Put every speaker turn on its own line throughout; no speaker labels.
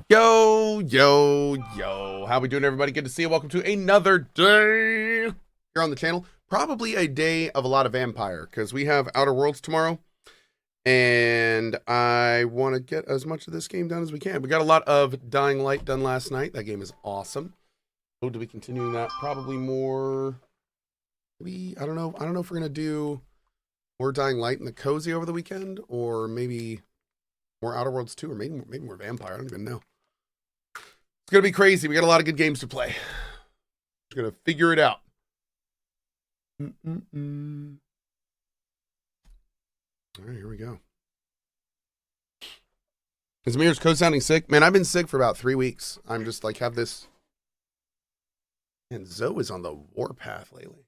Yo, yo, yo. How we doing, everybody? Good to see you. Welcome to another day here on the channel. Probably a day of a lot of vampire, because we have Outer Worlds tomorrow, and I want to get as much of this game done as we can. We got a lot of Dying Light done last night. That game is awesome. So to be continuing that, probably more, maybe, I don't know if we're going to do more Dying Light in the Cozy over the weekend, or maybe more Outer Worlds 2, or maybe more Vampire. I don't even know. It's going to be crazy. We got a lot of good games to play. We're going to figure it out. All right, here we go. Is Amir's code sounding sick? Man, I've been sick for about 3 weeks. I'm just like, have this. And Zoe is on the warpath lately.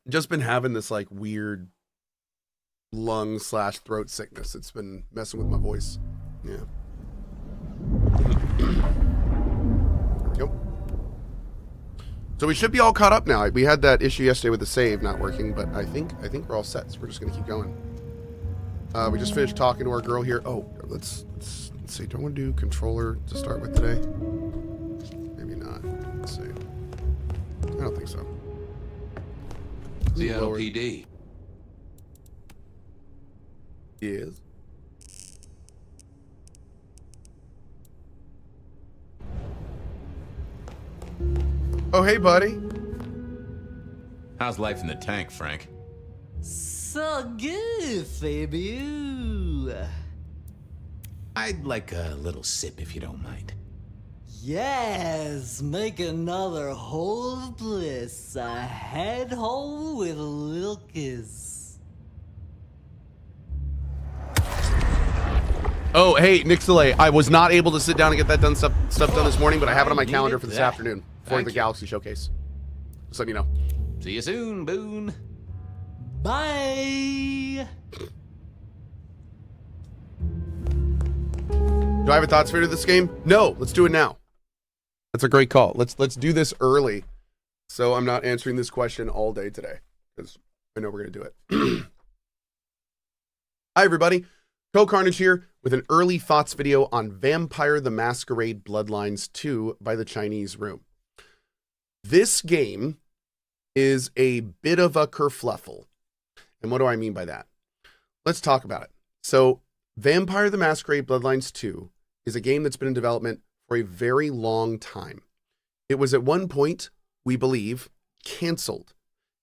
Just been having this like weird lung/throat sickness. It's been messing with my voice. Yeah. There we go. So we should be all caught up now. We had that issue yesterday with the save not working, but I think we're all set. So we're just gonna keep going. We just finished talking to our girl here. Oh, let's see. Do I want to do controller to start with today? Maybe not. Let's see. I don't think so.
Seattle PD.
Yes. Oh, hey, buddy.
How's life in the tank, Frank?
So good, Fabio.
I'd like a little sip if you don't mind.
Yes, make another hole of bliss, a head hole with a little kiss.
Oh, hey, Nick Soleil. I was not able to sit down and get that stuff done this morning, but I have it on my calendar for this afternoon for the Galaxy Showcase. Just letting you know.
See you soon, Boone.
Bye.
Do I have a thoughts for this game? No, let's do it now. That's a great call. Let's do this early, so I'm not answering this question all day today, because I know we're gonna do it. Hi, everybody. CohhCarnage here with an early thoughts video on Vampire the Masquerade Bloodlines 2 by the Chinese Room. This game is a bit of a kerfluffle. And what do I mean by that? Let's talk about it. So, Vampire the Masquerade Bloodlines 2 is a game that's been in development for a very long time. It was at one point, we believe, canceled.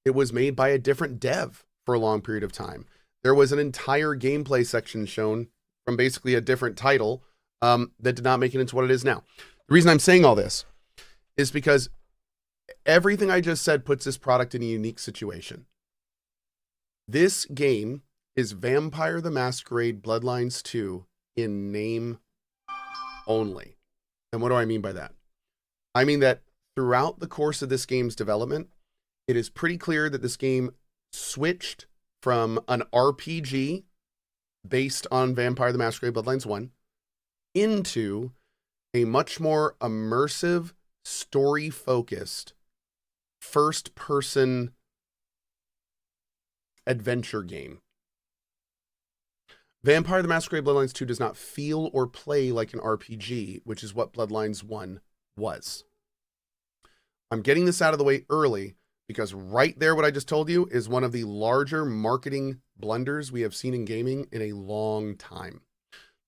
It was made by a different dev for a long period of time. There was an entire gameplay section shown from basically a different title that did not make it into what it is now. The reason I'm saying all this is because everything I just said puts this product in a unique situation. This game is Vampire the Masquerade Bloodlines 2 in name only. And what do I mean by that? I mean that throughout the course of this game's development, it is pretty clear that this game switched from an RPG based on Vampire the Masquerade Bloodlines 1 into a much more immersive, story-focused, first-person adventure game. Vampire the Masquerade Bloodlines 2 does not feel or play like an RPG, which is what Bloodlines 1 was. I'm getting this out of the way early because right there, what I just told you is one of the larger marketing blunders we have seen in gaming in a long time.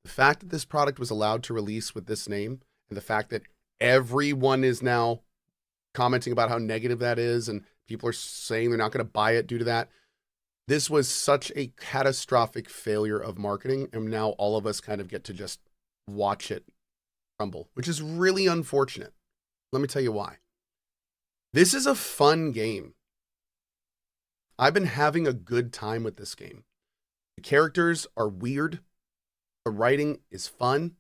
The fact that this product was allowed to release with this name, and the fact that everyone is now commenting about how negative that is, and people are saying they're not going to buy it due to that. This was such a catastrophic failure of marketing, and now all of us kind of get to just watch it crumble, which is really unfortunate. Let me tell you why. This is a fun game. I've been having a good time with this game. The characters are weird. The writing is fun.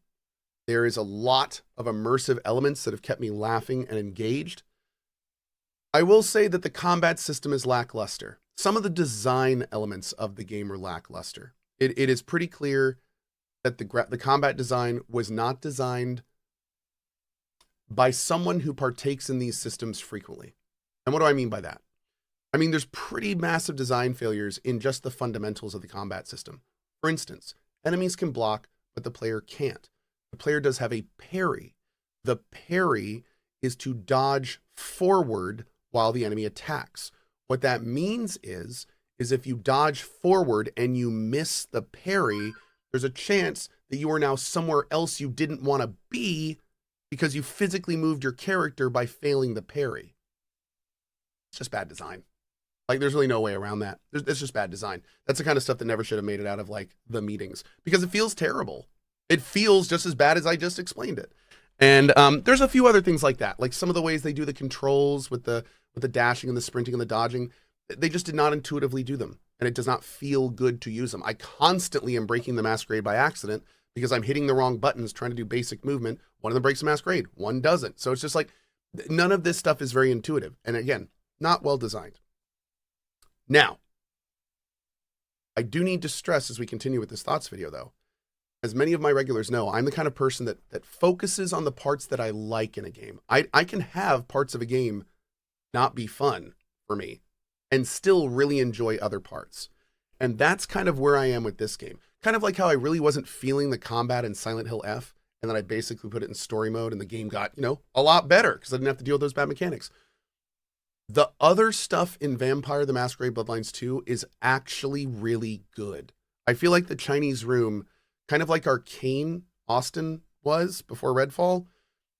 There is a lot of immersive elements that have kept me laughing and engaged. I will say that the combat system is lackluster. Some of the design elements of the game are lackluster. It is pretty clear that the combat design was not designed by someone who partakes in these systems frequently. And what do I mean by that? I mean, there's pretty massive design failures in just the fundamentals of the combat system. For instance, enemies can block, but the player can't. the player does have a parry. The parry is to dodge forward while the enemy attacks. What that means is if you dodge forward and you miss the parry, there's a chance that you are now somewhere else you didn't want to be because you physically moved your character by failing the parry. It's just bad design. Like, there's really no way around that. It's just bad design. That's the kind of stuff that never should have made it out of, like, the meetings, because it feels terrible. It feels just as bad as I just explained it. And there's a few other things like that, like some of the ways they do the controls with the dashing and the sprinting and the dodging. They just did not intuitively do them, and it does not feel good to use them. I constantly am breaking the Masquerade by accident because I'm hitting the wrong buttons trying to do basic movement. One of them breaks the Masquerade, one doesn't. So it's just like, none of this stuff is very intuitive. And again, not well designed. Now, I do need to stress as we continue with this thoughts video, though, as many of my regulars know, I'm the kind of person that focuses on the parts that I like in a game. I can have parts of a game not be fun for me and still really enjoy other parts. And that's kind of where I am with this game. Kind of like how I really wasn't feeling the combat in Silent Hill F, and then I basically put it in story mode and the game got, a lot better because I didn't have to deal with those bad mechanics. The other stuff in Vampire the Masquerade Bloodlines 2 is actually really good. I feel like the Chinese Room, kind of like Arcane Austin was before Redfall,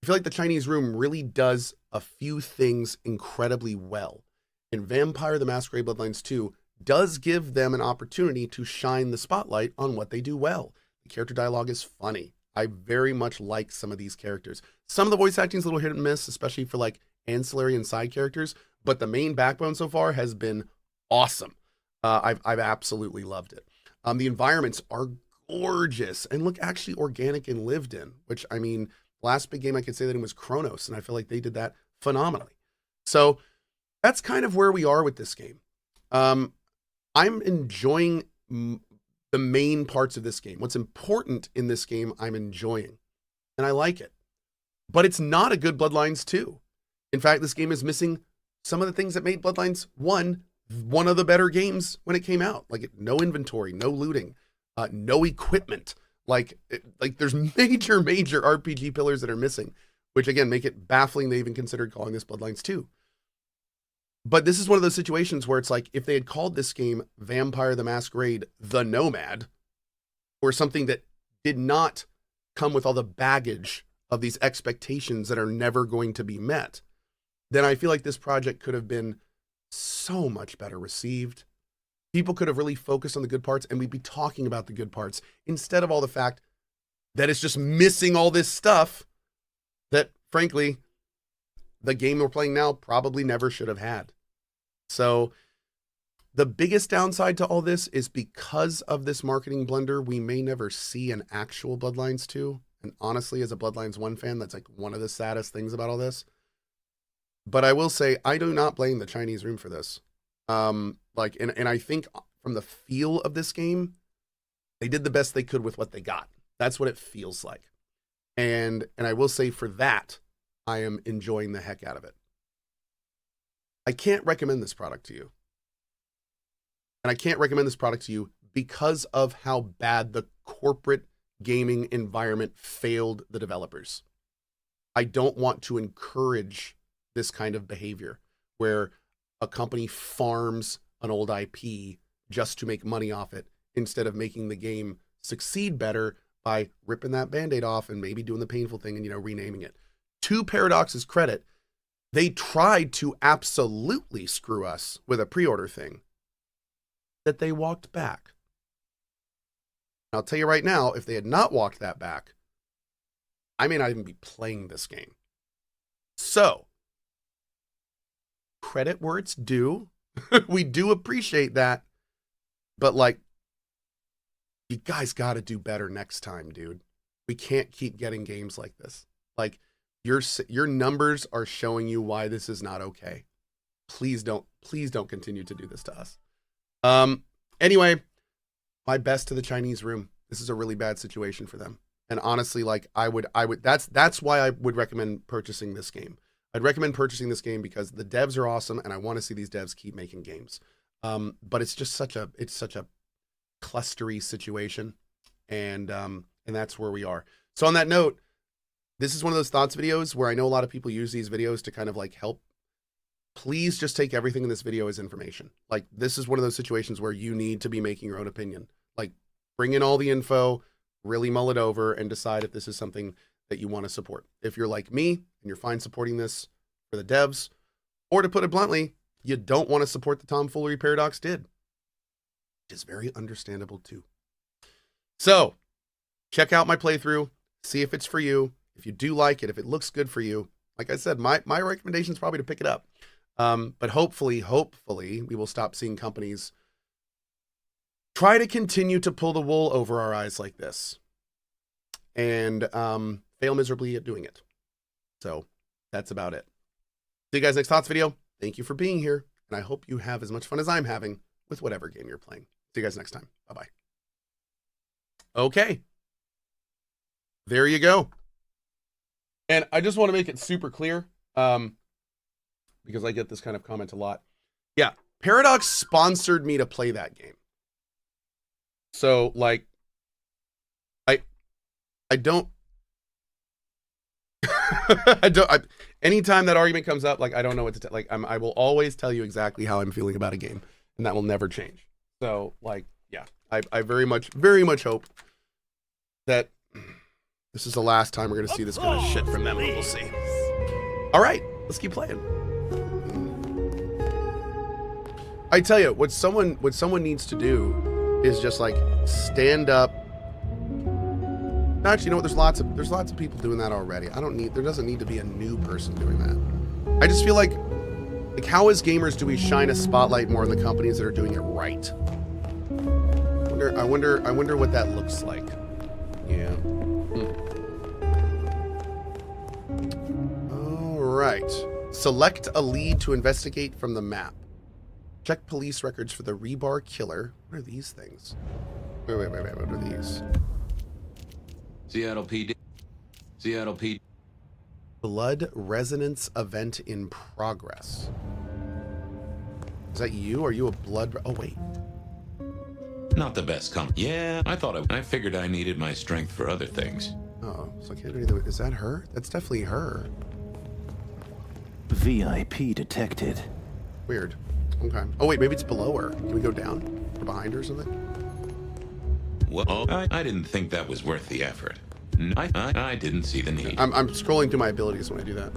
I feel like the Chinese Room really does a few things incredibly well. And Vampire the Masquerade Bloodlines 2 does give them an opportunity to shine the spotlight on what they do well. The character dialogue is funny. I very much like some of these characters. Some of the voice acting is a little hit and miss, especially for like ancillary and side characters, but the main backbone so far has been awesome. I've absolutely loved it. The environments are gorgeous and look actually organic and lived in, which, I mean, last big game I could say that it was Chronos, and I feel like they did that phenomenally. So that's kind of where we are with this game. I'm enjoying the main parts of this game. What's important in this game, I'm enjoying, and I like it. But it's not a good Bloodlines 2. In fact, this game is missing some of the things that made Bloodlines 1 one of the better games when it came out. Like, no inventory, no looting, no equipment. Like there's major RPG pillars that are missing, which again make it baffling they even considered calling this Bloodlines 2. But this is one of those situations where it's like, if they had called this game Vampire the Masquerade the Nomad, or something that did not come with all the baggage of these expectations that are never going to be met, then I feel like this project could have been so much better received. People could have really focused on the good parts, and we'd be talking about the good parts instead of all the fact that it's just missing all this stuff that, frankly, the game we're playing now probably never should have had. So the biggest downside to all this is because of this marketing blunder, we may never see an actual Bloodlines 2. And honestly, as a Bloodlines 1 fan, that's like one of the saddest things about all this. But I will say, I do not blame the Chinese Room for this. And I think from the feel of this game, they did the best they could with what they got. That's what it feels like. And I will say, for that, I am enjoying the heck out of it. I can't recommend this product to you. And I can't recommend this product to you because of how bad the corporate gaming environment failed the developers. I don't want to encourage this kind of behavior where a company farms an old IP just to make money off it instead of making the game succeed better by ripping that Band-Aid off and maybe doing the painful thing and, renaming it. To Paradox's credit, they tried to absolutely screw us with a pre-order thing that they walked back. I'll tell you right now, if they had not walked that back, I may not even be playing this game. So, credit where it's due. We do appreciate that. But, you guys got to do better next time, dude. We can't keep getting games like this. Your numbers are showing you why this is not okay. Please don't continue to do this to us. Anyway, my best to the Chinese Room. This is a really bad situation for them. And honestly, I would, that's why I would recommend purchasing this game. I'd recommend purchasing this game because the devs are awesome and I want to see these devs keep making games. But it's just such a clustery situation. And that's where we are. So on that note, this is one of those thoughts videos where I know a lot of people use these videos to kind of like help. Please just take everything in this video as information. Like, this is one of those situations where you need to be making your own opinion. Like, bring in all the info, really mull it over, and decide if this is something that you want to support. If you're like me and you're fine supporting this for the devs, or to put it bluntly, you don't want to support the tomfoolery Paradox did, which is very understandable too. So check out my playthrough, see if it's for you. If you do like it, if it looks good for you, like I said, my recommendation is probably to pick it up. But hopefully we will stop seeing companies try to continue to pull the wool over our eyes like this and fail miserably at doing it. So that's about it. See you guys next Thoughts video. Thank you for being here, and I hope you have as much fun as I'm having with whatever game you're playing. See you guys next time. Bye-bye. Okay. There you go. And I just want to make it super clear, because I get this kind of comment a lot. Yeah, Paradox sponsored me to play that game. So, like, I don't, anytime that argument comes up, like, I don't know what to tell, like, I will always tell you exactly how I'm feeling about a game, and that will never change. So, like, yeah, I very much hope that this is the last time we're going to see this kind of shit from them, but we'll see. All right, let's keep playing. I tell you, what someone needs to do is just, like, stand up. Actually, you know what? There's lots of people doing that already. There doesn't need to be a new person doing that. I just feel like how as gamers do we shine a spotlight more on the companies that are doing it right? I wonder what that looks like. Yeah. All right. Select a lead to investigate from the map. Check police records for the rebar killer. What are these things? Wait. What are these?
Seattle PD. Seattle PD.
Blood resonance event in progress. Is that you? Are you a blood? Oh, wait.
Not the best Yeah, I figured I needed my strength for other things.
Oh, so I can't do anything. Is that her? That's definitely her.
VIP detected.
Weird. Okay. Oh, wait, maybe it's below her. Can we go down? Or behind her or something?
Well, I didn't think that was worth the effort. I didn't see the need.
I'm scrolling through my abilities when I do that.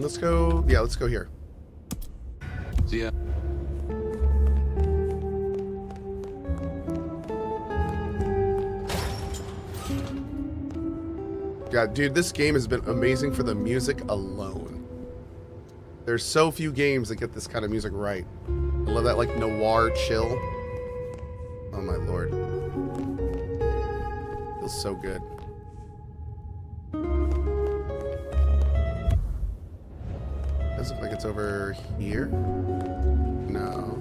Let's go. Yeah, let's go here.
See ya.
Yeah, dude, this game has been amazing for the music alone. There's so few games that get this kind of music right. I love that, like, noir chill. Oh my lord. Feels so good. Does look like it's over here. No.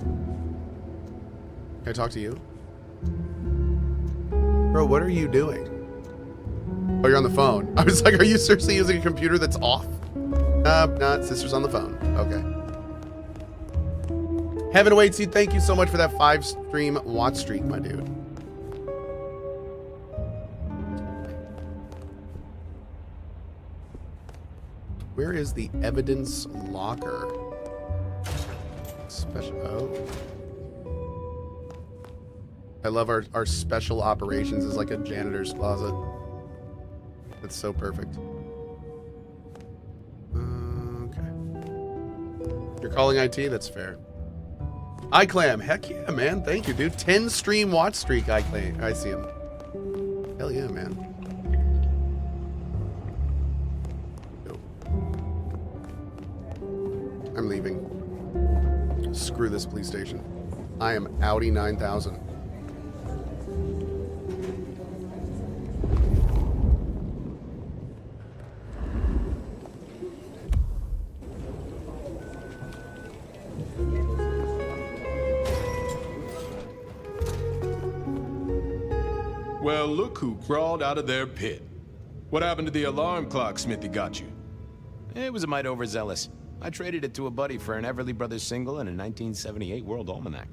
Can I talk to you? Bro, what are you doing? Oh, you're on the phone. I was like, are you seriously using a computer that's off? Not sister's on the phone. Okay. Heaven awaits you. Thank you so much for that 5-stream watch streak, my dude. Where is the evidence locker? Special. Oh. I love our special operations is like a janitor's closet. That's so perfect. Okay. You're calling IT? That's fair. iClam, heck yeah, man. Thank you, dude. 10 stream watch streak, iClam. I see him. Hell yeah, man. Go. I'm leaving. Screw this police station. I am Audi 9000.
Well, look who crawled out of their pit. What happened to the alarm clock Smithy got you?
It was a mite overzealous. I traded it to a buddy for an Everly Brothers single and a 1978 World Almanac.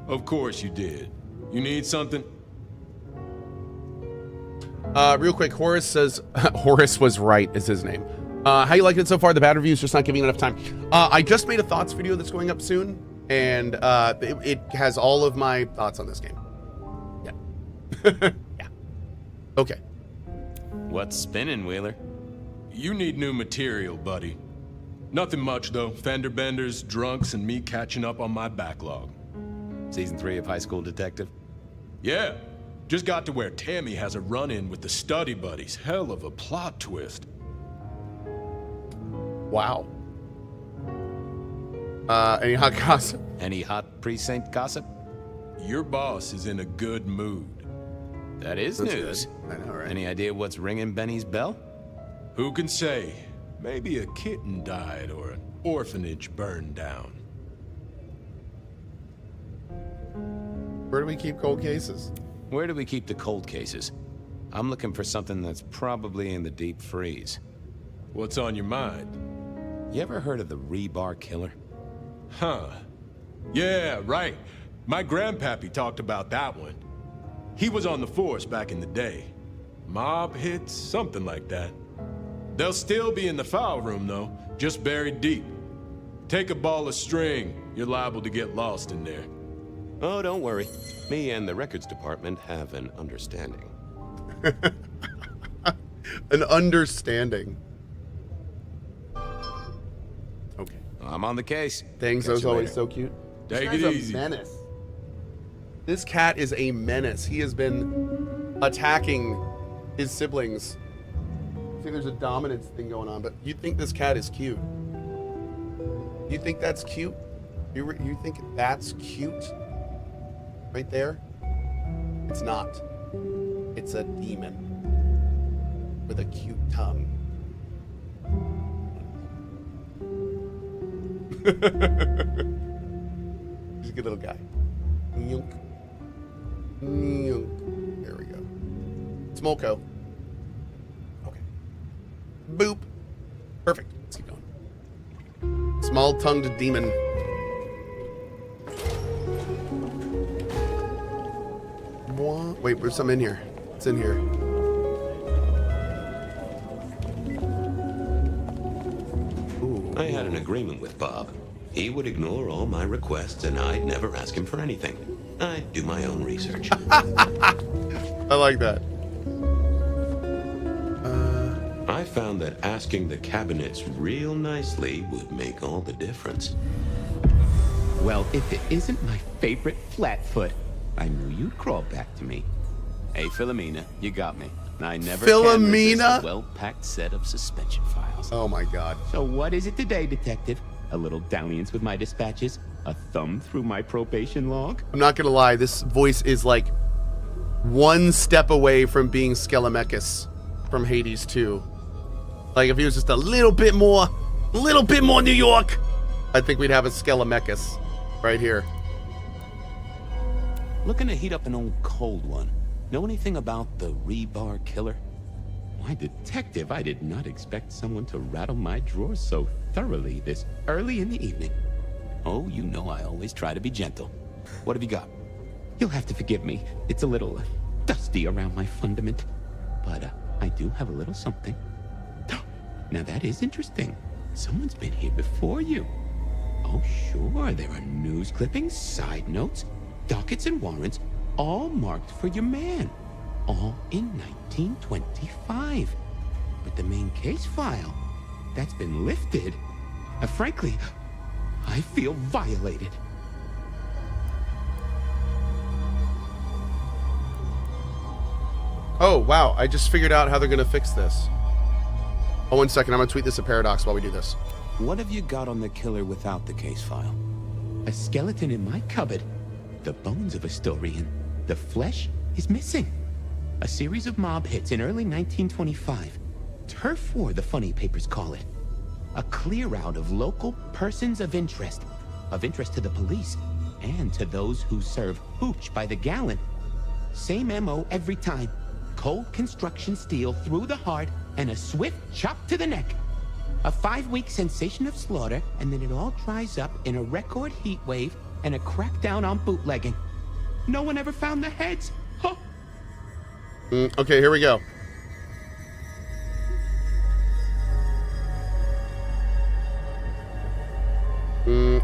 Of course you did. You need something?
Real quick, Horace says Horace was right is his name. How you liking it so far? The bad reviews just not giving enough time. I just made a thoughts video that's going up soon, and it has all of my thoughts on this game. Yeah. Yeah. Okay.
What's spinning, Wheeler?
You need new material, buddy. Nothing much, though. Fender benders, drunks, and me catching up on my backlog.
Season 3 of High School Detective?
Yeah. Just got to where Tammy has a run-in with the study buddies. Hell of a plot twist.
Wow. Any hot gossip?
Any hot precinct gossip?
Your boss is in a good mood.
That is
That's
news.
good. I know, right?
Any idea what's ringing Benny's bell?
Who can say? Maybe a kitten died or an orphanage burned down.
Where do we keep cold cases?
Where do we keep the cold cases? I'm looking for something that's probably in the deep freeze.
What's on your mind?
You ever heard of the rebar killer?
Huh. Yeah, right. My grandpappy talked about that one. He was on the force back in the day. Mob hits, something like that. They'll still be in the file room, though, just buried deep. Take a ball of string, you're liable to get lost in there.
Oh, don't worry. Me and the records department have an understanding.
An understanding. Okay.
I'm on the case.
Thanks,
Catch
as
you
always,
later.
so cute.
Take
This
it
guy's
easy.
a menace. This cat is a menace. He has been attacking his siblings. I think there's a dominance thing going on, but you think this cat is cute? You think that's cute? You think that's cute? Right there? It's not. It's a demon with a cute tongue. He's a good little guy. Yoink. Yoink. There we go. Smolko. Okay. Boop. Perfect. Let's keep going. Small-tongued demon. What? Wait, there's some in here. It's in here. Ooh.
I had an agreement with Bob. He would ignore all my requests, and I'd never ask him for anything. I'd do my own research.
I like that.
I found that asking the cabinets real nicely would make all the difference.
Well, if it isn't my favorite Flatfoot, I knew you'd crawl back to me.
Hey, Philomena, you got me. I never
Philomena?
can resist a well-packed set of suspension files.
Oh my god.
So what is it today, Detective? A little dalliance with my dispatches? A thumb through my probation log?
I'm not gonna lie, this voice is like one step away from being Skelemechus from Hades 2. Like if he was just a little bit more New York, I think we'd have a Skelemechus right here.
Looking to heat up an old cold one. Know anything about the rebar killer?
Why, Detective, I did not expect someone to rattle my drawers so thoroughly this early in the evening.
Oh, you know I always try to be gentle. What have you got?
You'll have to forgive me. It's a little dusty around my fundament. But I do have a little something. Now that is interesting. Someone's been here before you. Oh, sure, there are news clippings, side notes, dockets and warrants, all marked for your man. All in 1925. But the main case file, that's been lifted. Frankly, I feel violated.
Oh wow, I just figured out how they're gonna fix this. Oh, 1 second, I'm gonna tweet this at Paradox while we do this.
What have you got on the killer without the case file?
A skeleton in my cupboard. The bones of a story, and the flesh is missing. A series of mob hits in early 1925. Turf war, the funny papers call it. A clear out of local persons of interest to the police, and to those who serve hooch by the gallon. Same MO every time. Cold construction steel through the heart, and a swift chop to the neck. A 5-week sensation of slaughter, and then it all dries up in a record heat wave and a crackdown on bootlegging. No one ever found the heads. Huh.
Okay, here we go.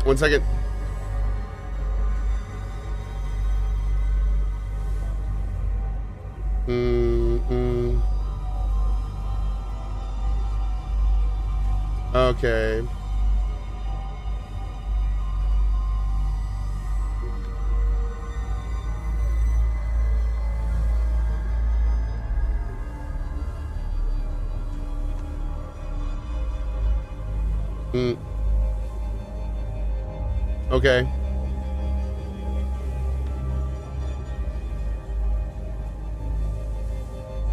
1 second. Okay. Okay.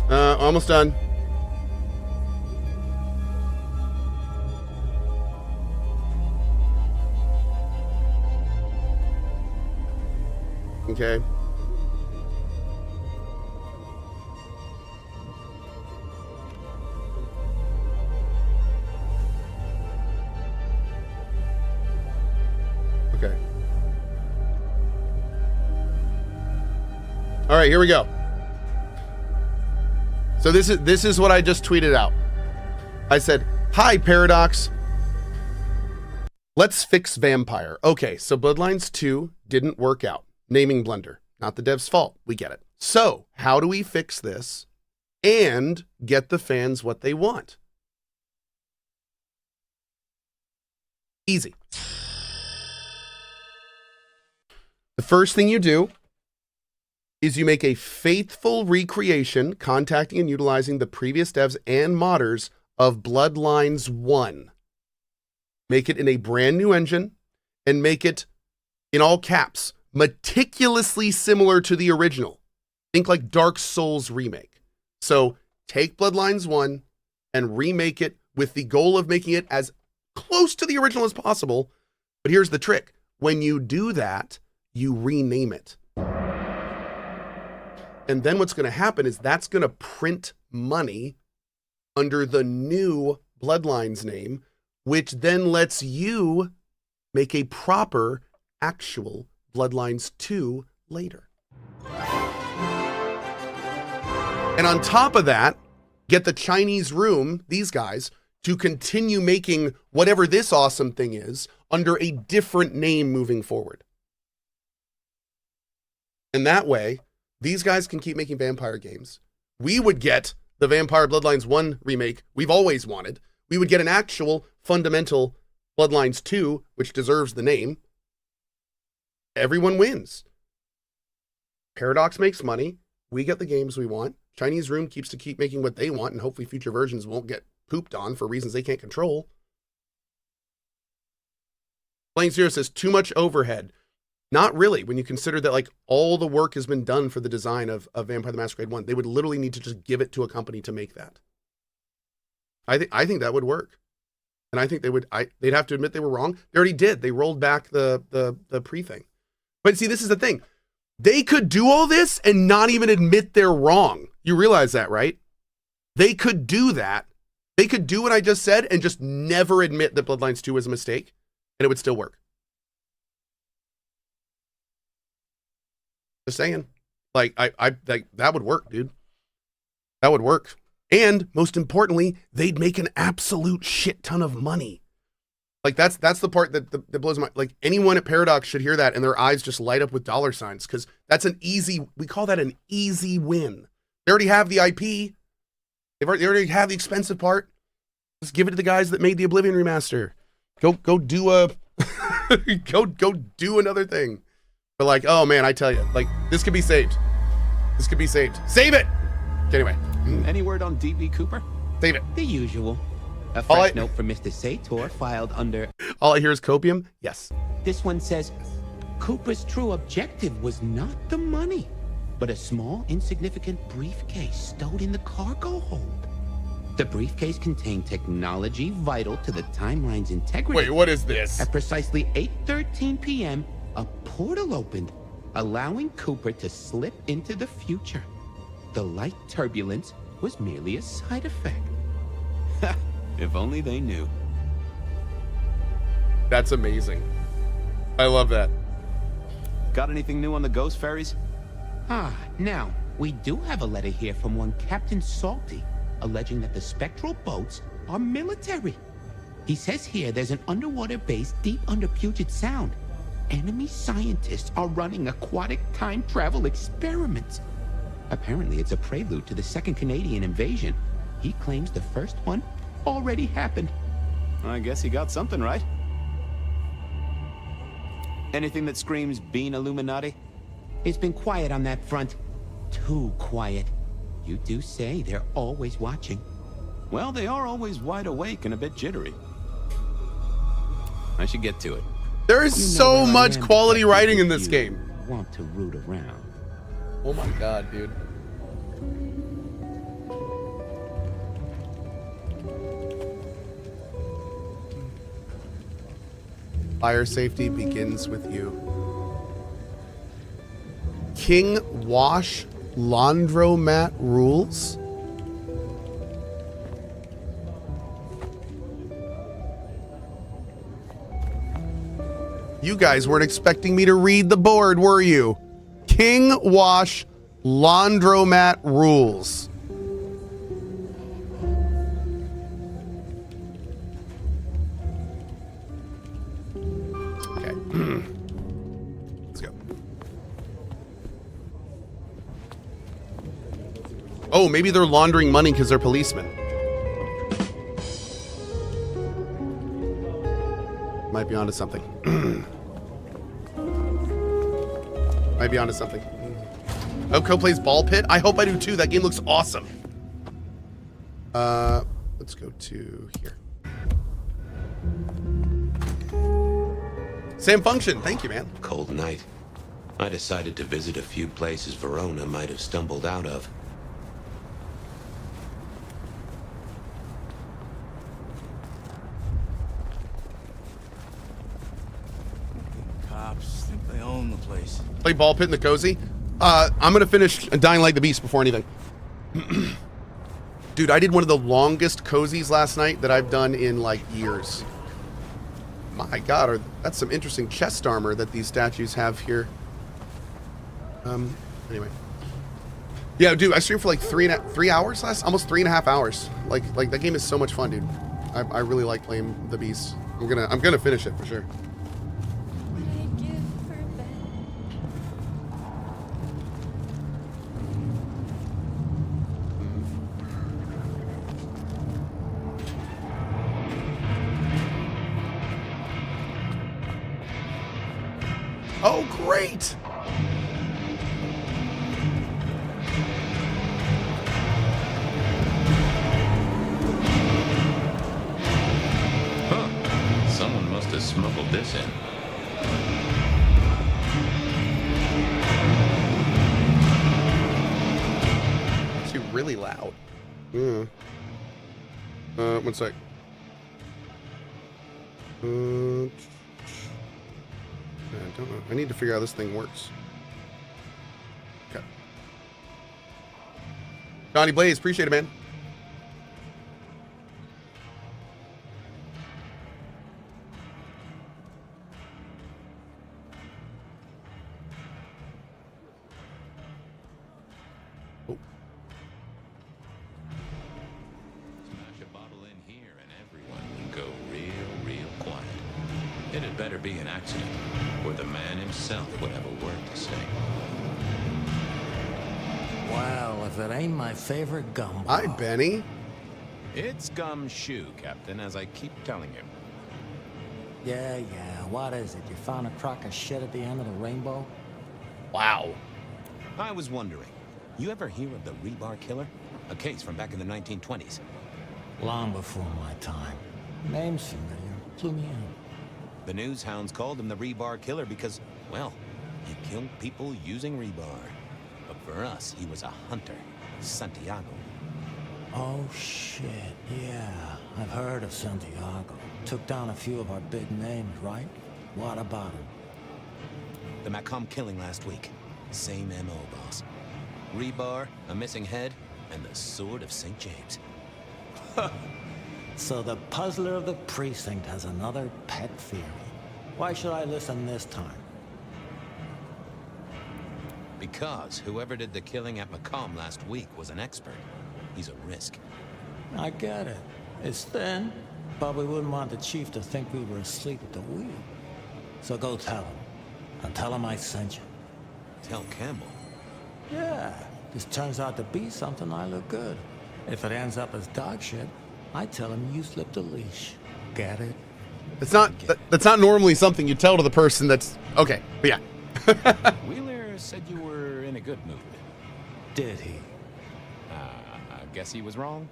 Almost done. Okay. Okay. All right, here we go. So this is what I just tweeted out. I said, "Hi Paradox. Let's fix Vampire." Okay, so Bloodlines 2 didn't work out. Naming blunder. Not the dev's fault. We get it. So, how do we fix this and get the fans what they want? Easy. The first thing you do is you make a faithful recreation, contacting and utilizing the previous devs and modders of Bloodlines 1. Make it in a brand new engine and make it in all caps, meticulously similar to the original. Think like Dark Souls remake. So take Bloodlines 1 and remake it with the goal of making it as close to the original as possible. But here's the trick. When you do that, you rename it. And then what's going to happen is that's going to print money under the new Bloodlines name, which then lets you make a proper, actual Bloodlines 2 later. And on top of that, get the Chinese Room, these guys, to continue making whatever this awesome thing is under a different name moving forward. And that way, these guys can keep making vampire games. We would get the Vampire Bloodlines 1 remake we've always wanted. We would get an actual fundamental Bloodlines 2, which deserves the name. Everyone wins. Paradox makes money. We get the games we want. Chinese Room keeps to keep making what they want, and hopefully future versions won't get pooped on for reasons they can't control. Playing Zero says, too much overhead. Not really, when you consider that like all the work has been done for the design of Vampire the Masquerade 1. They would literally need to just give it to a company to make that. I think that would work. And I think they'd have to admit they were wrong. They already did. They rolled back the pre-thing. But see, this is the thing. They could do all this and not even admit they're wrong. You realize that, right? They could do that. They could do what I just said and just never admit that Bloodlines 2 was a mistake, and it would still work. Just saying. Like, that would work, dude. That would work. And most importantly, they'd make an absolute shit ton of money. Like that's the part that blows my, like anyone at Paradox should hear that and their eyes just light up with dollar signs, because that's we call that an easy win. They already have the IP. They already have the expensive part. Just give it to the guys that made the Oblivion remaster. Go do go do another thing. But like, oh man, I tell you, like this could be saved. This could be saved. Save it. Anyway.
Any word on D.B. Cooper?
Save it.
The usual. A fresh note from Mr. Sator filed under...
All I hear is copium? Yes.
This one says, Cooper's true objective was not the money, but a small, insignificant briefcase stowed in the cargo hold. The briefcase contained technology vital to the timeline's integrity.
Wait, what is this?
At precisely 8:13 p.m., a portal opened, allowing Cooper to slip into the future. The light turbulence was merely a side effect.
If only they knew.
That's amazing. I love that.
Got anything new on the ghost ferries?
Now, we do have a letter here from one Captain Salty, alleging that the spectral boats are military. He says here there's an underwater base deep under Puget Sound. Enemy scientists are running aquatic time travel experiments. Apparently, it's a prelude to the second Canadian invasion. He claims the first one already happened.
I guess he got something right. Anything that screams bean Illuminati?
It's been quiet on that front. Too quiet. You do say they're always watching.
Well, they are always wide awake and a bit jittery. I should get to it.
There is
You know
so
where I
much
am,
quality
Detective,
writing in
if
this
you
game.
Want to root around.
Oh my god, dude. Fire safety begins with you. King Wash Laundromat rules? You guys weren't expecting me to read the board, were you? King Wash Laundromat rules. Okay. Let's go. Oh, maybe they're laundering money because they're policemen. Might be onto something. Might be onto something. Oh, Cohh plays Ball Pit? I hope I do too. That game looks awesome. Let's go to here. Sam Function, thank you, man.
Cold night. I decided to visit a few places Verona might have stumbled out of.
Cops think they own the place.
Play Ball Pit in the cozy. I'm gonna finish Dying Like the Beast before anything. Dude, I did one of the longest cozies last night that I've done in like years. My God, that's some interesting chest armor that these statues have here. Anyway. Yeah, dude, I streamed for like 3 hours almost 3.5 hours. Like that game is so much fun, dude. I really like playing the Beast. I'm gonna finish it for sure. Oh, great!
Huh. Someone must have smuggled this in.
Actually, really loud. Yeah. One sec. I don't know. I need to figure out how this thing works. Okay. Johnny Blaze, appreciate it, man. Oh.
Smash a bottle in here and everyone will go real quiet. It had better be an accident, or the man himself would have a word to say.
Well, if it ain't my favorite gumball.
Hi, Benny.
It's gumshoe, Captain, as I keep telling you.
Yeah, what is it? You found a crock of shit at the end of the rainbow?
Wow.
I was wondering, you ever hear of the Rebar Killer? A case from back in the 1920s.
Long before my time. Name's familiar. Flew me in.
The news hounds called him the Rebar Killer because, well, he killed people using rebar. But for us, he was a hunter, Santiago.
Oh, shit, yeah. I've heard of Santiago. Took down a few of our big names, right? What about him?
The Macomb killing last week. Same MO, boss. Rebar, a missing head, and the Sword of St. James.
So the puzzler of the precinct has another pet theory. Why should I listen this time?
Because whoever did the killing at Macomb last week was an expert. He's a risk.
I get it. It's thin, But we wouldn't want the chief to think we were asleep at the wheel. So go tell him. And tell him I sent you.
Tell Campbell.
Yeah, this turns out to be something, I look good. If it ends up as dog shit, I tell him you slipped a leash. Get it?
That's not normally something you tell to the person that's okay. But yeah.
Wheeler said you were in a good mood.
Did he?
I guess he was wrong.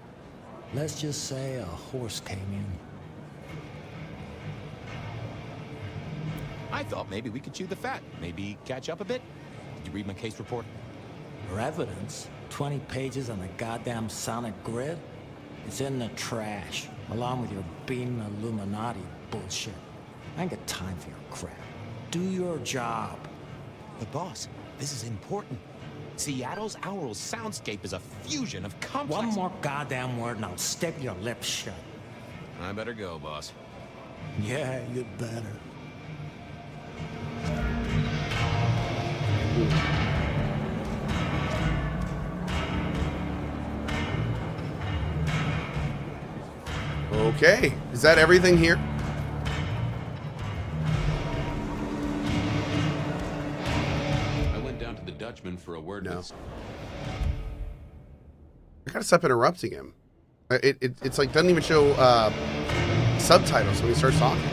Let's just say a horse came in.
I thought maybe we could chew the fat. Maybe catch up a bit. Did you read my case report?
For evidence, 20 pages on the goddamn sonic grid? It's in the trash, along with your beam Illuminati bullshit. I ain't got time for your crap. Do your job.
But boss, this is important. Seattle's aural soundscape is a fusion of complex...
One more goddamn word and I'll step your lips shut.
I better go, boss.
Yeah, you better.
Okay. Is that everything here?
I went down to the Dutchman for a word
No.
with...
I gotta stop interrupting him. It's like doesn't even show subtitles when he starts talking.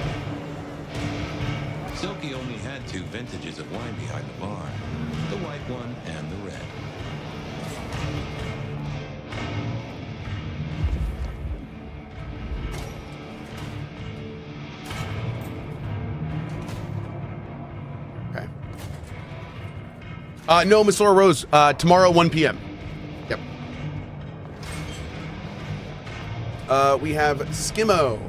Silky only had 2 vintages of wine behind the bar. The white one and the red.
Okay. No, Miss Laura Rose, tomorrow 1 p.m. Yep. We have Skimmo.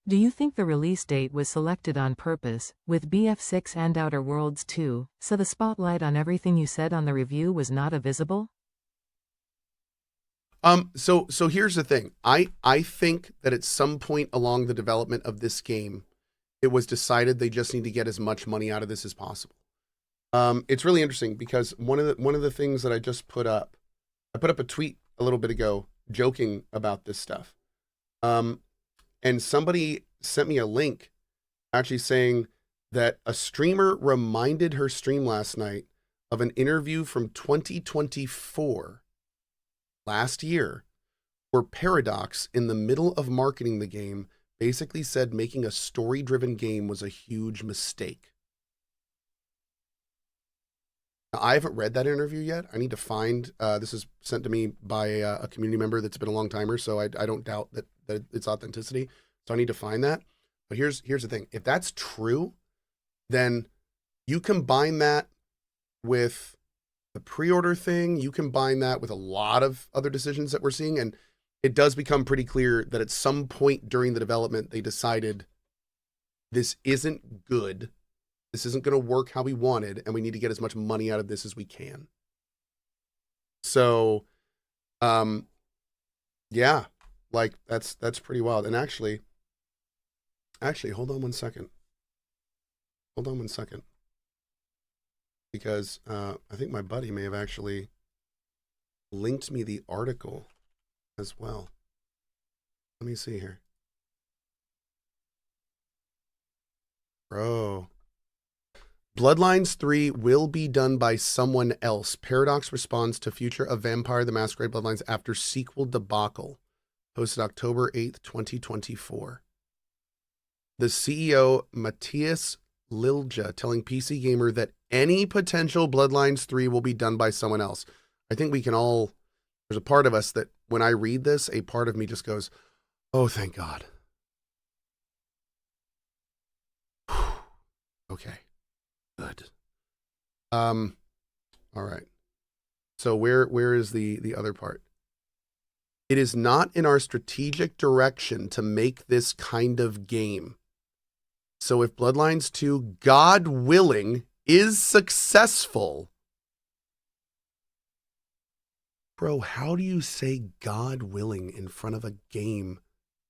Do you think the release date was selected on purpose, with BF6 and Outer Worlds 2, so the spotlight on everything you said on the review was not visible?
So here's the thing. I think that at some point along the development of this game, it was decided they just need to get as much money out of this as possible. It's really interesting because one of the things that I just put up, I put up a tweet a little bit ago joking about this stuff. And somebody sent me a link actually saying that a streamer reminded her stream last night of an interview from 2024, last year, where Paradox, in the middle of marketing the game, basically said making a story-driven game was a huge mistake. Now, I haven't read that interview yet. I need to find, this is sent to me by a community member that's been a long timer, so I don't doubt that its authenticity. So I need to find that. But here's the thing. If that's true, then you combine that with the pre-order thing, you combine that with a lot of other decisions that we're seeing, and it does become pretty clear that at some point during the development, they decided this isn't good. This isn't going to work how we wanted, and we need to get as much money out of this as we can. So, yeah, like that's pretty wild. And actually, hold on one second. Because I think my buddy may have actually linked me the article as well. Let me see here. Bro. Bloodlines 3 will be done by someone else. Paradox responds to future of Vampire the Masquerade Bloodlines after sequel debacle. Posted October 8th, 2024. The CEO, Matthias Lilja, telling PC Gamer that any potential Bloodlines 3 will be done by someone else. I think we can all, there's a part of us that when I read this, a part of me just goes, oh, thank God. Okay. Good. All right. So where is the other part? It is not in our strategic direction to make this kind of game. So if Bloodlines 2, God willing, is successful, bro, how do you say God willing in front of a game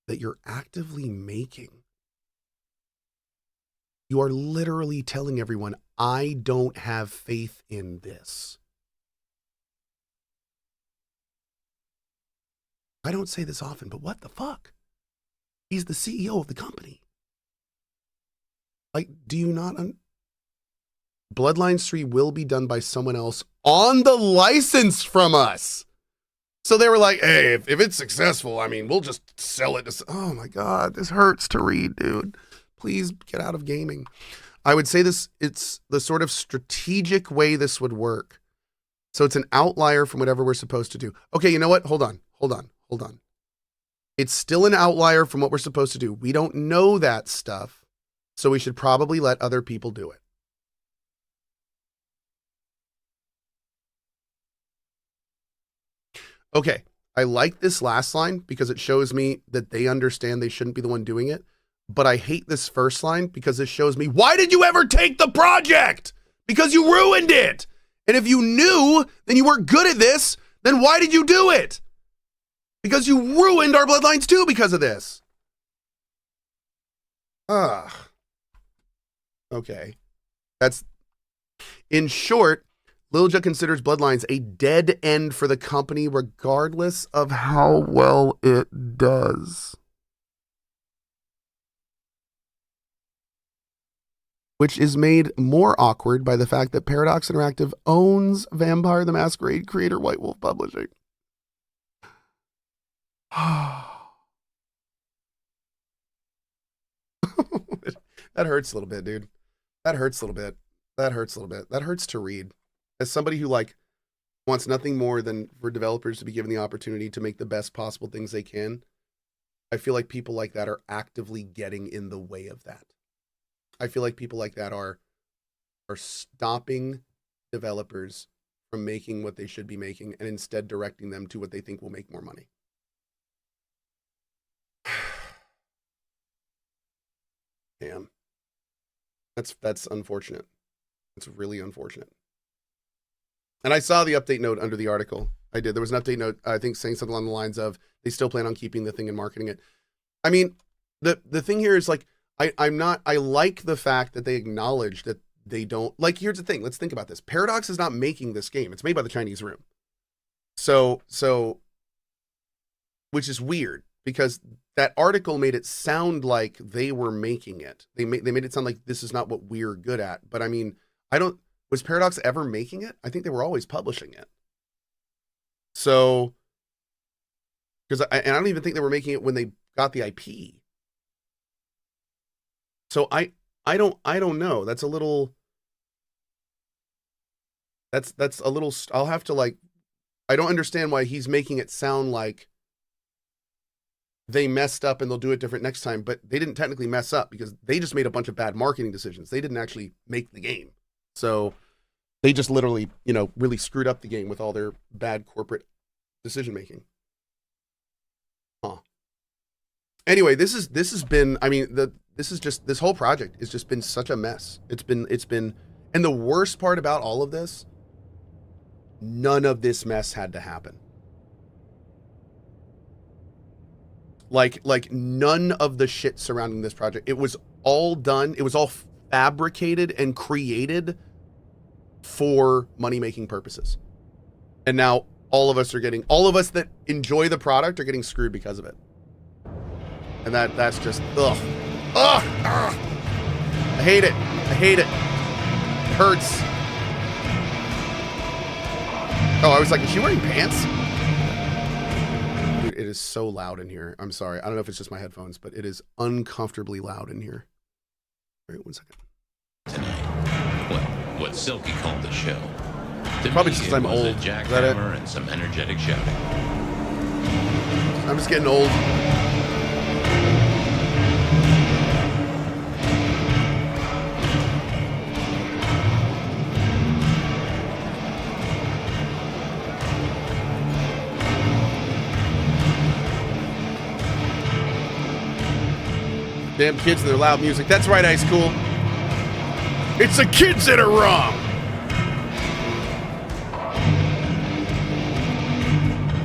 that you're actively making? You are literally telling everyone, I don't have faith in this. I don't say this often, but what the fuck? He's the CEO of the company. Like, do you not? Bloodlines 3 will be done by someone else on the license from us. So they were like, hey, if it's successful, I mean, we'll just sell it to... Oh my God, this hurts to read, dude. Please get out of gaming. I would say it's the sort of strategic way this would work. So it's an outlier from whatever we're supposed to do. Okay, you know what? Hold on. It's still an outlier from what we're supposed to do. We don't know that stuff, so we should probably let other people do it. Okay, I like this last line because it shows me that they understand they shouldn't be the one doing it. But I hate this first line because it shows me, why did you ever take the project? Because you ruined it. And if you knew, then you weren't good at this, then why did you do it? Because you ruined our Bloodlines 2 because of this. Okay. That's, in short, Lilja considers Bloodlines a dead end for the company regardless of how well it does. Which is made more awkward by the fact that Paradox Interactive owns Vampire the Masquerade creator White Wolf Publishing. That hurts a little bit, dude. That hurts a little bit. That hurts to read. As somebody who wants nothing more than for developers to be given the opportunity to make the best possible things they can, I feel like people like that are actively getting in the way of that. I feel like people like that are stopping developers from making what they should be making and instead directing them to what they think will make more money. Damn. That's unfortunate. It's really unfortunate. And I saw the update note under the article. I did. There was an update note, I think, saying something along the lines of they still plan on keeping the thing and marketing it. I mean, the thing here is I like the fact that they acknowledge that they don't, here's the thing. Let's think about this. Paradox is not making this game. It's made by the Chinese Room. So, which is weird because that article made it sound like they were making it. They made it sound like this is not what we're good at. But I mean, was Paradox ever making it? I think they were always publishing it. So, and I don't even think they were making it when they got the IP. So I don't know. That's a little, I'll have to I don't understand why he's making it sound like they messed up and they'll do it different next time, but they didn't technically mess up because they just made a bunch of bad marketing decisions. They didn't actually make the game. So they just literally, really screwed up the game with all their bad corporate decision making. Anyway, this has been, this whole project has just been such a mess. It's been, and the worst part about all of this, none of this mess had to happen. Like none of the shit surrounding this project. It was all done. It was all fabricated and created for money-making purposes. And now all of us that enjoy the product are getting screwed because of it. And that's just, ugh. I hate it. It hurts. Oh, I was like, is she wearing pants? Dude, it is so loud in here. I'm sorry. I don't know if it's just my headphones, but it is uncomfortably loud in here. All right, 1 second.
Tonight, well, what Silky called the show.
Probably just I'm old.
A jackhammer and some energetic shouting.
I'm just getting old. Damn kids and their loud music. That's right, Ice Cool. It's the kids that are wrong.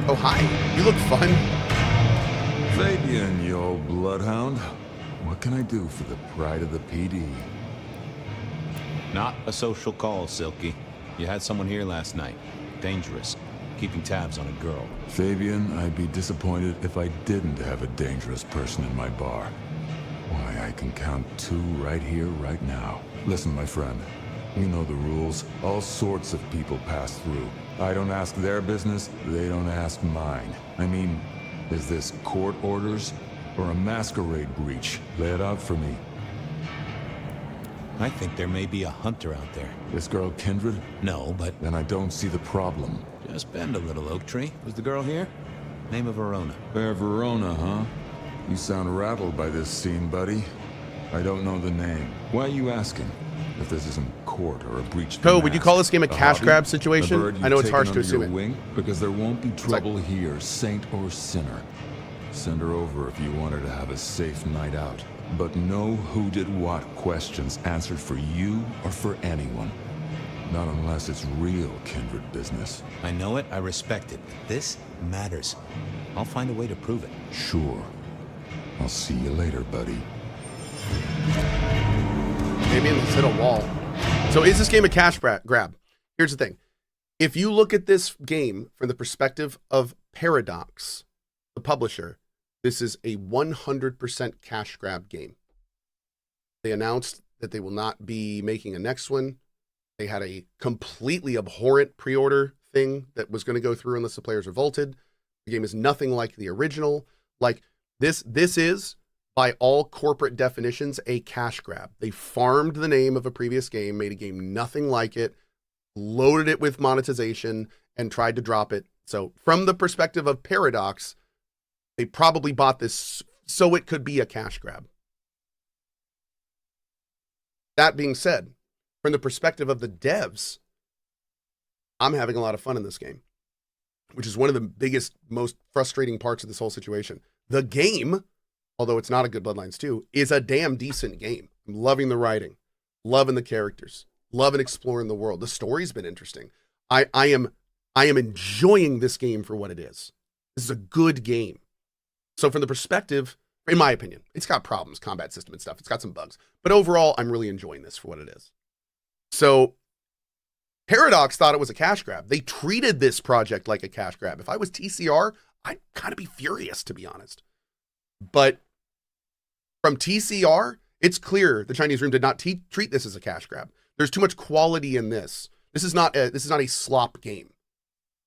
Oh, hi. You look fun.
Fabian, you old bloodhound. What can I do for the pride of the PD?
Not a social call, Silky. You had someone here last night. Dangerous. keeping tabs on a girl.
Fabian, I'd be disappointed if I didn't have a dangerous person in my bar. Why, I can count 2 right here, right now. Listen, my friend, you know the rules. All sorts of people pass through. I don't ask their business, they don't ask mine. I mean, is this court orders or a masquerade breach? Lay it out for me.
I think there may be a hunter out there.
This girl Kindred?
No, but...
Then I don't see the problem.
Just bend a little, Oak Tree. Was the girl here? Name of Verona.
Fair Verona, huh? You sound rattled by this scene, buddy. I don't know the name. Why are you asking? If this isn't court or a breach.
Cohh, would you call this game a cash grab situation? I know it's harsh to assume it.
Wing? Because there won't be trouble here, saint or sinner. Send her over if you want her to have a safe night out. But no who did what questions answered for you or for anyone. Not unless it's real kindred business.
I know it, I respect it. This matters. I'll find a way to prove it.
Sure. I'll see you later, buddy.
Maybe let's hit a wall. So is this game a cash grab? Here's the thing. If you look at this game from the perspective of Paradox, the publisher, this is a 100% cash grab game. They announced that they will not be making a next one. They had a completely abhorrent pre-order thing that was going to go through unless the players revolted. The game is nothing like the original. Like this is, by all corporate definitions, a cash grab. They farmed the name of a previous game, made a game nothing like it, loaded it with monetization, and tried to drop it. So from the perspective of Paradox, they probably bought this so it could be a cash grab. That being said, from the perspective of the devs, I'm having a lot of fun in this game, which is one of the biggest, most frustrating parts of this whole situation. The game, although it's not a good Bloodlines 2, is a damn decent game. I'm loving the writing, loving the characters, loving exploring the world. The story's been interesting. I am enjoying this game for what it is. This is a good game. So from the perspective, in my opinion, it's got problems, combat system and stuff. It's got some bugs. But overall, I'm really enjoying this for what it is. So Paradox thought it was a cash grab. They treated this project like a cash grab. If I was TCR, I'd kind of be furious, to be honest. But from TCR, it's clear the Chinese Room did not treat this as a cash grab. There's too much quality in this. This is not a slop game.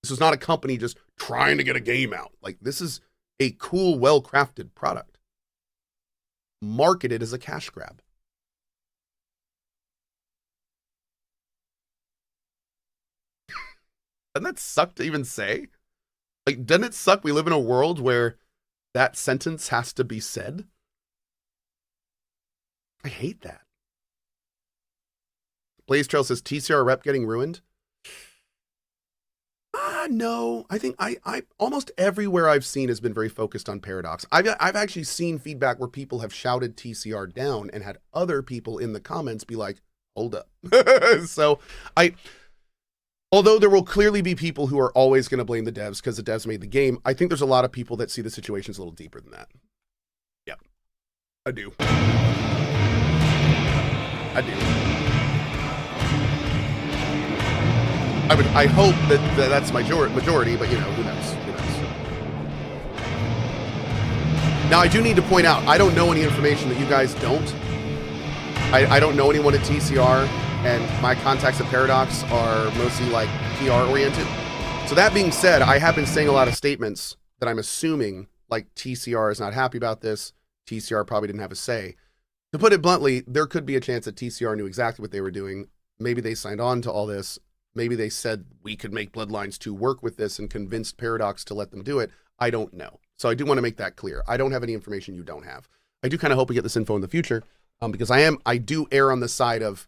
This is not a company just trying to get a game out. Like, this is a cool, well-crafted product. Marketed as a cash grab. Doesn't that suck to even say? Like, doesn't it suck we live in a world where that sentence has to be said? I hate that. Blaze Trail says, TCR rep getting ruined? No, I think I almost everywhere I've seen has been very focused on Paradox. I've actually seen feedback where people have shouted TCR down and had other people in the comments be like, hold up. So although there will clearly be people who are always going to blame the devs because the devs made the game, I think there's a lot of people that see the situations a little deeper than that. Yeah, I do. I hope that's majority, but you know, who knows? Now, I do need to point out, I don't know any information that you guys don't. I don't know anyone at TCR, and my contacts at Paradox are mostly like PR oriented. So that being said, I have been saying a lot of statements that I'm assuming like TCR is not happy about this. TCR probably didn't have a say. To put it bluntly, there could be a chance that TCR knew exactly what they were doing. Maybe they signed on to all this. Maybe they said we could make Bloodlines 2 work with this and convinced Paradox to let them do it. I don't know. So I do want to make that clear. I don't have any information you don't have. I do kind of hope we get this info in the future because I do err on the side of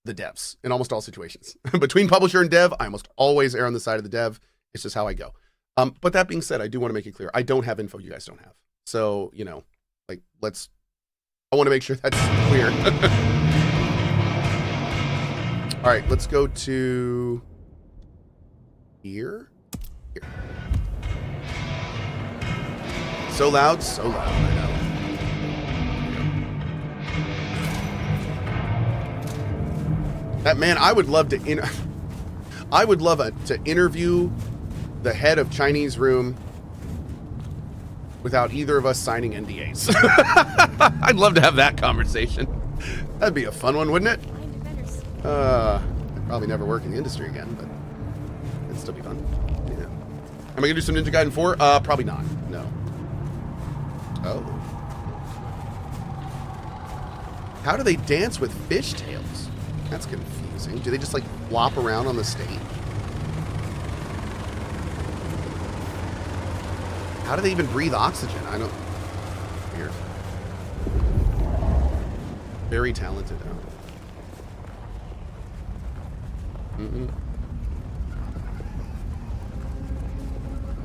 the devs in almost all situations. Between publisher and dev, I almost always err on the side of the dev. It's just how I go. But that being said, I do want to make it clear. I don't have info you guys don't have. So, you know, like I want to make sure that's clear. All right, let's go to here. So loud, I know. That man, I would love to I would love to interview the head of Chinese Room without either of us signing NDAs. I'd love to have that conversation. That'd be a fun one, wouldn't it? I'd probably never work in the industry again, but it'd still be fun. Yeah. Am I gonna do some Ninja Gaiden 4? Probably not. No. Oh. How do they dance with fishtails? That's confusing. Do they just like flop around on the stage? How do they even breathe oxygen? I don't. Weird. Very talented.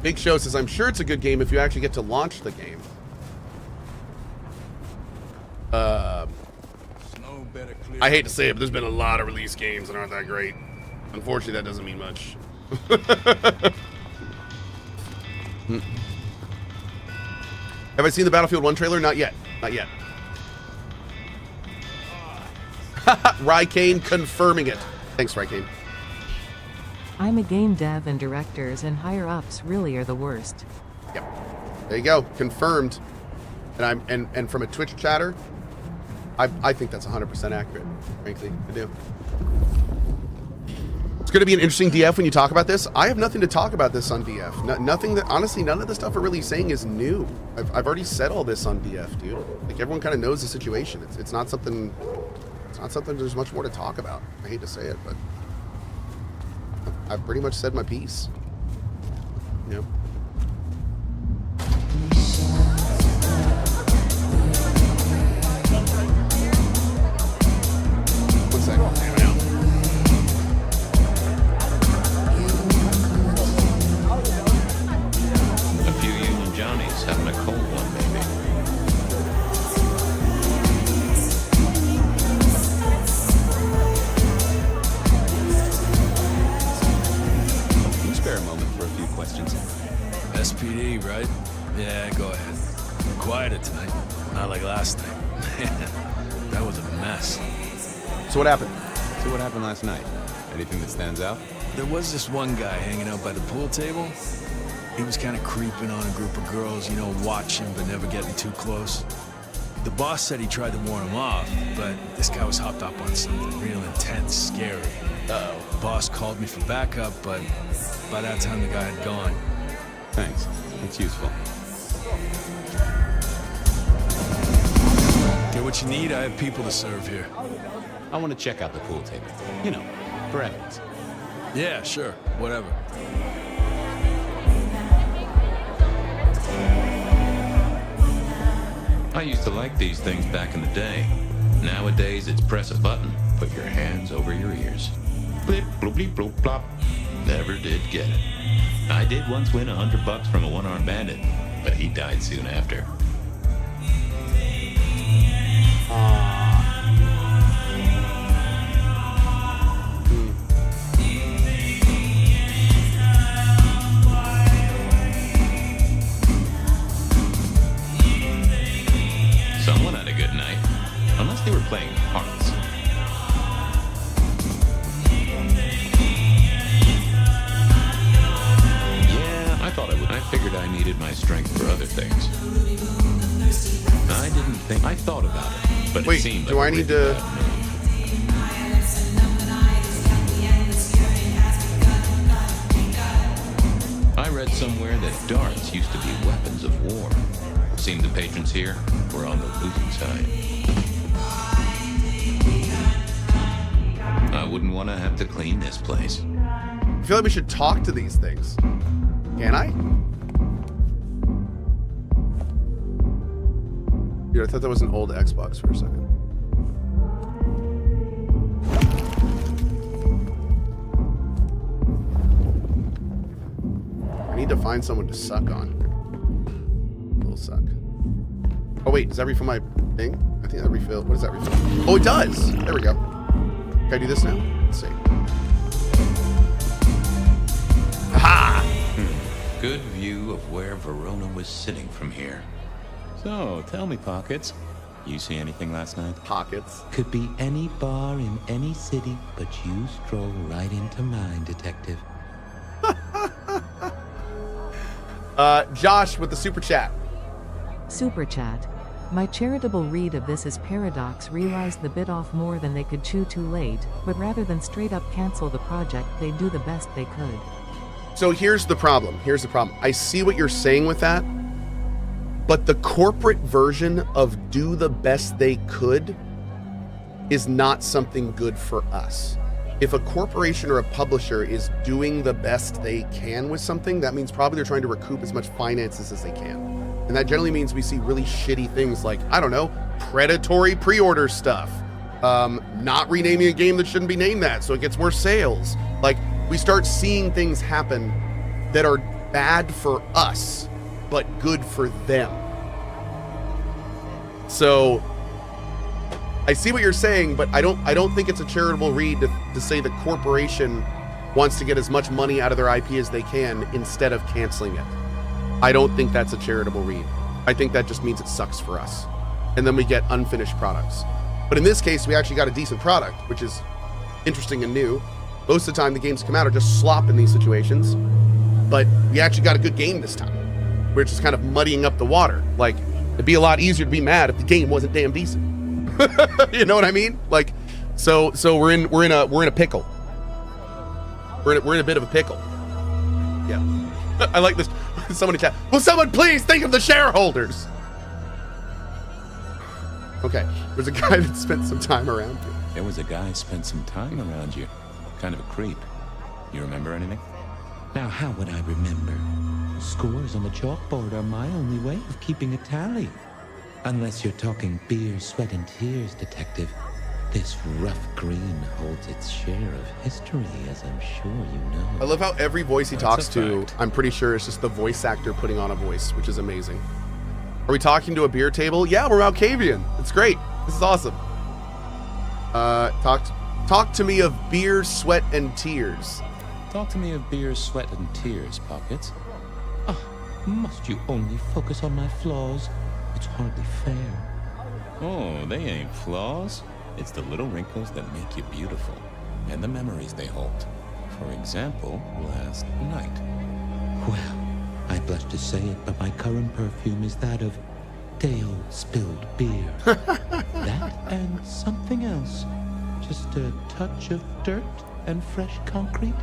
Big Show says, I'm sure it's a good game if you actually get to launch the game. I hate to say it, but there's been a lot of release games that aren't that great. Unfortunately, that doesn't mean much. Have I seen the Battlefield 1 trailer? Not yet. Not yet. Rycane confirming it. Thanks, Rycane.
I'm a game dev, and directors and higher ups really are the worst.
Yep. There you go. Confirmed. And from a Twitch chatter, I think that's 100% accurate. Frankly, I do. It's going to be an interesting DF when you talk about this. I have nothing to talk about this on DF. Nothing that, honestly, none of the stuff we're really saying is new. I've already said all this on DF, dude. Like, everyone kind of knows the situation. It's not something. It's not something there's much more to talk about. I hate to say it, but I've pretty much said my piece. You know? One second.
A few Union Johnnies having a cold one, maybe.
Can you spare a moment for a few questions?
SPD, right? Yeah, go ahead. Quieter tonight. Not like last night. That was a mess.
So what happened?
So what happened last night? Anything that stands out?
There was this one guy hanging out by the pool table. He was kind of creeping on a group of girls, you know, watching but never getting too close. The boss said he tried to warn him off, but this guy was hopped up on something real intense, scary. Uh-oh. The boss called me for backup, but by that time the guy had gone.
Thanks. It's useful.
Get what you need, I have people to serve here.
I want to check out the pool table. You know, for evidence.
Yeah, sure. Whatever.
I used to like these things back in the day. Nowadays, it's press a button, put your hands over your ears. Blip, bloop, bleep, bloop, plop. Never did get it. I did once win $100 from a one-armed bandit, but he died soon after. Someone had a good night, unless they were playing hearts. Yeah, I thought I would. I figured I needed my strength for other things. I didn't think. I thought about it, but
Wait,
it seemed
do
like
I need to?
I read somewhere that darts used to be weapons of war. Seemed the patrons here were on the losing side. I wouldn't want to have to clean this place.
I feel like we should talk to these things. Can I? Dude, I thought that was an old Xbox for a second. I need to find someone to suck on. A little suck. Oh wait, does that refill my thing? I think that refill. What does that refill? Oh, it does! There we go. Can I do this now? Let's see. Aha!
Good view of where Verona was sitting from here. So, tell me, Pockets, You see anything last night?
Pockets.
Could be any bar in any city, but you stroll right into mine, detective.
Josh with the super chat.
Super chat. My charitable read of this is Paradox realized the bit off more than they could chew too late, but rather than straight up cancel the project, they do the best they could.
So here's the problem. I see what you're saying with that, but the corporate version of do the best they could is not something good for us. If a corporation or a publisher is doing the best they can with something, that means probably they're trying to recoup as much finances as they can. And that generally means we see really shitty things like, I don't know, predatory pre-order stuff, not renaming a game that shouldn't be named that so it gets more sales. Like, we start seeing things happen that are bad for us, but good for them. So I see what you're saying, but I don't think it's a charitable read to say the corporation wants to get as much money out of their IP as they can instead of canceling it. I don't think that's a charitable read. I think that just means it sucks for us. And then we get unfinished products. But in this case, we actually got a decent product, which is interesting and new. Most of the time, the games come out are just slop in these situations. But we actually got a good game this time. We're just kind of muddying up the water. Like, it'd be a lot easier to be mad if the game wasn't damn decent. You know what I mean? Like, so we're in a pickle. We're in a bit of a pickle. Yeah. I like this. Somebody chat. Will someone please think of the shareholders? Okay. There's a guy that spent some time around you.
There was a guy spent some time around you. Kind of a creep. You remember anything?
Now, how would I remember? Scores on the chalkboard are my only way of keeping a tally. Unless you're talking beer, sweat, and tears, detective. This rough green holds its share of history, as I'm sure you know.
I love how every voice he talks to, I'm pretty sure it's just the voice actor putting on a voice, which is amazing. Are we talking to a beer table? Yeah, we're Malkavian. It's great. This is awesome. Talk to me of beer, sweat, and tears.
Talk to me of beer, sweat, and tears, Pockets.
Oh, must you only focus on my flaws? It's hardly fair.
Oh, they ain't flaws. It's the little wrinkles that make you beautiful, and the memories they hold. For example, last night.
Well, I blush to say it, but my current perfume is that of day-old spilled beer. That and something else. Just a touch of dirt and fresh concrete.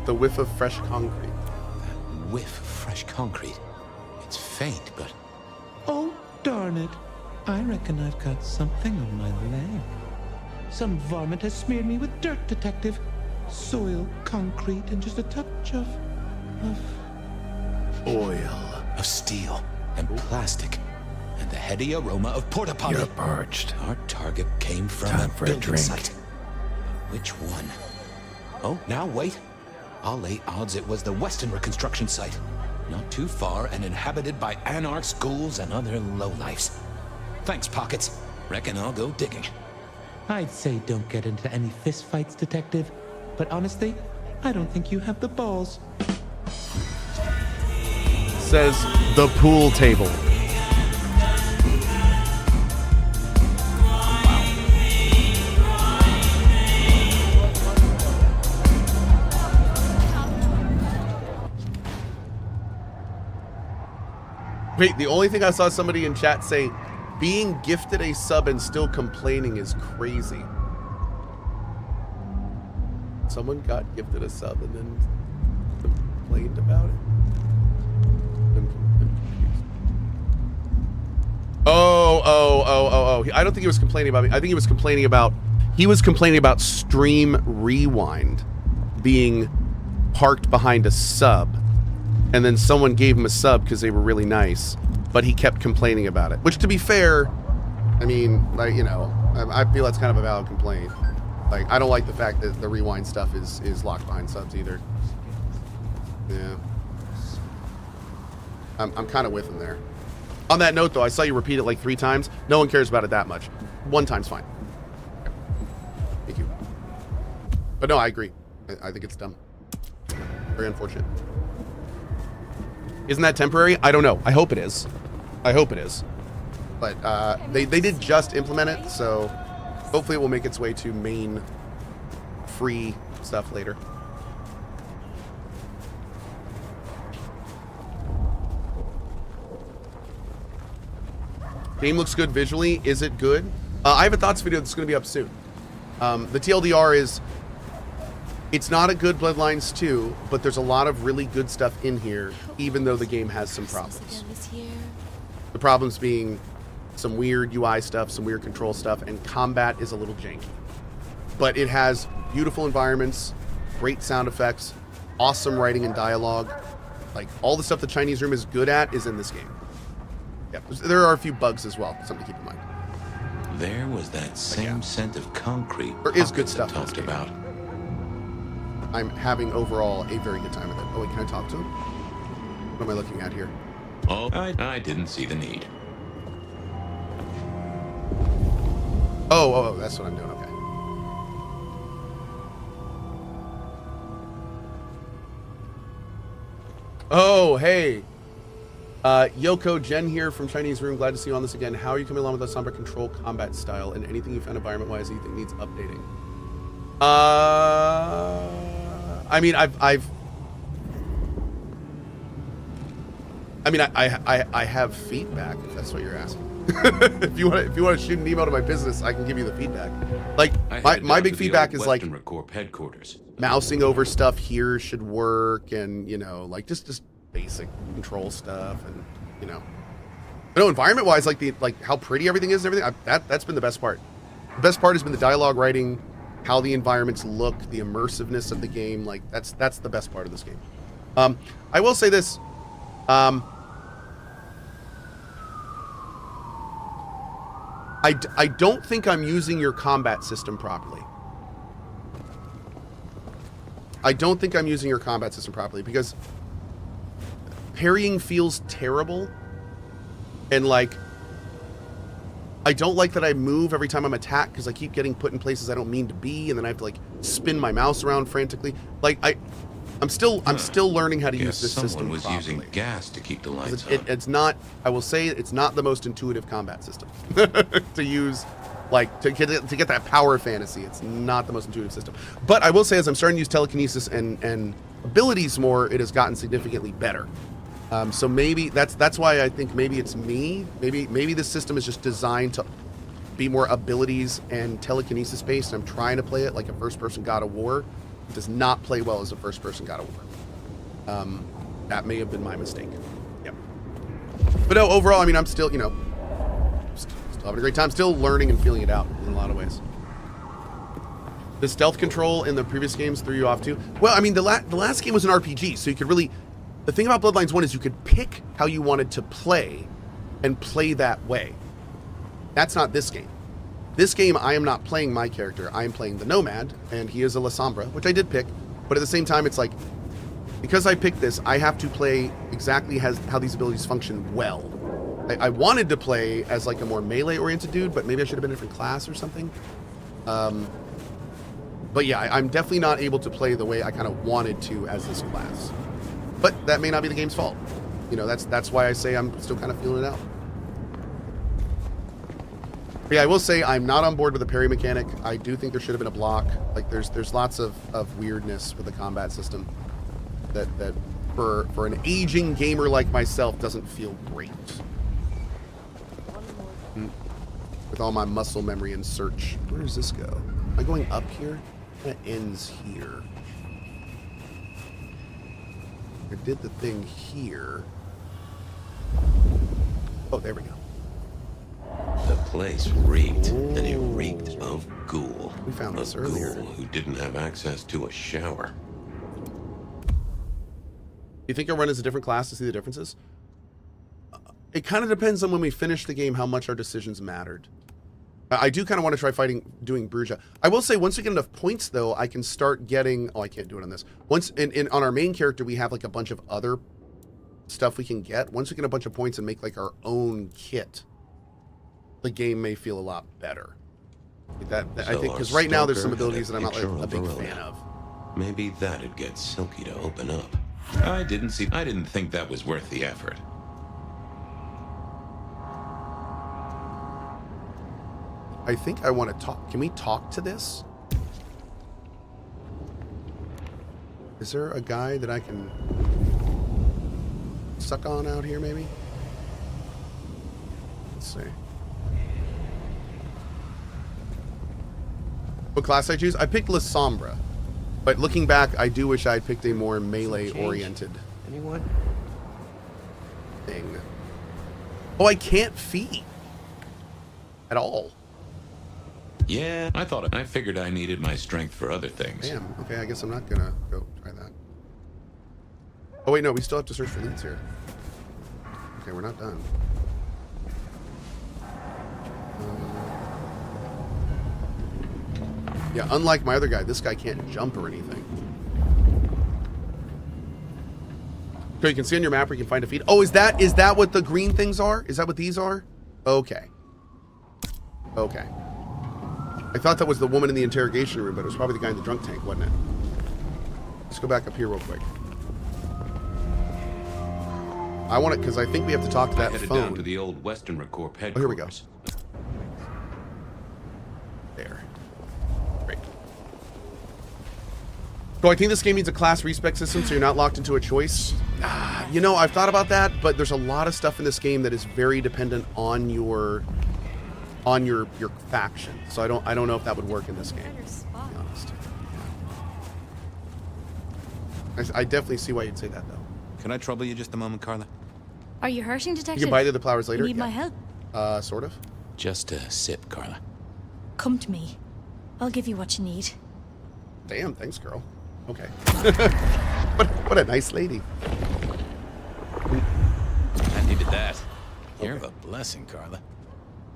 The whiff of fresh concrete.
That whiff of fresh concrete. It's faint, but...
Oh, darn it. I reckon I've got something on my leg. Some varmint has smeared me with dirt, detective. Soil, concrete, and just a touch of
oil. Of steel and plastic. And the heady aroma of porta potty.
You're parched.
Our target came from
Time
a
for a
building
drink.
site. But which one? Oh, now wait. I'll lay odds it was the Westenra construction site. Not too far and inhabited by anarchs, ghouls, and other lowlifes. Thanks, Pockets. Reckon I'll go digging.
I'd say don't get into any fistfights, detective. But honestly, I don't think you have the balls.
Says the pool table. Wait, the only thing I saw somebody in chat say, being gifted a sub and still complaining is crazy. Someone got gifted a sub and then complained about it. Oh. I don't think he was complaining about me. I think he was complaining about Stream Rewind being parked behind a sub. And then someone gave him a sub because they were really nice, but he kept complaining about it. Which, to be fair, I mean, like, you know, I feel that's kind of a valid complaint. Like, I don't like the fact that the rewind stuff is locked behind subs either. Yeah. I'm kind of with him there. On that note, though, I saw you repeat it like 3 times. No one cares about it that much. 1 time's fine. Thank you. But no, I agree. I think it's dumb. Very unfortunate. Isn't that temporary? I don't know. I hope it is. I hope it is. But they did just implement it, so hopefully it will make its way to main free stuff later. Game looks good visually. Is it good? I have a thoughts video that's going to be up soon. The TLDR is, it's not a good Bloodlines 2, but there's a lot of really good stuff in here, even though the game has some problems. The problems being some weird UI stuff, some weird control stuff, and combat is a little janky. But it has beautiful environments, great sound effects, awesome writing and dialogue. Like, all the stuff the Chinese Room is good at is in this game. Yeah, there are a few bugs as well, something to keep in mind.
There was that same scent of concrete
there is good stuff
talked about.
I'm having overall a very good time with it. Oh wait, can I talk to him? What am I looking at here?
Oh, I didn't see the need.
Oh, that's what I'm doing. Okay. Oh, hey. Yoko, Jen here from Chinese Room. Glad to see you on this again. How are you coming along with the Sombra control combat style and anything you found environment-wise that you think needs updating? I mean, I have feedback, if that's what you're asking. if you want to shoot an email to my business, I can give you the feedback. Like, my big feedback is like
headquarters.
Mousing over stuff here should work, and you know, like just basic control stuff, and you know, environment wise, like how pretty everything is and everything. That's been the best part. The best part has been the dialogue writing, how the environments look, the immersiveness of the game. Like that's the best part of this game. I will say this. I don't think I'm using your combat system properly. I don't think I'm using your combat system properly because parrying feels terrible, and like I don't like that I move every time I'm attacked because I keep getting put in places I don't mean to be, and then I have to like spin my mouse around frantically. Like I'm still learning how to use this system
was
properly.
Using gas to keep the lights on.
It's not. I will say it's not the most intuitive combat system to use. Like to get that power fantasy, it's not the most intuitive system. But I will say, as I'm starting to use telekinesis and abilities more, it has gotten significantly better. So maybe that's why I think maybe it's me. Maybe this system is just designed to be more abilities and telekinesis based. I'm trying to play it like a first-person God of War. It does not play well as a first-person God of War. That may have been my mistake. Yep. But no, overall, I mean, I'm still, still having a great time. Still learning and feeling it out in a lot of ways. The stealth control in the previous games threw you off too. Well, I mean, the last game was an RPG, so you could really. The thing about Bloodlines 1 is you could pick how you wanted to play and play that way. That's not this game. This game, I am not playing my character. I am playing the Nomad, and he is a La Sombra, which I did pick. But at the same time, it's like, because I picked this, I have to play exactly how these abilities function well. I wanted to play as like a more melee-oriented dude, but maybe I should have been a different class or something. But yeah, I'm definitely not able to play the way I kind of wanted to as this class. But that may not be the game's fault. You know, that's why I say I'm still kind of feeling it out. But yeah, I will say I'm not on board with the parry mechanic. I do think there should have been a block. Like there's lots of weirdness with the combat system that for an aging gamer like myself doesn't feel great. With all my muscle memory and search. Where does this go? Am I going up here? It ends here. I did the thing here. Oh, there we go.
The place reeked, and it reeked of ghoul.
We found this earlier.
Ghoul who didn't have access to a shower.
You think I'll run as a different class to see the differences? It kind of depends on when we finish the game how much our decisions mattered. I do kind of want to try doing Bruja. I will say once we get enough points though, I can start getting. Oh, I can't do it on this. Once on our main character, we have like a bunch of other stuff we can get. Once we get a bunch of points and make like our own kit, the game may feel a lot better. Like that I think because right now there's some abilities that I'm not like a big fan of.
Maybe that'd get Silky to open up.
I didn't think that was worth the effort.
I think I want to talk. Can we talk to this? Is there a guy that I can suck on out here, maybe? Let's see. What class I choose? I picked La Sombra. But looking back, I do wish I had picked a more melee-oriented
Anyone?
thing. Oh, I can't feed. At all.
Yeah, I figured I needed my strength for other things.
Damn. Okay, I guess I'm not gonna go try that. Oh, wait, no, we still have to search for leads here. Okay, we're not done. Yeah, unlike my other guy, this guy can't jump or anything. So you can see on your map where you can find a feed. Oh, is that what the green things are? Is that what these are? Okay. Okay. I thought that was the woman in the interrogation room, but it was probably the guy in the drunk tank, wasn't it? Let's go back up here real quick. I want it because I think we have to talk to that
headed
phone.
down to the old Western Corp headquarters.
Oh, here we go. There. Great. So I think this game needs a class respec system, so you're not locked into a choice. You know, I've thought about that, but there's a lot of stuff in this game that is very dependent on your faction. So I don't know if that would work in this game, to be honest. I definitely see why you'd say that, though.
Can I trouble you just a moment, Carla?
Are you hurting, Detective?
You can buy the flowers later.
You need my help?
Sort of.
Just a sip, Carla.
Come to me. I'll give you what you need.
Damn, thanks, girl. Okay. what a nice lady.
I needed that.
You're a blessing, Carla.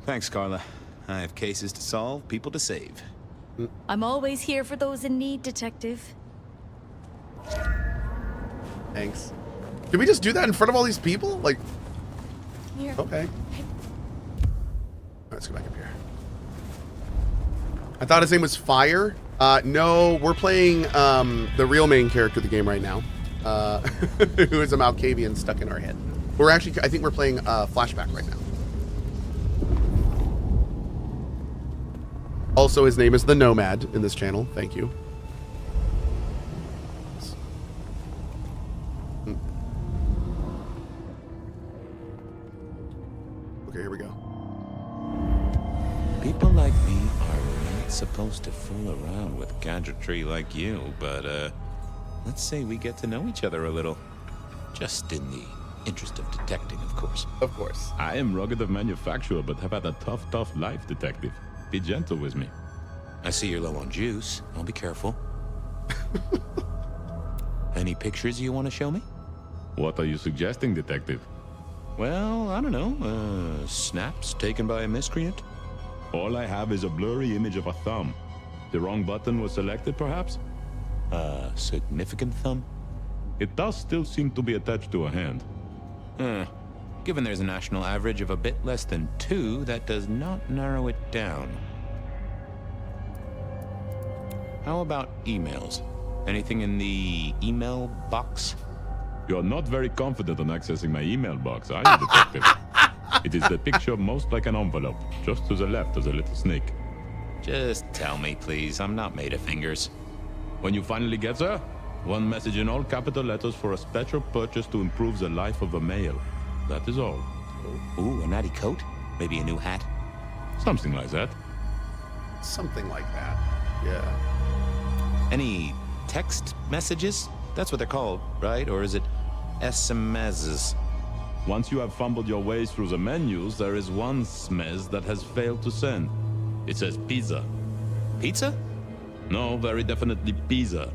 Thanks, Carla. I have cases to solve, people to save.
I'm always here for those in need, Detective.
Thanks. Did we just do that in front of all these people? Like,
Here.
okay. All right, let's go back up here. I thought his name was Fire. No, we're playing the real main character of the game right now, who is a Malkavian stuck in our head. We're actually, I think we're playing Flashback right now. Also, his name is the Nomad in this channel. Thank you. Okay, here we go.
People like me are not supposed to fool around with gadgetry like you, but, let's say we get to know each other a little. Just in the interest of detecting, of course.
Of course.
I am rugged of manufacture, but have had a tough life, Detective. Be gentle with me.
I see you're low on juice. I'll be careful. Any pictures you want to show me?
What are you suggesting, Detective?
Well, I don't know. Snaps taken by a miscreant?
All I have is a blurry image of a thumb. The wrong button was selected, perhaps?
A significant thumb?
It does still seem to be attached to a hand.
Given there's a national average of a bit less than 2, that does not narrow it down. How about emails? Anything in the email box?
You're not very confident on accessing my email box, are you, Detective? It is the picture most like an envelope. Just to the left is a little snake.
Just tell me, please. I'm not made of fingers.
When you finally get there, one message in all capital letters for a special purchase to improve the life of a male. That is all.
Ooh, a natty coat? Maybe a new hat?
Something like that.
Something like that. Yeah.
Any text messages? That's what they're called, right? Or is it SMSs?
Once you have fumbled your way through the menus, there is one smez that has failed to send. It says pizza.
Pizza?
No, very definitely pizza.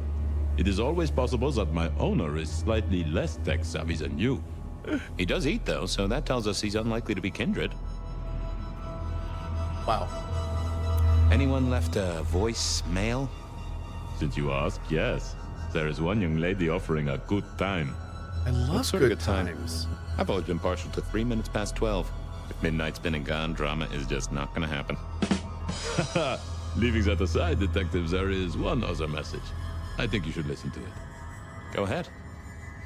It is always possible that my owner is slightly less tech-savvy than you.
He does eat, though, so that tells us he's unlikely to be kindred.
Wow.
Anyone left a voicemail?
Since you ask, yes. There is one young lady offering a good time.
I love
sort of
good
good time?
times.
I've always been partial to 3 minutes past 12. If midnight's been and gone, drama is just not gonna happen.
Leaving that aside, Detective, there is one other message. I think you should listen to it.
Go ahead.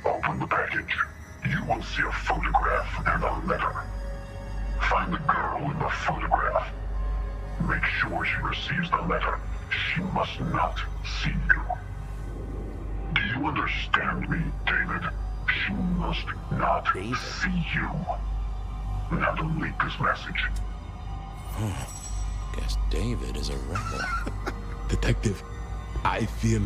Open the package. You will see a photograph and a letter. Find the girl in the photograph. make sure she receives the letter. She must not see you. Do you understand me, David? She must not see you. Now to leak this message.
Guess David is a rebel.
Detective, I feel...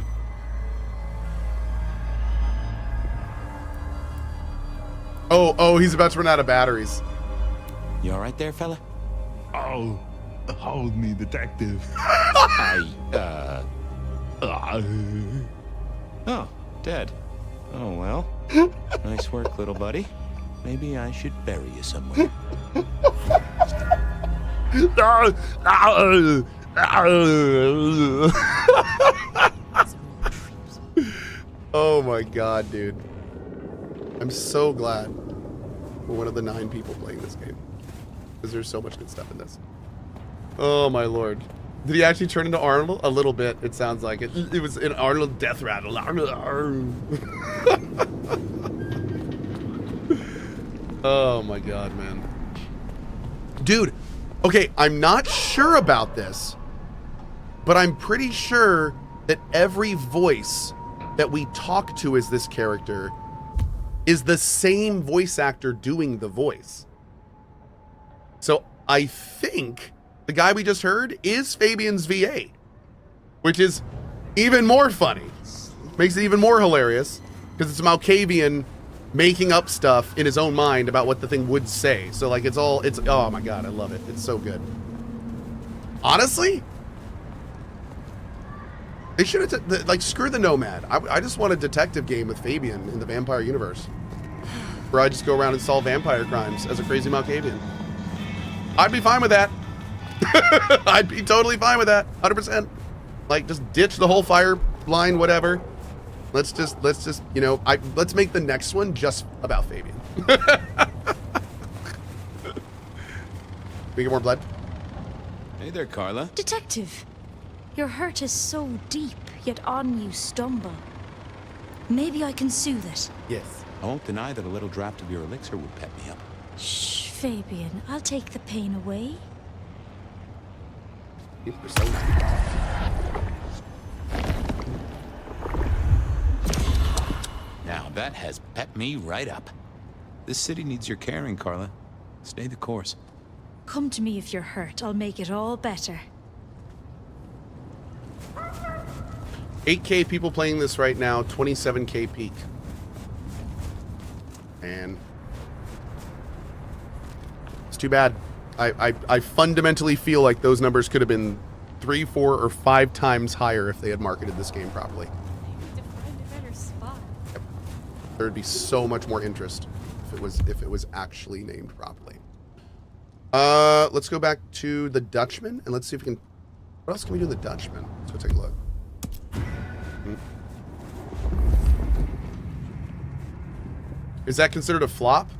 Oh, he's about to run out of batteries.
You all right there, fella?
Oh, hold me, detective.
Oh, dead. Oh, well. Nice work, little buddy. Maybe I should bury you somewhere.
Oh my god, dude. I'm so glad we're one of the 9 people playing this game. Because there's so much good stuff in this. Oh my lord. Did he actually turn into Arnold? A little bit, it sounds like it. It was an Arnold death rattle. Oh my god, man. Dude, okay, I'm not sure about this, but I'm pretty sure that every voice that we talk to as this character is the same voice actor doing the voice. So I think the guy we just heard is Fabian's VA, which is even more funny. Makes it even more hilarious because it's Malkavian making up stuff in his own mind about what the thing would say. So like it's oh my god, I love it. It's so good. Honestly, they should have like screw the Nomad. I just want a detective game with Fabian in the vampire universe, where I just go around and solve vampire crimes as a crazy Malkavian. I'd be fine with that. I'd be totally fine with that. 100%. Like just ditch the whole fire line, whatever. Let's just, you know, let's make the next one just about Fabian. We get more blood?
Hey there, Carla.
Detective, your hurt is so deep, yet on you stumble. Maybe I can soothe it.
Yes.
I won't deny that a little draft of your elixir would pep me up.
Shh, Fabian, I'll take the pain away.
Now that has pepped me right up. This city needs your caring, Carla. Stay the course.
Come to me if you're hurt. I'll make it all better.
8K people playing this right now, 27K peak. And it's too bad. I fundamentally feel like those numbers could have been 3, 4, or 5 times higher if they had marketed this game properly. Yep. There would be so much more interest if it was actually named properly. Let's go back to the Dutchman and let's see if we can. What else can we do in the Dutchman? Let's go take a look. Is that considered a flop?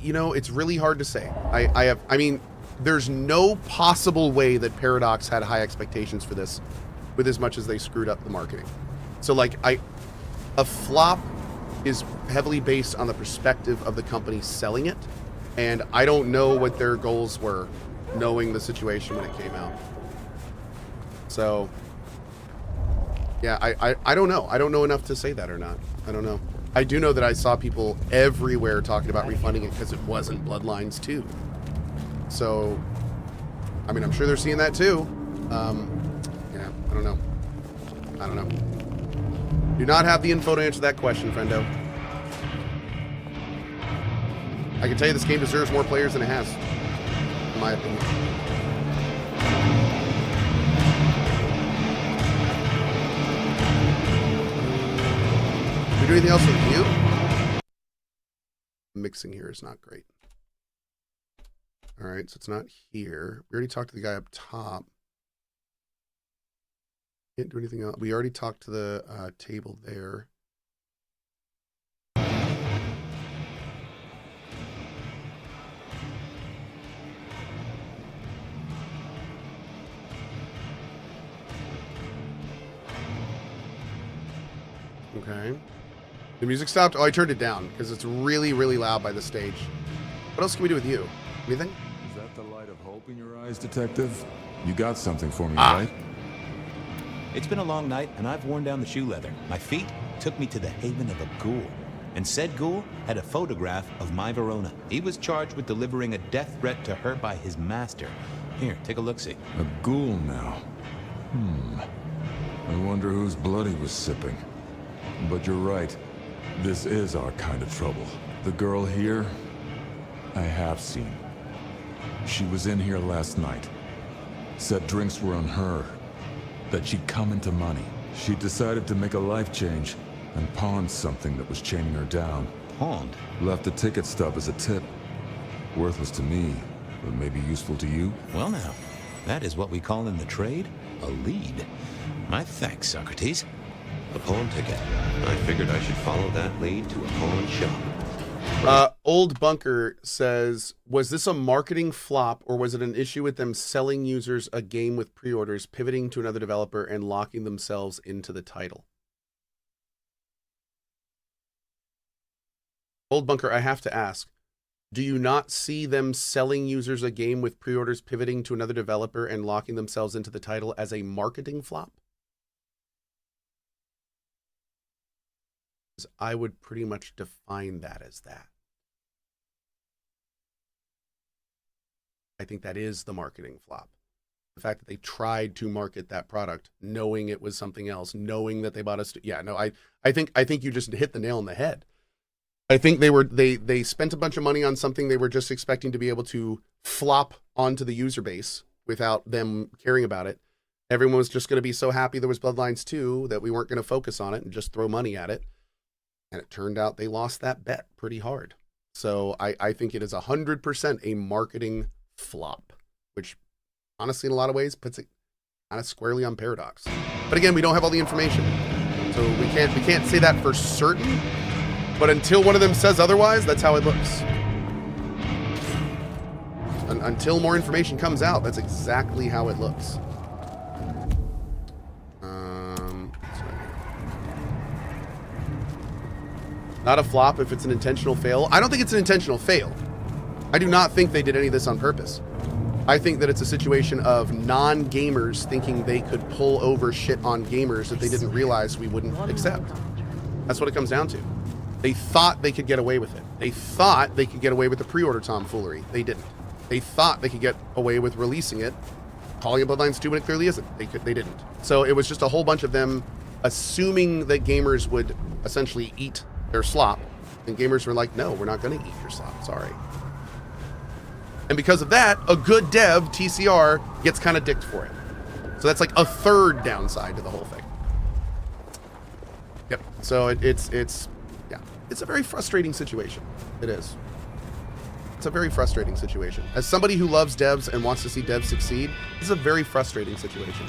You know, it's really hard to say. I mean, there's no possible way that Paradox had high expectations for this with as much as they screwed up the marketing. So like, a flop is heavily based on the perspective of the company selling it. And I don't know what their goals were, knowing the situation when it came out. So, yeah, I don't know. I don't know enough to say that or not. I don't know. I do know that I saw people everywhere talking about refunding it because it wasn't Bloodlines 2. So, I mean, I'm sure they're seeing that too. Yeah, I don't know. I don't know. Do not have the info to answer that question, friendo. I can tell you this game deserves more players than it has, in my opinion. Did we do anything else with you? Mixing here is not great. All right, so it's not here. We already talked to the guy up top. Can't do anything else. We already talked to the table there. Okay. The music stopped. Oh, I turned it down because it's really, really loud by the stage. What else can we do with you? Anything?
Is that the light of hope in your eyes, Detective? You got something for me, right?
It's been a long night, and I've worn down the shoe leather. My feet took me to the haven of a ghoul. And said ghoul had a photograph of my Verona. He was charged with delivering a death threat to her by his master. Here, take a look-see.
A ghoul now. I wonder whose blood he was sipping. But you're right. This is our kind of trouble. The girl here, I have seen. She was in here last night. Said drinks were on her. That she'd come into money. She decided to make a life change and pawned something that was chaining her down.
Pawned?
Left a ticket stub as a tip. Worthless to me, but maybe useful to you?
Well now, that is what we call in the trade a lead. My thanks, Socrates.
A pawn ticket. I figured I should follow that lead to a pawn shop.
Old Bunker says, was this a marketing flop or was it an issue with them selling users a game with pre-orders, pivoting to another developer, and locking themselves into the title? Old Bunker, I have to ask, do you not see them selling users a game with pre-orders, pivoting to another developer, and locking themselves into the title as a marketing flop? I would pretty much define that as that. I think that is the marketing flop. The fact that they tried to market that product, knowing it was something else, knowing that they bought us. Yeah, no, I think you just hit the nail on the head. I think they spent a bunch of money on something they were just expecting to be able to flop onto the user base without them caring about it. Everyone was just going to be so happy there was Bloodlines 2 that we weren't going to focus on it and just throw money at it. And it turned out they lost that bet pretty hard. So I think it is 100% a marketing flop, which honestly in a lot of ways puts it kind of squarely on Paradox. But again, we don't have all the information. So we can't say that for certain. But until one of them says otherwise, that's how it looks. Until more information comes out, that's exactly how it looks. Not a flop if it's an intentional fail. I don't think it's an intentional fail. I do not think they did any of this on purpose. I think that it's a situation of non-gamers thinking they could pull over shit on gamers that they didn't realize we wouldn't accept. That's what it comes down to. They thought they could get away with it. They thought they could get away with the pre-order tomfoolery. They didn't. They thought they could get away with releasing it, calling it Bloodlines 2 when it clearly isn't. They didn't. So it was just a whole bunch of them assuming that gamers would essentially eat their slop. And gamers were like, no, we're not going to eat your slop. Sorry. And because of that, a good dev, TCR, gets kind of dicked for it. So that's like a third downside to the whole thing. Yep. So it's a very frustrating situation. It is. It's a very frustrating situation. As somebody who loves devs and wants to see devs succeed, this is a very frustrating situation.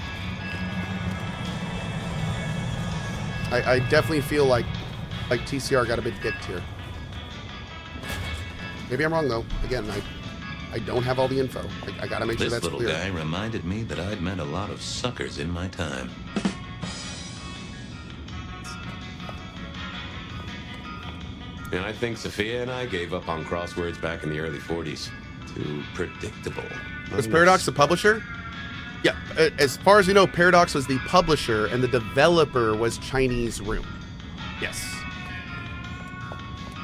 I definitely feel like TCR got a bit dicked here. Maybe I'm wrong though. Again, I don't have all the info. I gotta make sure that's clear.
This little guy reminded me that I'd met a lot of suckers in my time.
And I think Sophia and I gave up on crosswords back in the early 40s. Too predictable.
Was Paradox the publisher? Yeah, as far as we know, Paradox was the publisher and the developer was Chinese Room. Yes.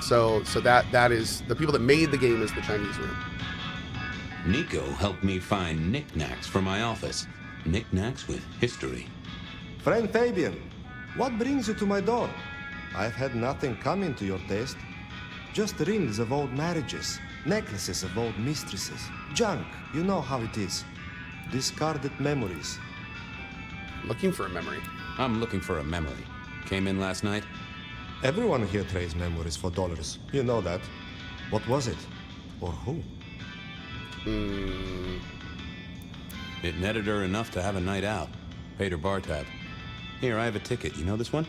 So that is the people that made the game is the Chinese Room.
Nico helped me find knickknacks for my office. Knickknacks with history.
Friend Fabian, what brings you to my door? I've had nothing coming to your taste. Just rings of old marriages, necklaces of old mistresses, junk, you know how it is. Discarded memories.
Looking for a memory.
I'm looking for a memory. Came in last night?
Everyone here trades memories for dollars. You know that. What was it? Or who?
It netted her enough to have a night out. Paid her bar tab. Here, I have a ticket. You know this one?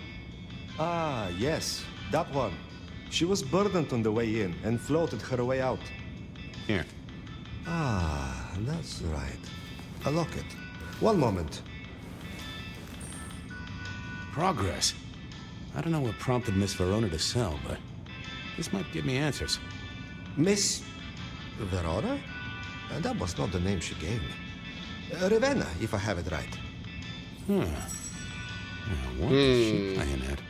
Ah, yes. That one. She was burdened on the way in and floated her way out.
Here.
Ah, that's right. A locket. One moment.
Progress. I don't know what prompted Miss Verona to sell, but this might give me answers.
Miss Verona? That was not the name she gave me. Ravenna, if I have it right.
What is she playing at?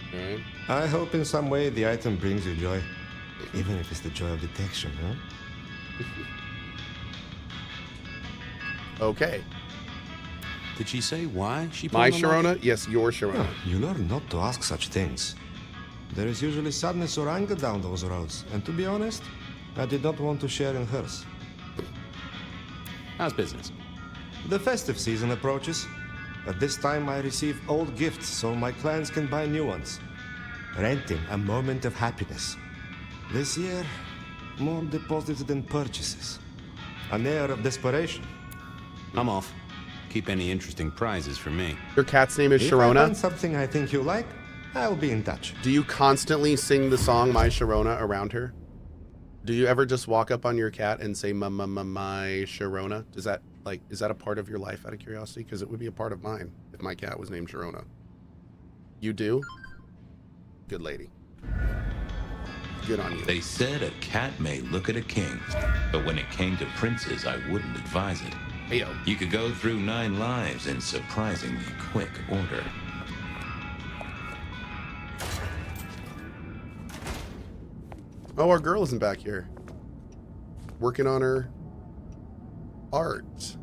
I hope in some way the item brings you joy. Even if it's the joy of detection, huh?
Okay.
Did she say why she
My
pulled them off?
Sharona? Yes, your Sharona.
You learn not to ask such things. There is usually sadness or anger down those roads, and to be honest, I did not want to share in hers.
How's business?
The festive season approaches. At this time, I receive old gifts so my clients can buy new ones. Renting a moment of happiness. This year, more deposits than purchases. An air of desperation.
I'm off. Keep any interesting prizes for me.
Your cat's name is
If I
Sharona?
find something I think you like, I'll be in touch.
Do you constantly sing the song My Sharona around her? Do you ever just walk up on your cat and say my Sharona? Is that a part of your life, out of curiosity? Because it would be a part of mine if my cat was named Sharona. You do? Good lady. Good on you.
They said a cat may look at a king, but when it came to princes, I wouldn't advise it.
Heyo.
You could go through 9 lives in surprisingly quick order.
Oh, our girl isn't back here. Working on her art.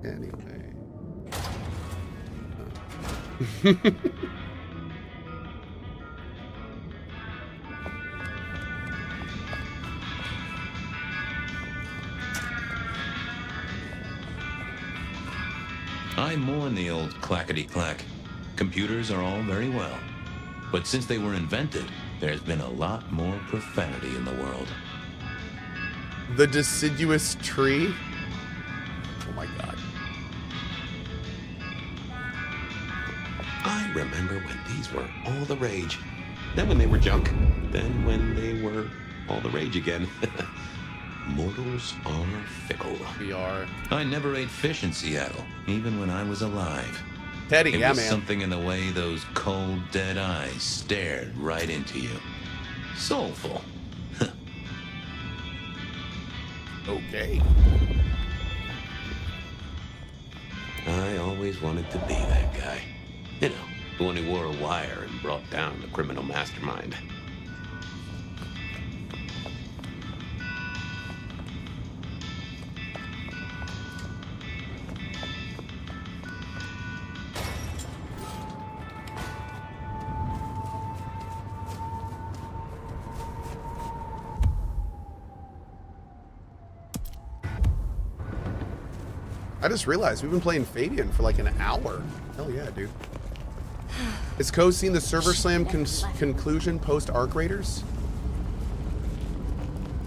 Anyway.
I mourn the old clackety-clack. Computers are all very well. But since they were invented, there's been a lot more profanity in the world.
The deciduous tree? Oh my god.
I remember when these were all the rage. Then when they were junk. Then when they were all the rage again. Mortals are fickle.
We are.
I never ate fish in Seattle, even when I was alive.
Teddy,
It
yeah,
was
man.
something in the way those cold, dead eyes stared right into you. Soulful.
Okay.
I always wanted to be that guy. You know, the one who wore a wire and brought down the criminal mastermind.
I just realized we've been playing Fabian for like an hour. Hell yeah, dude. Is Cohh seen the Server Slam conclusion post Arc Raiders?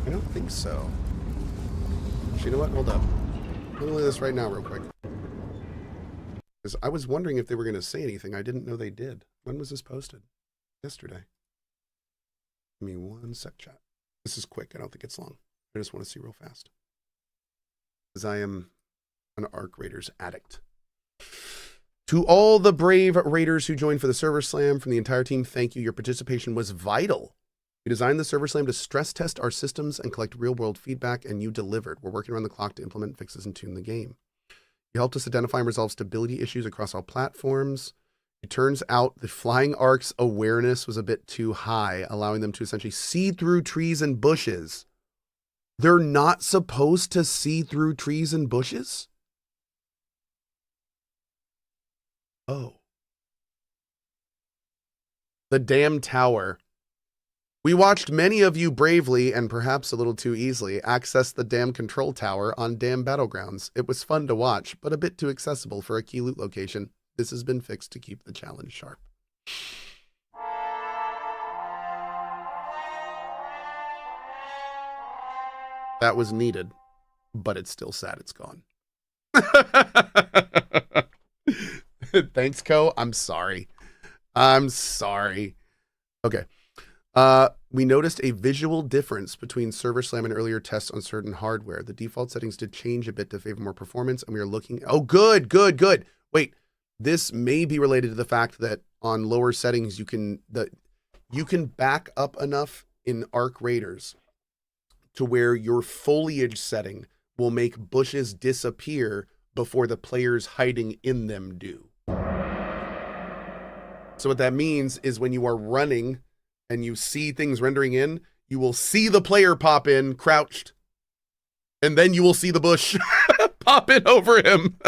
I don't think so. Actually, you know what? Hold up. Let me look at this right now real quick. Because I was wondering if they were going to say anything. I didn't know they did. When was this posted? Yesterday. Give me one sec, chat. This is quick. I don't think it's long. I just want to see real fast. Because I am an Arc Raiders addict. To all the brave Raiders who joined for the Server Slam, from the entire team, thank you. Your participation was vital. We designed the Server Slam to stress test our systems and collect real-world feedback, and you delivered. We're working around the clock to implement fixes and tune the game. You helped us identify and resolve stability issues across all platforms. It turns out the Flying Ark's awareness was a bit too high, allowing them to essentially see through trees and bushes. They're not supposed to see through trees and bushes? Oh. The damn tower. We watched many of you bravely, and perhaps a little too easily, access the damn control tower on damn battlegrounds. It was fun to watch, but a bit too accessible for a key loot location. This has been fixed to keep the challenge sharp. That was needed, but it's still sad it's gone. Thanks, Cohh. I'm sorry. I'm sorry. Okay. We noticed a visual difference between Server Slam and earlier tests on certain hardware. The default settings did change a bit to favor more performance, and we are looking... Oh, good. Wait, this may be related to the fact that on lower settings, you can back up enough in Arc Raiders to where your foliage setting will make bushes disappear before the players hiding in them do. So what that means is when you are running and you see things rendering in, you will see the player pop in crouched, and then you will see the bush pop in over him,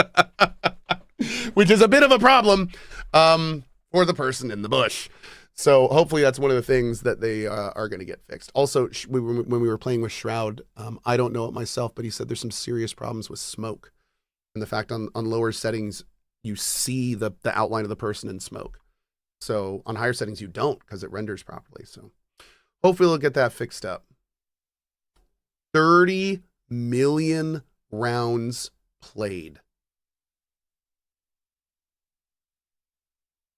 which is a bit of a problem for the person in the bush. So hopefully that's one of the things that they are going to get fixed. Also, when we were playing with Shroud, I don't know it myself, but he said there's some serious problems with smoke. And the fact on lower settings, you see the outline of the person in smoke. So on higher settings, you don't because it renders properly. So hopefully we'll get that fixed up. 30 million rounds played.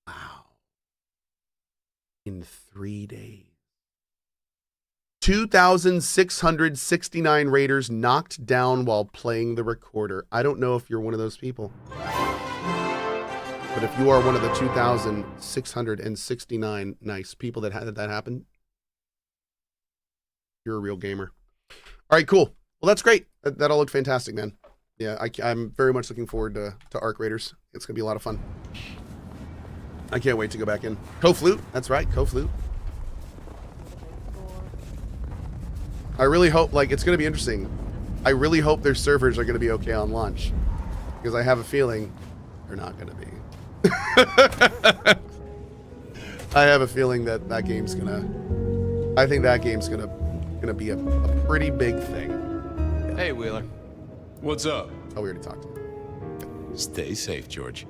Wow. In 3 days. 2,669 raiders knocked down while playing the recorder. I don't know if you're one of those people. But if you are one of the 2,669 nice people that had that happen, you're a real gamer. All right, cool. Well, that's great. That all looked fantastic, man. Yeah, I'm very much looking forward to Arc Raiders. It's going to be a lot of fun. I can't wait to go back in. Cohh. That's right, Cohh. I really hope, it's going to be interesting. I really hope their servers are going to be okay on launch. Because I have a feeling they're not going to be. I have a feeling that game's going to... I think that game's going to be a pretty big thing. Yeah.
Hey, Wheeler. What's up?
Oh, we already talked to him.
Stay safe, George.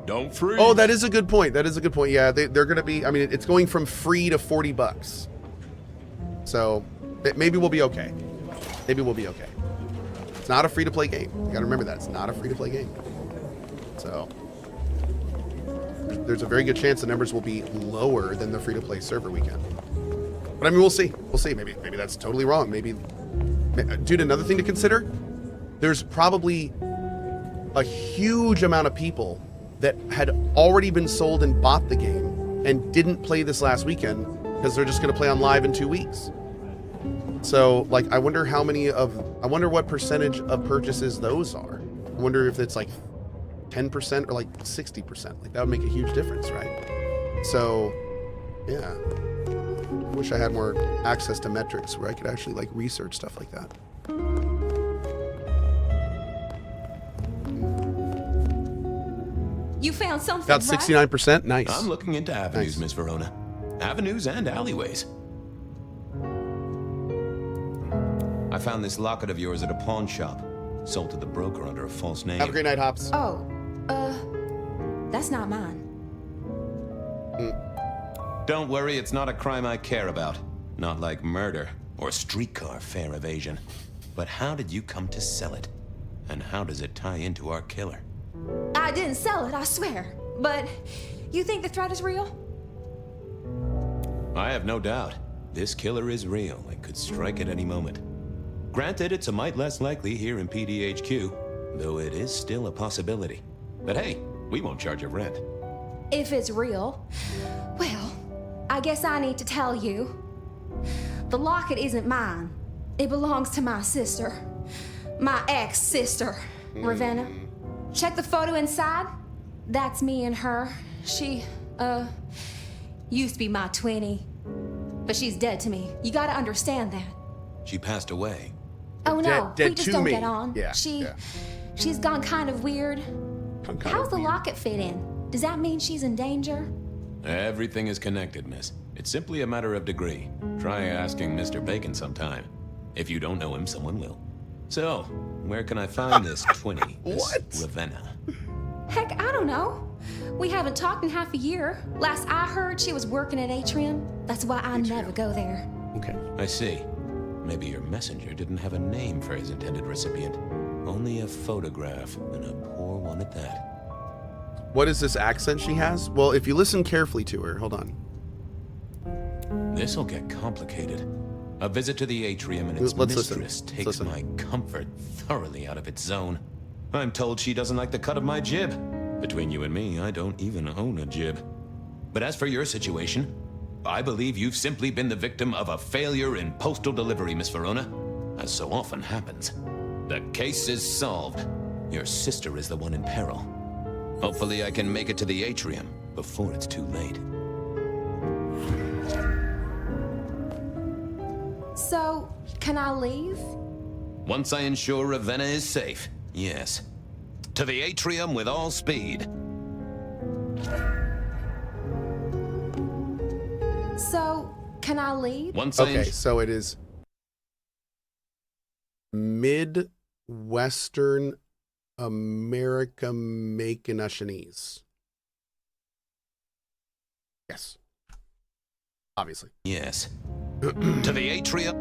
Don't freeze.
Oh, that is a good point. Yeah, they're going to be... I mean, it's going from free to $40. So... maybe we'll be okay. It's not a free-to-play game. You gotta remember that. It's not a free-to-play game. So, there's a very good chance the numbers will be lower than the free-to-play server weekend. But I mean, we'll see. Maybe that's totally wrong. Maybe, dude, another thing to consider, there's probably a huge amount of people that had already been sold and bought the game and didn't play this last weekend because they're just gonna play on live in 2 weeks. So, I wonder what percentage of purchases those are. I wonder if it's 10% or 60%. That would make a huge difference, right? So, yeah. I wish I had more access to metrics where I could actually research stuff like that.
You found something,
About 69%? Nice.
I'm looking into avenues, nice. Miss Verona. Avenues and alleyways. I found this locket of yours at a pawn shop. Sold to the broker under a false name.
Have a great night, Hops.
Oh, that's not mine.
Don't worry, it's not a crime I care about. Not like murder or streetcar fare evasion. But how did you come to sell it? And how does it tie into our killer?
I didn't sell it, I swear. But you think the threat is real?
I have no doubt. This killer is real and could strike at any moment. Granted, it's a mite less likely here in PDHQ, though it is still a possibility. But hey, we won't charge you rent.
If it's real, well, I guess I need to tell you. The locket isn't mine. It belongs to my sister. My ex-sister, Ravenna. Check the photo inside. That's me and her. She, used to be my twinnie. But she's dead to me. You gotta understand that.
She passed away.
Oh no,
dead
we just
to
don't
me.
get on.
Yeah,
She's gone kind of weird. How's the locket fit in? Does that mean she's in danger?
Everything is connected, miss. It's simply a matter of degree. Try asking Mr. Bacon sometime. If you don't know him, someone will. So, where can I find this twinnie, Miss Ravenna?
Heck, I don't know. We haven't talked in half a year. Last I heard, she was working at Atrium. That's why I never go there.
Okay.
I see. Maybe your messenger didn't have a name for his intended recipient. Only a photograph, and a poor one at that.
What is this accent she has? Well, if you listen carefully to her, hold on.
This'll get complicated. A visit to the Atrium and its mistress takes my comfort thoroughly out of its zone. I'm told she doesn't like the cut of my jib. Between you and me, I don't even own a jib. But as for your situation, I believe you've simply been the victim of a failure in postal delivery, Miss Verona. As so often happens. The case is solved. Your sister is the one in peril. Hopefully I can make it to the atrium before it's too late.
So, can I leave?
Once I ensure Ravenna is safe, yes. To the atrium with all speed.
So, can I leave?
Okay, so it is Midwestern America Makinashanese. Yes. Obviously.
Yes. To the atrium.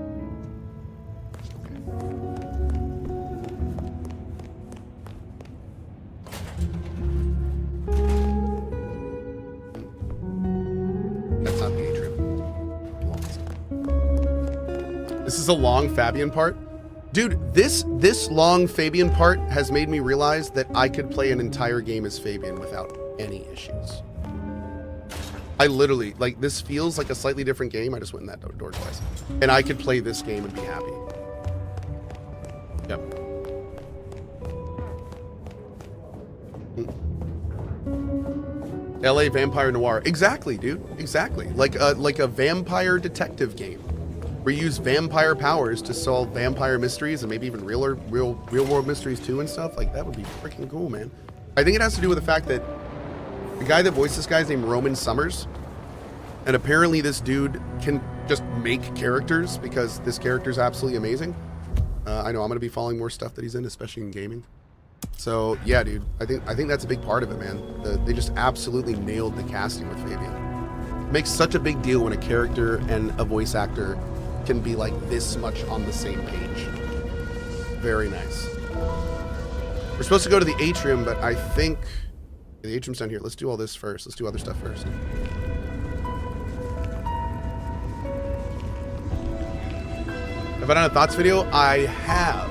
That's not the atrium. This is a long Fabian part. Dude, this long Fabian part has made me realize that I could play an entire game as Fabian without any issues. I literally, like, this feels like a slightly different game. I just went in that door twice. And I could play this game and be happy. Yep. LA Vampire Noir. Exactly, dude. Exactly. Like a vampire detective game. We use vampire powers to solve vampire mysteries and maybe even real world mysteries too and stuff. Like, that would be freaking cool, man. I think it has to do with the fact that the guy that voiced this guy is named Roman Summers. And apparently this dude can just make characters because this character is absolutely amazing. I know I'm going to be following more stuff that he's in, especially in gaming. So yeah, dude, I think that's a big part of it, man. They just absolutely nailed the casting with Fabian. It makes such a big deal when a character and a voice actor can be like this much on the same page. Very nice. We're supposed to go to the atrium, but I think the atrium's down here. Let's do all this first. Let's do other stuff first. Have I done a thoughts video? I have.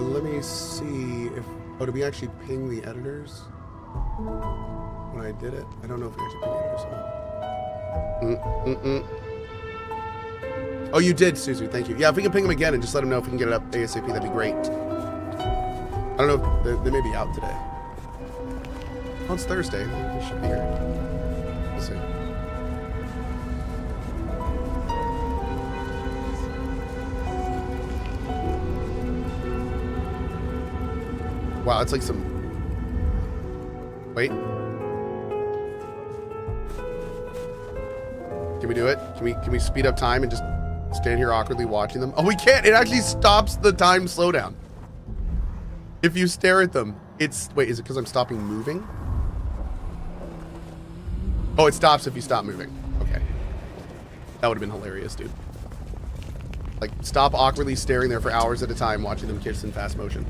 Let me see if... Oh, did we actually ping the editors? When I did it? I don't know if we actually pinged the editors or not. Oh, you did, Suzu. Thank you. Yeah, if we can ping them again and just let them know if we can get it up ASAP, that'd be great. I don't know if they may be out today. Oh, it's Thursday. They should be here. We'll see. Wow, it's like some... Wait. Can we do it? Can we speed up time and just stand here awkwardly watching them? Oh, we can't. It actually stops the time slowdown. If you stare at them, it's... Wait, is it because I'm stopping moving? Oh, it stops if you stop moving. Okay. That would have been hilarious, dude. Like, stop awkwardly staring there for hours at a time watching them kiss in fast motion.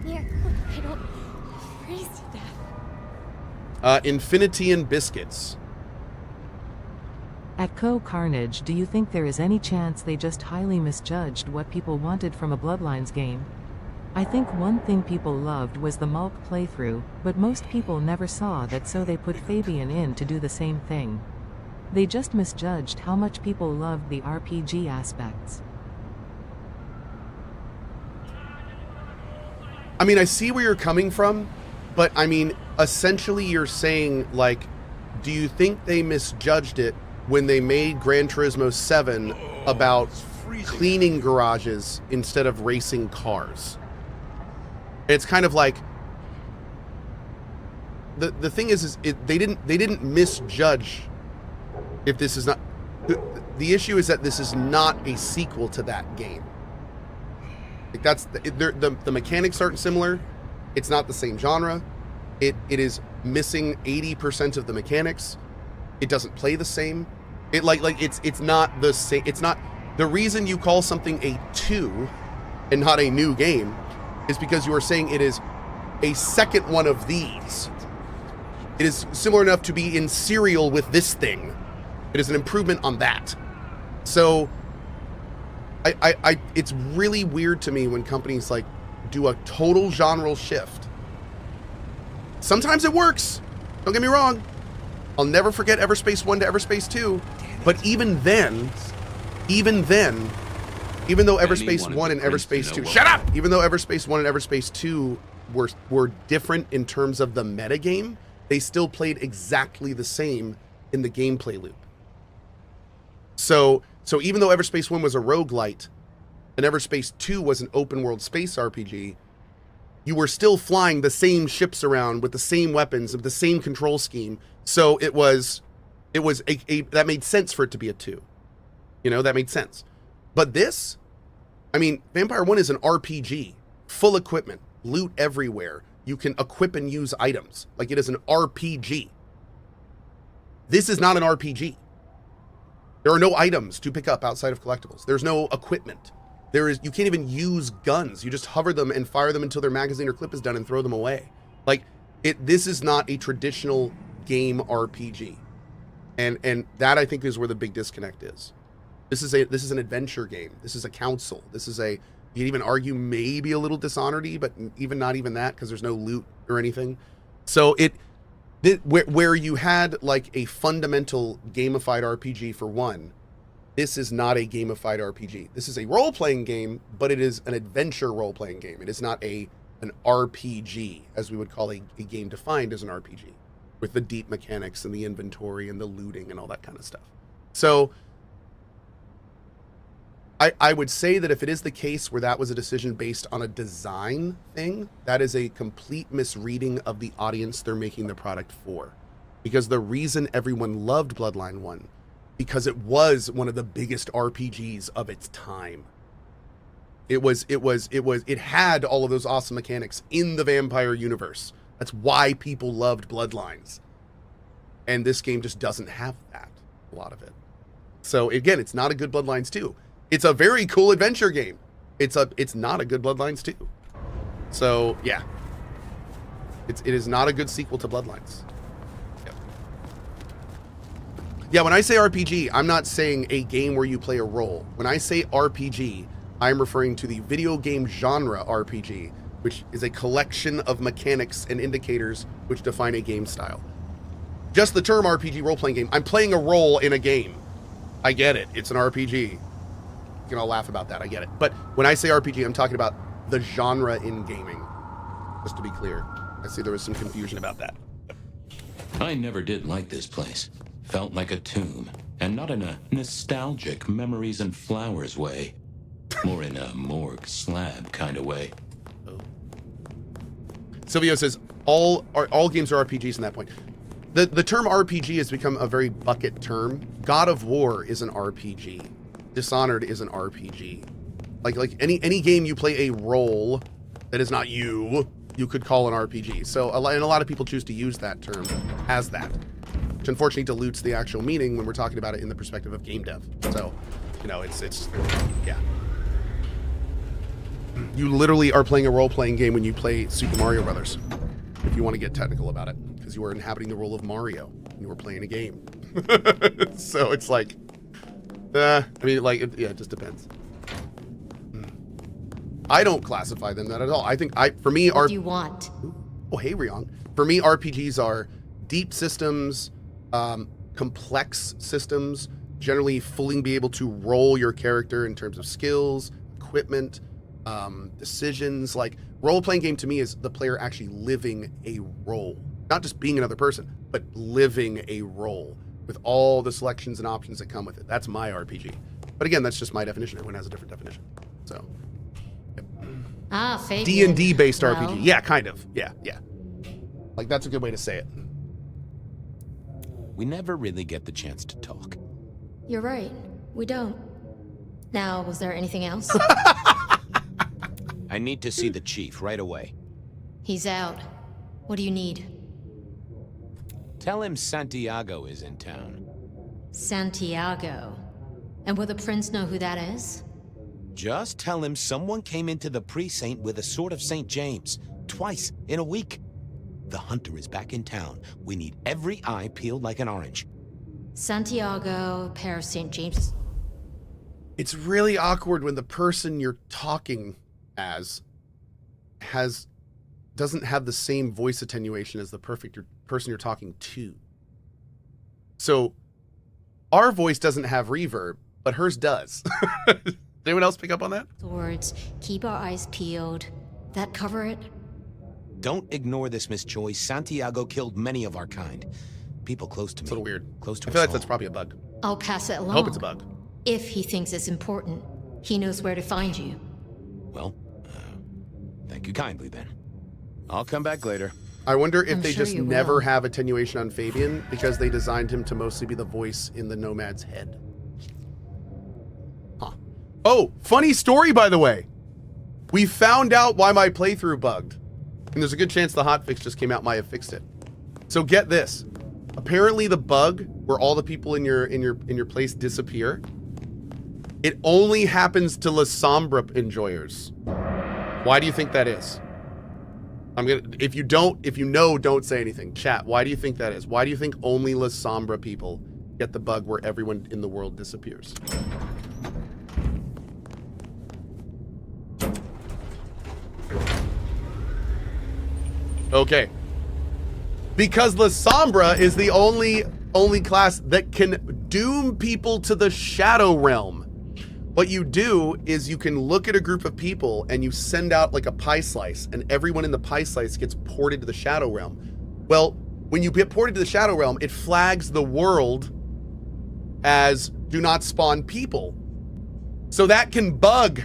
Here, I don't freeze to death.
Infinity and Biscuits.
At CohhCarnage, do you think there is any chance they just highly misjudged what people wanted from a Bloodlines game? I think one thing people loved was the Malk playthrough, but most people never saw that, so they put Fabian in to do the same thing. They just misjudged how much people loved the RPG aspects.
I mean, I see where you're coming from, but I mean, essentially you're saying, like, do you think they misjudged it when they made Gran Turismo 7 about cleaning garages instead of racing cars? It's kind of like, the thing is they didn't misjudge if this is not, the issue is that this is not a sequel to that game. Like, that's the mechanics aren't similar. It's not the same genre. It is missing 80% of the mechanics. It doesn't play the same. It it's not the same. It's not the reason you call something a 2 and not a new game is because you are saying it is a second one of these. It is similar enough to be in serial with this thing. It is an improvement on that. So it's really weird to me when companies like do a total genre shift. Sometimes it works. Don't get me wrong. I'll never forget Everspace 1 to Everspace 2. But even then, even though Everspace 1 and Everspace 2, shut up! Even though Everspace 1 and Everspace 2 were different in terms of the metagame, they still played exactly the same in the gameplay loop. So even though Everspace 1 was a roguelite and Everspace 2 was an open world space RPG, you were still flying the same ships around with the same weapons, with the same control scheme. So it was that made sense for it to be a 2. You know, that made sense. But this, I mean, Vampire 1 is an RPG, full equipment, loot everywhere. You can equip and use items. Like, it is an RPG. This is not an RPG. There are no items to pick up outside of collectibles. There's no equipment. You can't even use guns. You just hover them and fire them until their magazine or clip is done and throw them away. Like, this is not a traditional game RPG. And that, I think, is where the big disconnect is. This is an adventure game. This is a council. This is you can even argue maybe a little Dishonored-y, but not even that, because there's no loot or anything. So where you had like a fundamental gamified RPG for 1, this is not a gamified RPG. This is a role-playing game, but it is an adventure role-playing game. It is not an RPG, as we would call a game defined as an RPG, with the deep mechanics and the inventory and the looting and all that kind of stuff. So I would say that if it is the case where that was a decision based on a design thing, that is a complete misreading of the audience they're making the product for. Because the reason everyone loved Bloodline 1, because it was one of the biggest RPGs of its time. It had all of those awesome mechanics in the vampire universe. That's why people loved Bloodlines. And this game just doesn't have that, a lot of it. So again, it's not a good Bloodlines 2. It's a very cool adventure game. It's not a good Bloodlines 2. So yeah, it is not a good sequel to Bloodlines. Yeah, when I say RPG, I'm not saying a game where you play a role. When I say RPG, I'm referring to the video game genre RPG, which is a collection of mechanics and indicators which define a game style. Just the term RPG, role-playing game. I'm playing a role in a game. I get it. It's an RPG. You can all laugh about that. I get it. But when I say RPG, I'm talking about the genre in gaming. Just to be clear. I see there was some confusion about that.
I never did like this place. Felt like a tomb. And not in a nostalgic memories and flowers way. More in a morgue slab kind of way.
Silvio says, all games are RPGs in that point. The term RPG has become a very bucket term. God of War is an RPG. Dishonored is an RPG. Like any game you play a role that is not you could call an RPG. So a lot of people choose to use that term as that, which unfortunately dilutes the actual meaning when we're talking about it in the perspective of game dev. So, you know, it's yeah. You literally are playing a role-playing game when you play Super Mario Brothers, if you want to get technical about it, because you are inhabiting the role of Mario and you are playing a game. So it's like, I mean, like, it just depends. I don't classify them that at all. I think for me,
what do you want?
Oh, hey, Ryong. For me, RPGs are deep systems, complex systems, generally fully be able to roll your character in terms of skills, equipment, decisions. Like, role-playing game to me is the player actually living a role, not just being another person, but living a role with all the selections and options that come with it. That's my RPG. But again, that's just my definition. Everyone has a different definition. So,
Fabian.
D&D based
Well.
RPG. Yeah, kind of. Yeah. Like, that's a good way to say it.
We never really get the chance to talk.
You're right. We don't. Now, was there anything else?
I need to see the chief right away.
He's out. What do you need?
Tell him Santiago is in town.
Santiago. And will the prince know who that is?
Just tell him someone came into the precinct with a sword of St. James. Twice in a week. The hunter is back in town. We need every eye peeled like an orange.
Santiago, pair of St. James.
It's really awkward when the person you're talking as has doesn't have the same voice attenuation as the person you're talking to. So our voice doesn't have reverb, but hers does. Did anyone else pick up on that?
Swords, keep our eyes peeled. That cover it?
Don't ignore this, Miss Joy. Santiago killed many of our kind. People close to me.
It's a little weird.
Close to
I feel
us
like that's
all.
probably a bug.
I'll pass it along.
I hope it's a bug.
If he thinks it's important, he knows where to find you.
Well, thank you kindly then. I'll come back later.
I wonder if
I'm
they
sure
just
you
never
will.
have attenuation on Fabian because they designed him to mostly be the voice in the Nomad's head. Huh. Oh, funny story, by the way. We found out why my playthrough bugged. And there's a good chance the hotfix just came out might have fixed it. So get this. Apparently the bug where all the people in your place disappear, it only happens to La Sombra enjoyers. Why do you think that is? If you know, don't say anything. Chat, why do you think that is? Why do you think only La Sombra people get the bug where everyone in the world disappears? Okay. Because La Sombra is the only class that can doom people to the Shadow Realm. What you do is you can look at a group of people and you send out like a pie slice, and everyone in the pie slice gets ported to the Shadow Realm. Well, when you get ported to the Shadow Realm, it flags the world as do not spawn people. So that can bug.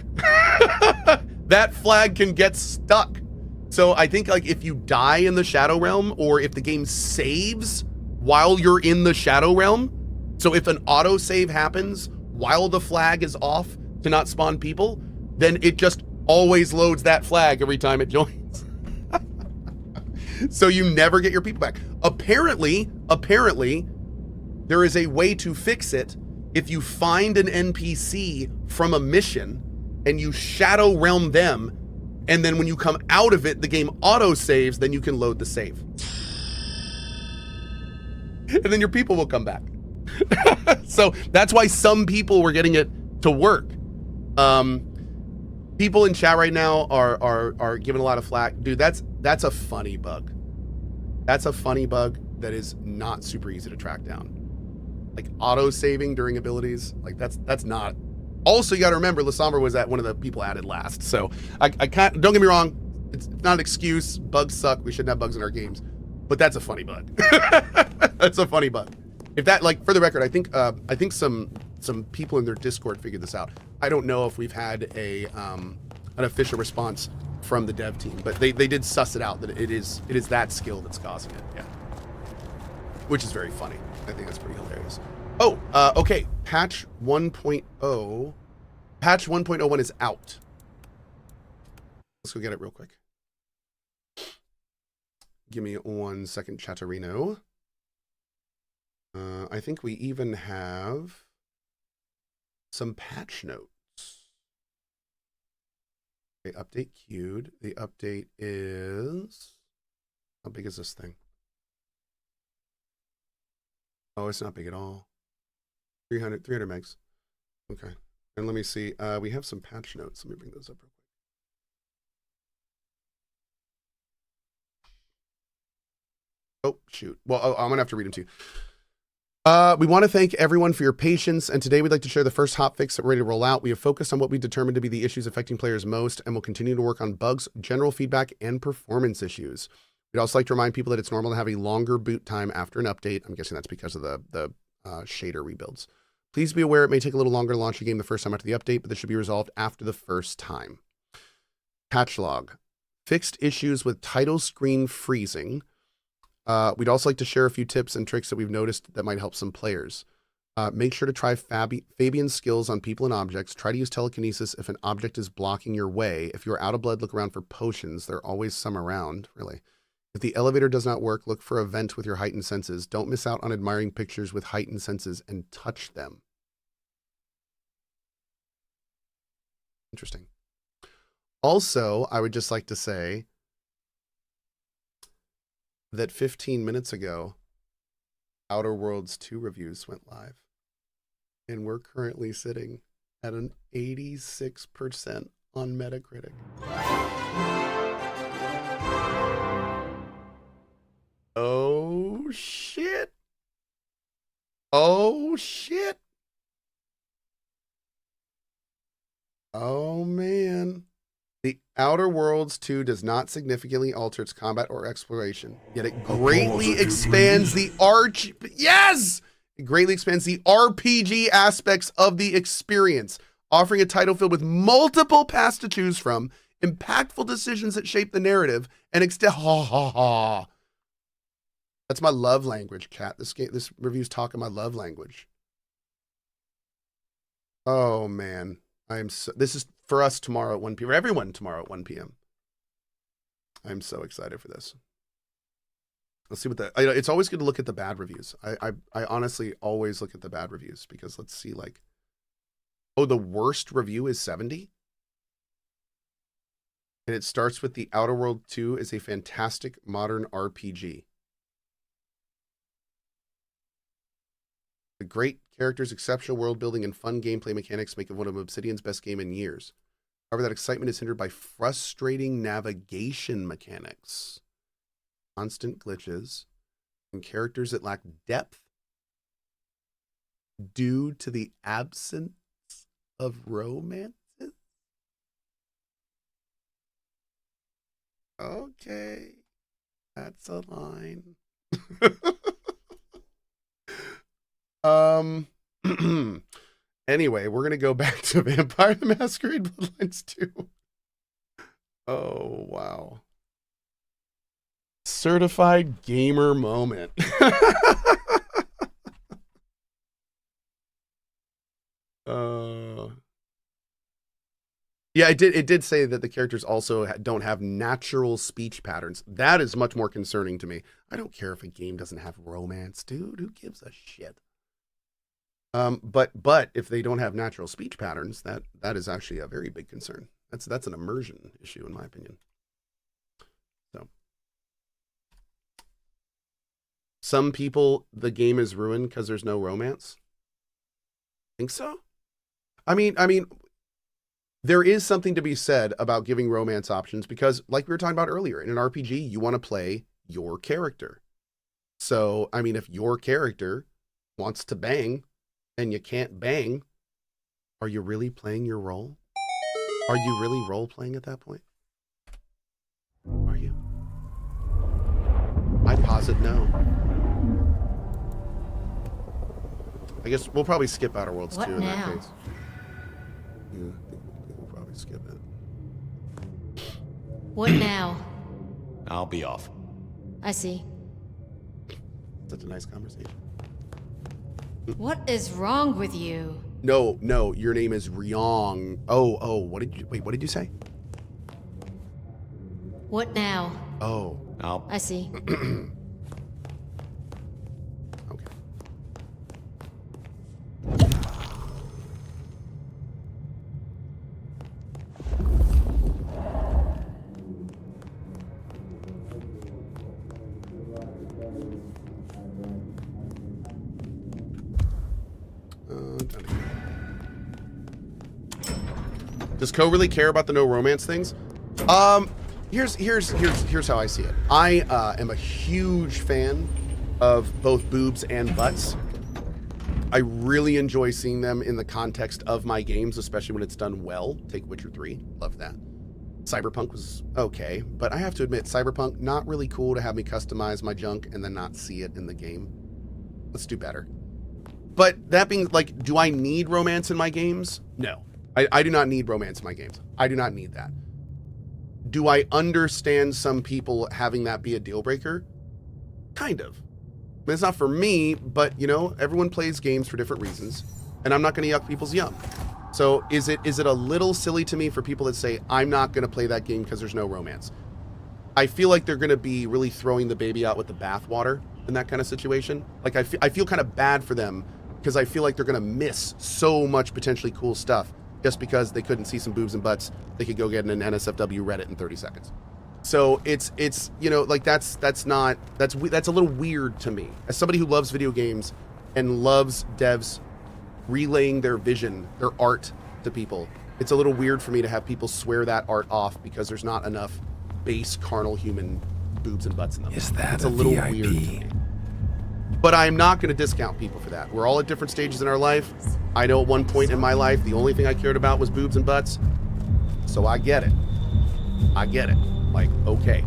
That flag can get stuck. So I think like if you die in the Shadow Realm, or if the game saves while you're in the Shadow Realm, so if an autosave happens while the flag is off to not spawn people, then it just always loads that flag every time it joins. So you never get your people back. Apparently, there is a way to fix it. If you find an NPC from a mission and you Shadow Realm them, and then when you come out of it, the game auto-saves, then you can load the save. And then your people will come back. So that's why some people were getting it to work. People in chat right now are giving a lot of flack. Dude, that's a funny bug. That's a funny bug that is not super easy to track down. Like auto-saving during abilities, like that's not. Also, you got to remember, La Sombra was one of the people added last. So I can't. Don't get me wrong, it's not an excuse. Bugs suck. We shouldn't have bugs in our games. But that's a funny bug. That's a funny bug. If that, like, for the record, I think some people in their Discord figured this out. I don't know if we've had an official response from the dev team, but they did suss it out that it is that skill that's causing it. Yeah, which is very funny. I think that's pretty hilarious. Oh, okay. Patch 1.0. Patch 1.01 is out. Let's go get it real quick. Give me 1 second, Chatterino. I think we even have some patch notes. Okay, update queued. The update is... How big is this thing? Oh, it's not big at all. 300 megs. Okay. And let me see. We have some patch notes. Let me bring those up real quick. Oh, shoot. Well, I'm going to have to read them to you. We want to thank everyone for your patience, and today we'd like to share the first hotfix that we're ready to roll out. We have focused on what we determined to be the issues affecting players most, and will continue to work on bugs, general feedback, and performance issues. We'd also like to remind people that it's normal to have a longer boot time after an update. I'm guessing that's because of the shader rebuilds. Please be aware it may take a little longer to launch a game the first time after the update, but this should be resolved after the first time. Patch log. Fixed issues with title screen freezing. We'd also like to share a few tips and tricks that we've noticed that might help some players. Make sure to try Fabian's skills on people and objects. Try to use telekinesis if an object is blocking your way. If you're out of blood, look around for potions. There are always some around, really. If the elevator does not work, look for a vent with your heightened senses. Don't miss out on admiring pictures with heightened senses and touch them. Interesting. Also, I would just like to say that 15 minutes ago, Outer Worlds 2 reviews went live. And we're currently sitting at an 86% on Metacritic. Oh, shit. Oh, shit. Oh, man. The Outer Worlds 2 does not significantly alter its combat or exploration, yet it greatly expands the Yes! It greatly expands the RPG aspects of the experience, offering a title filled with multiple paths to choose from, impactful decisions that shape the narrative, and That's my love language, Kat. This review's talking my love language. Oh, man. This is for us tomorrow at 1 p.m. Everyone tomorrow at 1 p.m. I'm so excited for this. Let's see what it's always good to look at the bad reviews. I honestly always look at the bad reviews because let's see, like, oh, the worst review is 70? And it starts with The Outer World 2 is a fantastic modern RPG. The great characters, exceptional world building, and fun gameplay mechanics make it one of Obsidian's best game in years. However, that excitement is hindered by frustrating navigation mechanics, constant glitches, and characters that lack depth due to the absence of romances. Okay, that's a line. Anyway, we're going to go back to Vampire the Masquerade Bloodlines 2. Oh, wow. Certified gamer moment. Yeah, it did say that the characters also don't have natural speech patterns. That is much more concerning to me. I don't care if a game doesn't have romance, dude. Who gives a shit? But if they don't have natural speech patterns, that is actually a very big concern. That's an immersion issue, in my opinion. So, some people, the game is ruined because there's no romance. Think so? I mean, there is something to be said about giving romance options because, like we were talking about earlier, in an RPG, you want to play your character. So, I mean, if your character wants to bang and you can't bang, are you really playing your role? Are you really role-playing at that point? Are you? I posit no. I guess we'll probably skip Outer Worlds 2 in that case. Yeah, I think we'll probably skip it.
What now?
I'll be off.
I see.
Such a nice conversation.
What is wrong with you?
No, your name is Ryong. Oh, what did you say?
What now?
Oh.
I see.
Okay. Does Cohh really care about the no romance things? Here's how I see it. I am a huge fan of both boobs and butts. I really enjoy seeing them in the context of my games, especially when it's done well. Take Witcher 3, love that. Cyberpunk was okay, but I have to admit, Cyberpunk, not really cool to have me customize my junk and then not see it in the game. Let's do better. But that being, like, do I need romance in my games? No. I do not need romance in my games. I do not need that. Do I understand some people having that be a deal breaker? Kind of. I mean, it's not for me, but, you know, everyone plays games for different reasons, and I'm not going to yuck people's yum. So is it a little silly to me for people that say, I'm not going to play that game because there's no romance? I feel like they're going to be really throwing the baby out with the bathwater in that kind of situation. Like, I feel kind of bad for them because I feel like they're going to miss so much potentially cool stuff just because they couldn't see some boobs and butts. They could go get an NSFW Reddit in 30 seconds. So it's you know, like that's a little weird to me. As somebody who loves video games and loves devs relaying their vision, their art to people, it's a little weird for me to have people swear that art off because there's not enough base carnal human boobs and butts in them.
Is that
it's a little
VIP?
weird to me. But I'm not going to discount people for that. We're all at different stages in our life. I know at one point in my life, the only thing I cared about was boobs and butts. So I get it. I get it. Like, okay.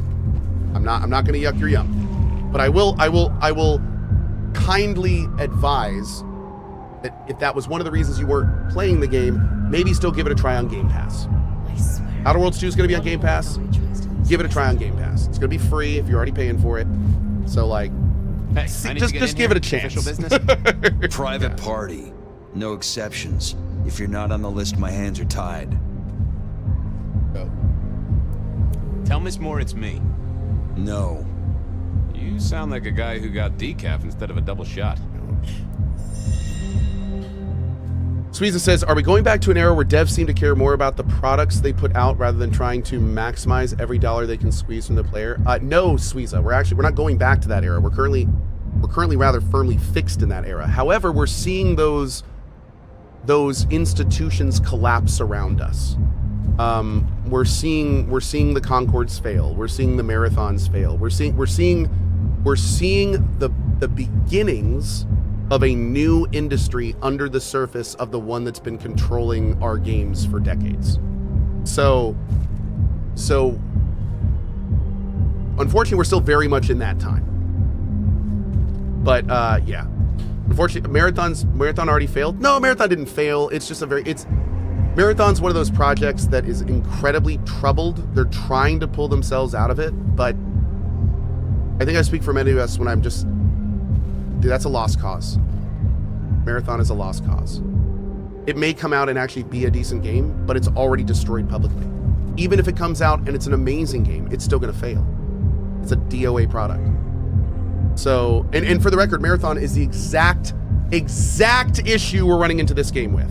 I'm not going to yuck your yum. But I will kindly advise that if that was one of the reasons you weren't playing the game, maybe still give it a try on Game Pass. Outer Worlds 2 is going to be on Game Pass. Give it a try on Game Pass. It's going to be free if you're already paying for it. So, like,
hey,
just give it a chance.
Official business? Private party. No exceptions. If you're not on the list, my hands are tied.
Go.
Tell Miss Moore it's me.
No.
You sound like a guy who got decaf instead of a double shot.
Sweeza says, are we going back to an era where devs seem to care more about the products they put out rather than trying to maximize every dollar they can squeeze from the player? No, Sweeza, we're not going back to that era. We're currently rather firmly fixed in that era. However, we're seeing those institutions collapse around us. We're seeing the Concords fail. We're seeing the Marathons fail. We're seeing the beginnings of a new industry under the surface of the one that's been controlling our games for decades. So unfortunately, we're still very much in that time. But yeah, unfortunately, Marathon already failed. No, Marathon didn't fail. It's just Marathon's one of those projects that is incredibly troubled. They're trying to pull themselves out of it, but I think I speak for many of us when I'm just, dude, that's a lost cause. Marathon is a lost cause. It may come out and actually be a decent game, but it's already destroyed publicly. Even if it comes out and it's an amazing game, it's still going to fail. It's a DOA product. So, and for the record, Marathon is the exact issue we're running into this game with.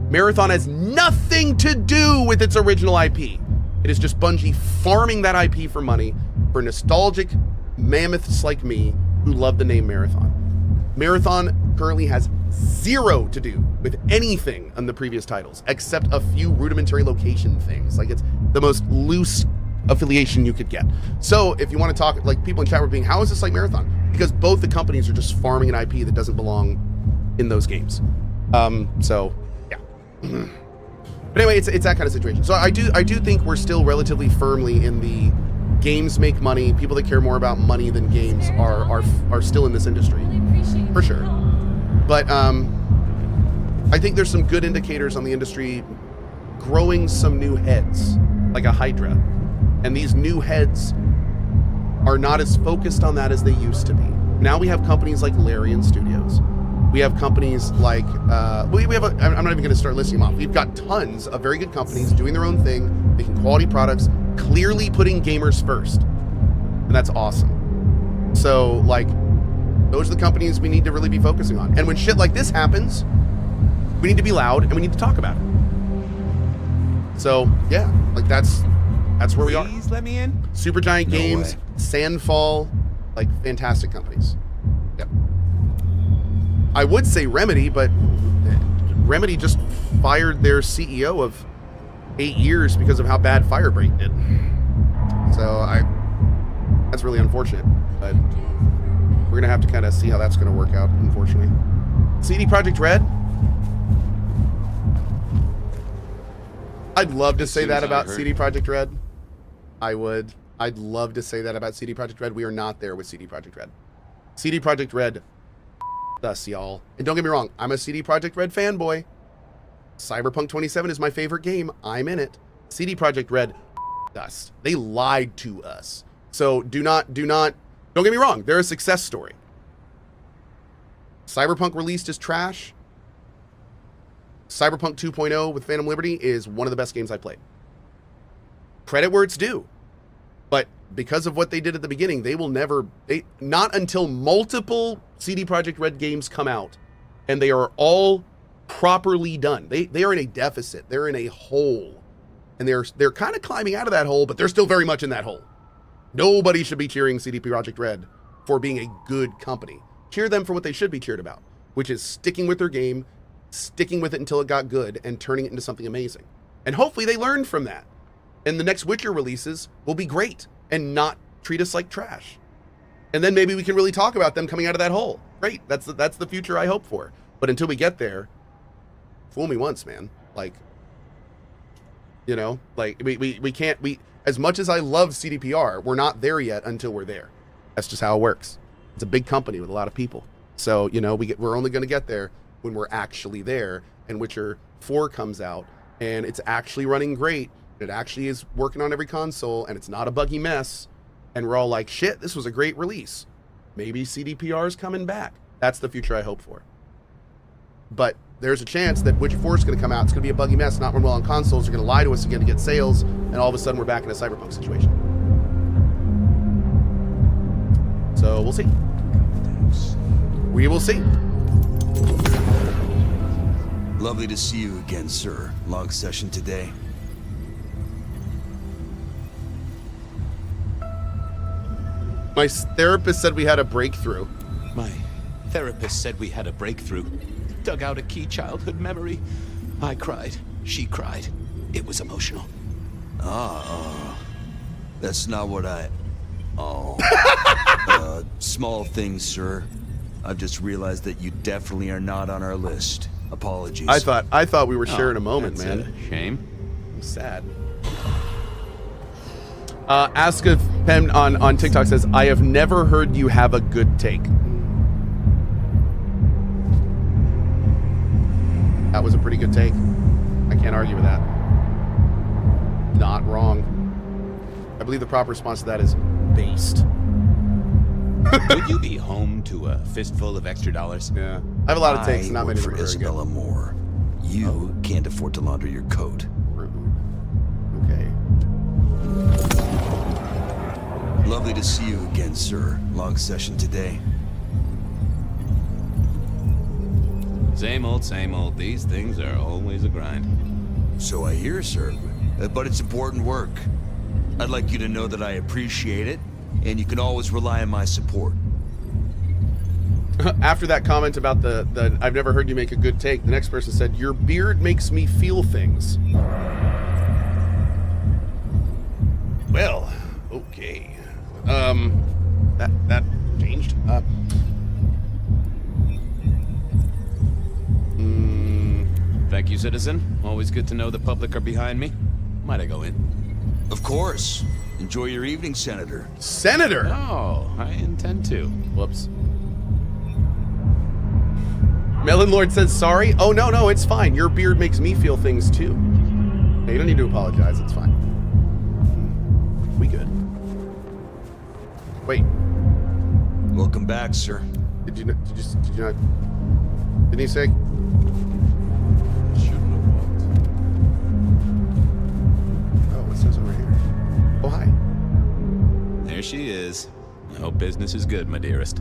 Marathon has nothing to do with its original IP. It is just Bungie farming that IP for money for nostalgic mammoths like me who love the name Marathon. Marathon currently has zero to do with anything on the previous titles, except a few rudimentary location things. Like, it's the most loose affiliation you could get. So if you want to talk, like, people in chat were being, how is this like Marathon? Because both the companies are just farming an IP that doesn't belong in those games. So yeah. But anyway, it's that kind of situation. So I do think we're still relatively firmly in the games make money. People that care more about money than games are still in this industry, for sure. But I think there's some good indicators on the industry growing some new heads, like a Hydra, and these new heads are not as focused on that as they used to be. Now we have companies like Larian Studios. We have companies like, I'm not even going to start listing them off. We've got tons of very good companies doing their own thing, making quality products, clearly putting gamers first. And that's awesome. So, like, those are the companies we need to really be focusing on. And when shit like this happens, we need to be loud and we need to talk about it. So, yeah, like, that's where we are.
Please let me in.
Supergiant
No
Games,
way.
Sandfall, like, fantastic companies. Yep. I would say Remedy, but Remedy just fired their CEO of 8 years because of how bad Firebreak did. So that's really unfortunate, but we're gonna have to kind of see how that's gonna work out, unfortunately. CD Projekt Red. I'd love to say that about CD Projekt Red. I would. I'd love to say that about CD Projekt Red. We are not there with CD Projekt Red. CD Projekt Red us, y'all. And don't get me wrong, I'm a CD Projekt Red fanboy. Cyberpunk 27 is my favorite game. I'm in it. CD Projekt Red us. They lied to us. So don't get me wrong, they're a success story. Cyberpunk released as trash. Cyberpunk 2.0 with Phantom Liberty is one of the best games I played. Credit where it's due. But because of what they did at the beginning, not until multiple CD Projekt Red games come out and they are all properly done. They are in a deficit. They're in a hole. And they're kind of climbing out of that hole, but they're still very much in that hole. Nobody should be cheering CD Projekt Red for being a good company. Cheer them for what they should be cheered about, which is sticking with their game, sticking with it until it got good, and turning it into something amazing. And hopefully they learned from that. And the next Witcher releases will be great and not treat us like trash. And then maybe we can really talk about them coming out of that hole. Great. That's the future I hope for. But until we get there, fool me once, man. Like, you know, like we can't, as much as I love CDPR, we're not there yet until we're there. That's just how it works. It's a big company with a lot of people. So, you know, we're only going to get there when we're actually there, and Witcher 4 comes out and it's actually running great. It actually is working on every console and it's not a buggy mess. And we're all like, shit, this was a great release. Maybe CDPR is coming back. That's the future I hope for. But there's a chance that Witcher 4 is going to come out. It's going to be a buggy mess, not run well on consoles. They're going to lie to us again to get sales, and all of a sudden we're back in a Cyberpunk situation. So we'll see. We will see.
Lovely to see you again, sir. Long session today.
My therapist said we had a breakthrough.
My therapist said we had a breakthrough. Dug out a key childhood memory. I cried. She cried. It was emotional.
That's not what I... Oh. Small things, sir. I've just realized that you definitely are not on our list. Apologies.
I thought we were sharing a moment, man.
A shame.
I'm sad. Ask if Pen on TikTok says, I have never heard you have a good take. That was a pretty good take. I can't argue with that. Not wrong. I believe the proper response to that is based.
Would you be home to a fistful of extra dollars?
Yeah. I have a lot of takes, not many
for Isabella Moore. You can't afford to launder your coat.
Okay.
Lovely to see you again, sir. Long session today.
Same old. These things are always a grind.
So I hear, sir. But it's important work. I'd like you to know that I appreciate it, and you can always rely on my support.
After that comment about the I've never heard you make a good take, the next person said, your beard makes me feel things. Well, okay. That changed.
Thank you, citizen. Always good to know the public are behind me. Might I go in?
Of course. Enjoy your evening, Senator.
Senator?
Oh, I intend to.
Whoops. Melon Lord says sorry. Oh, no, it's fine. Your beard makes me feel things too. Hey, you don't need to apologize. It's fine. We good. Wait.
Welcome back, sir.
Did you not? Didn't he say?
Shouldn't have walked.
Oh, it says over here. Oh, hi.
There she is. I hope business is good, my dearest.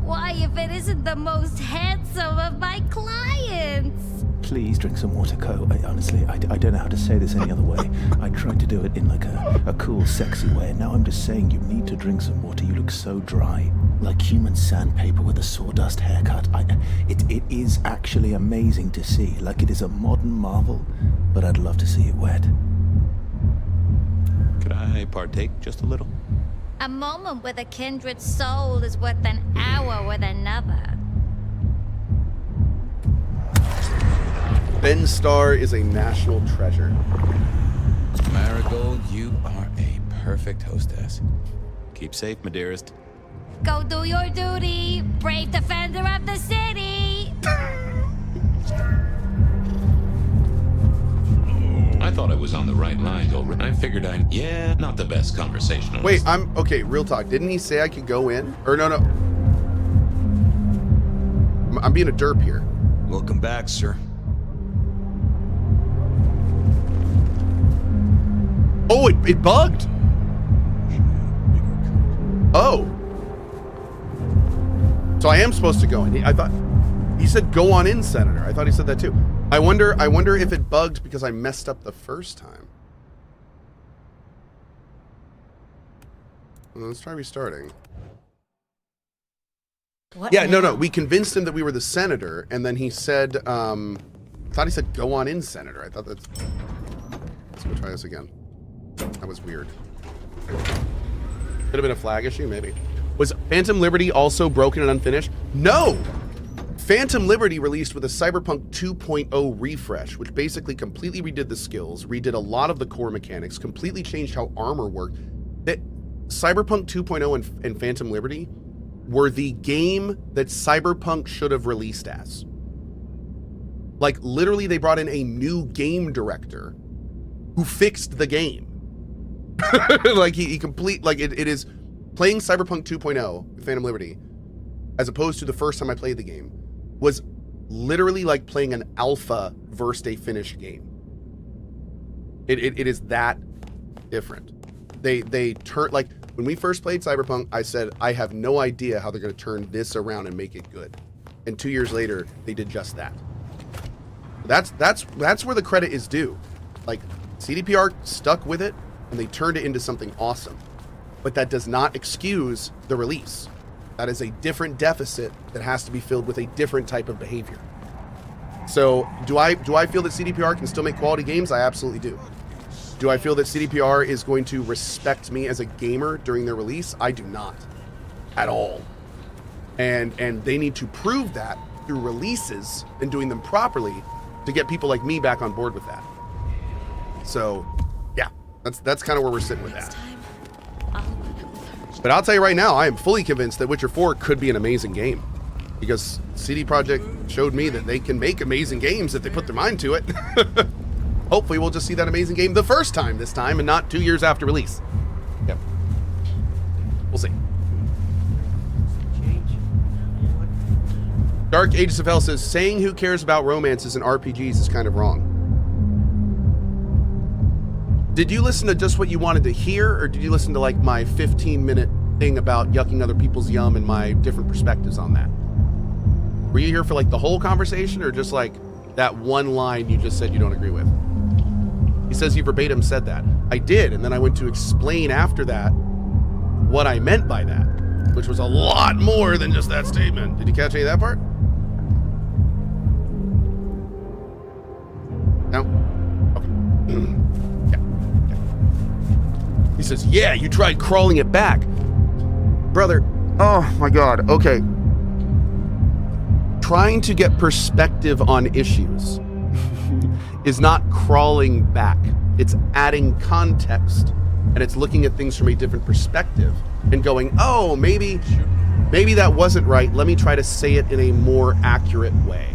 Why, if it isn't the most handsome of my clients?
Please drink some water, Cohh. Honestly, I don't know how to say this any other way. I tried to do it in like a cool, sexy way. Now I'm just saying you need to drink some water. You look so dry. Like human sandpaper with a sawdust haircut. It is actually amazing to see. Like it is a modern marvel, but I'd love to see it wet.
Could I partake just a little?
A moment with a kindred soul is worth an hour with another.
Ben Starr is a national treasure.
Marigold, you are a perfect hostess. Keep safe, my dearest.
Go do your duty, brave defender of the city.
I thought I was on the right lines already. I figured yeah, not the best conversationalist.
Wait, okay, real talk. Didn't he say I could go in? Or no. I'm being a derp here.
Welcome back, sir.
Oh, it bugged. Oh. So I am supposed to go in. I thought he said go on in, Senator. I thought he said that too. I wonder if it bugged because I messed up the first time. Well, let's try restarting.
What
Yeah,
now?
no. We convinced him that we were the senator, and then he said, I thought he said go on in, Senator. I thought that's... Let's go try this again. That was weird. Could have been a flag issue, maybe. Was Phantom Liberty also broken and unfinished? No! Phantom Liberty released with a Cyberpunk 2.0 refresh, which basically completely redid the skills, redid a lot of the core mechanics, completely changed how armor worked. That Cyberpunk 2.0 and Phantom Liberty were the game that Cyberpunk should have released as. Like, literally, they brought in a new game director who fixed the game. Like, it is playing Cyberpunk 2.0, Phantom Liberty, as opposed to the first time I played the game, was literally like playing an alpha versus a finished game. It is that different. They turn, like, when we first played Cyberpunk, I said, I have no idea how they're going to turn this around and make it good. And 2 years later, they did just that. That's where the credit is due. Like, CDPR stuck with it, and they turned it into something awesome. But that does not excuse the release. That is a different deficit that has to be filled with a different type of behavior. So, do I feel that CDPR can still make quality games? I absolutely do. Do I feel that CDPR is going to respect me as a gamer during their release? I do not. At all. And they need to prove that through releases and doing them properly to get people like me back on board with that. So, yeah, that's kind of where we're sitting with that. But I'll tell you right now, I am fully convinced that Witcher 4 could be an amazing game, because CD Projekt showed me that they can make amazing games if they put their mind to it. Hopefully we'll just see that amazing game the first time this time and not 2 years after release. Yep. We'll see. Dark Ages of Hell says, saying who cares about romances in RPGs is kind of wrong. Did you listen to just what you wanted to hear, or did you listen to like my 15-minute thing about yucking other people's yum and my different perspectives on that? Were you here for like the whole conversation, or just like that one line you just said you don't agree with? He says you verbatim said that. I did, and then I went to explain after that what I meant by that, which was a lot more than just that statement. Did you catch any of that part? No? Okay. He says, yeah, you tried crawling it back. Brother, oh my God, okay. Trying to get perspective on issues is not crawling back. It's adding context, and it's looking at things from a different perspective and going, oh, maybe that wasn't right. Let me try to say it in a more accurate way.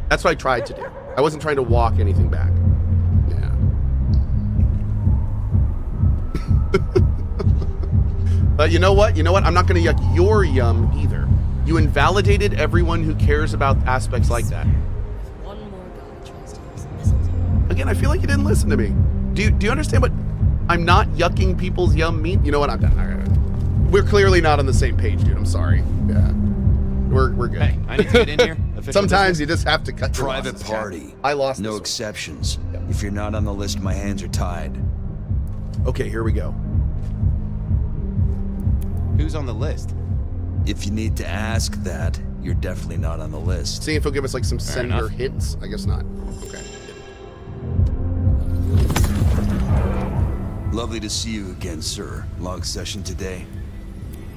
That's what I tried to do. I wasn't trying to walk anything back. But you know what? I'm not going to yuck your yum either. You invalidated everyone who cares about aspects like that. Again, I feel like you didn't listen to me. Do you understand what? I'm not yucking people's yum mean? You know what? I'm done. We're clearly not on the same page, dude. I'm sorry. Yeah. We're good.
Hey, I need to get in here.
Sometimes you just have to cut your
Private
losses,
party.
I lost.
No exceptions. Yep. If you're not on the list, my hands are tied.
Okay, here we go.
Who's on the list?
If you need to ask that, you're definitely not on the list.
See if he'll give us like some sender hints. I guess not. Okay.
Lovely to see you again, sir. Long session today.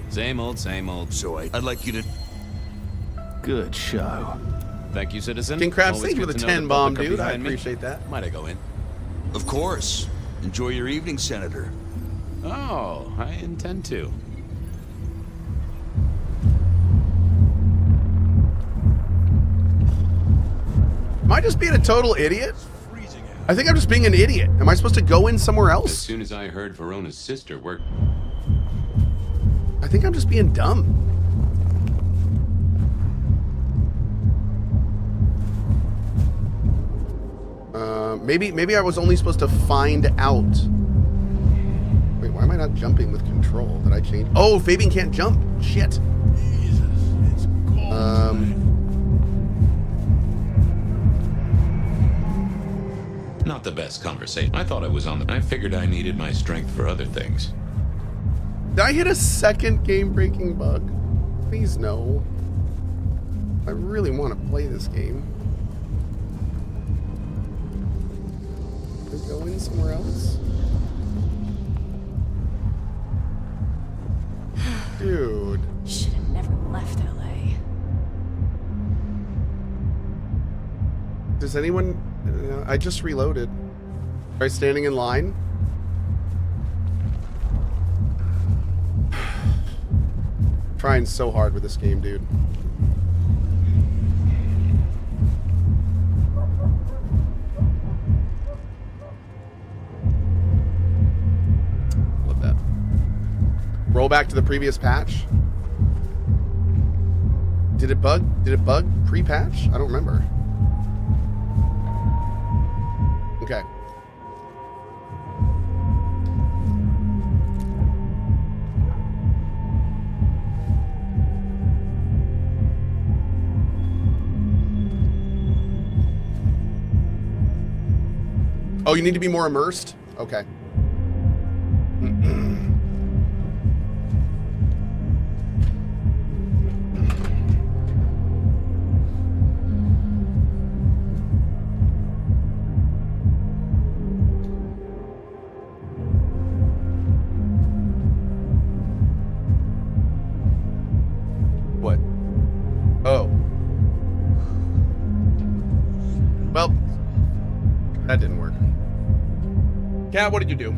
Same old, same old.
So I'd like you to...
Good show.
Thank you, citizen.
King Crabs,
Always
thank you for
good
the
to know
10
the
bomb,
public are
dude. I
behind me.
appreciate that.
Might I go in?
Of course. Enjoy your evening, Senator.
Oh, I intend to.
Am I just being a total idiot? I think I'm just being an idiot. Am I supposed to go in somewhere else?
As soon as I heard Verona's sister worked...
I think I'm just being dumb. Maybe I was only supposed to find out. Wait, why am I not jumping with control? Did I change? Oh, Fabian can't jump. Shit.
Jesus, it's cold.
Not the best conversation. I thought I was on the... I figured I needed my strength for other things.
Did I hit a second game-breaking bug? Please no. I really want to play this game. Can we go in somewhere else? Dude.
Should have never left LA.
Does anyone... I just reloaded. Are I standing in line? Trying so hard with this game, dude. Love that. Roll back to the previous patch. Did it bug? Did it bug pre-patch? I don't remember. Okay. Oh, you need to be more immersed? Okay. What? Oh. Well, that didn't work. Cat, what did you do?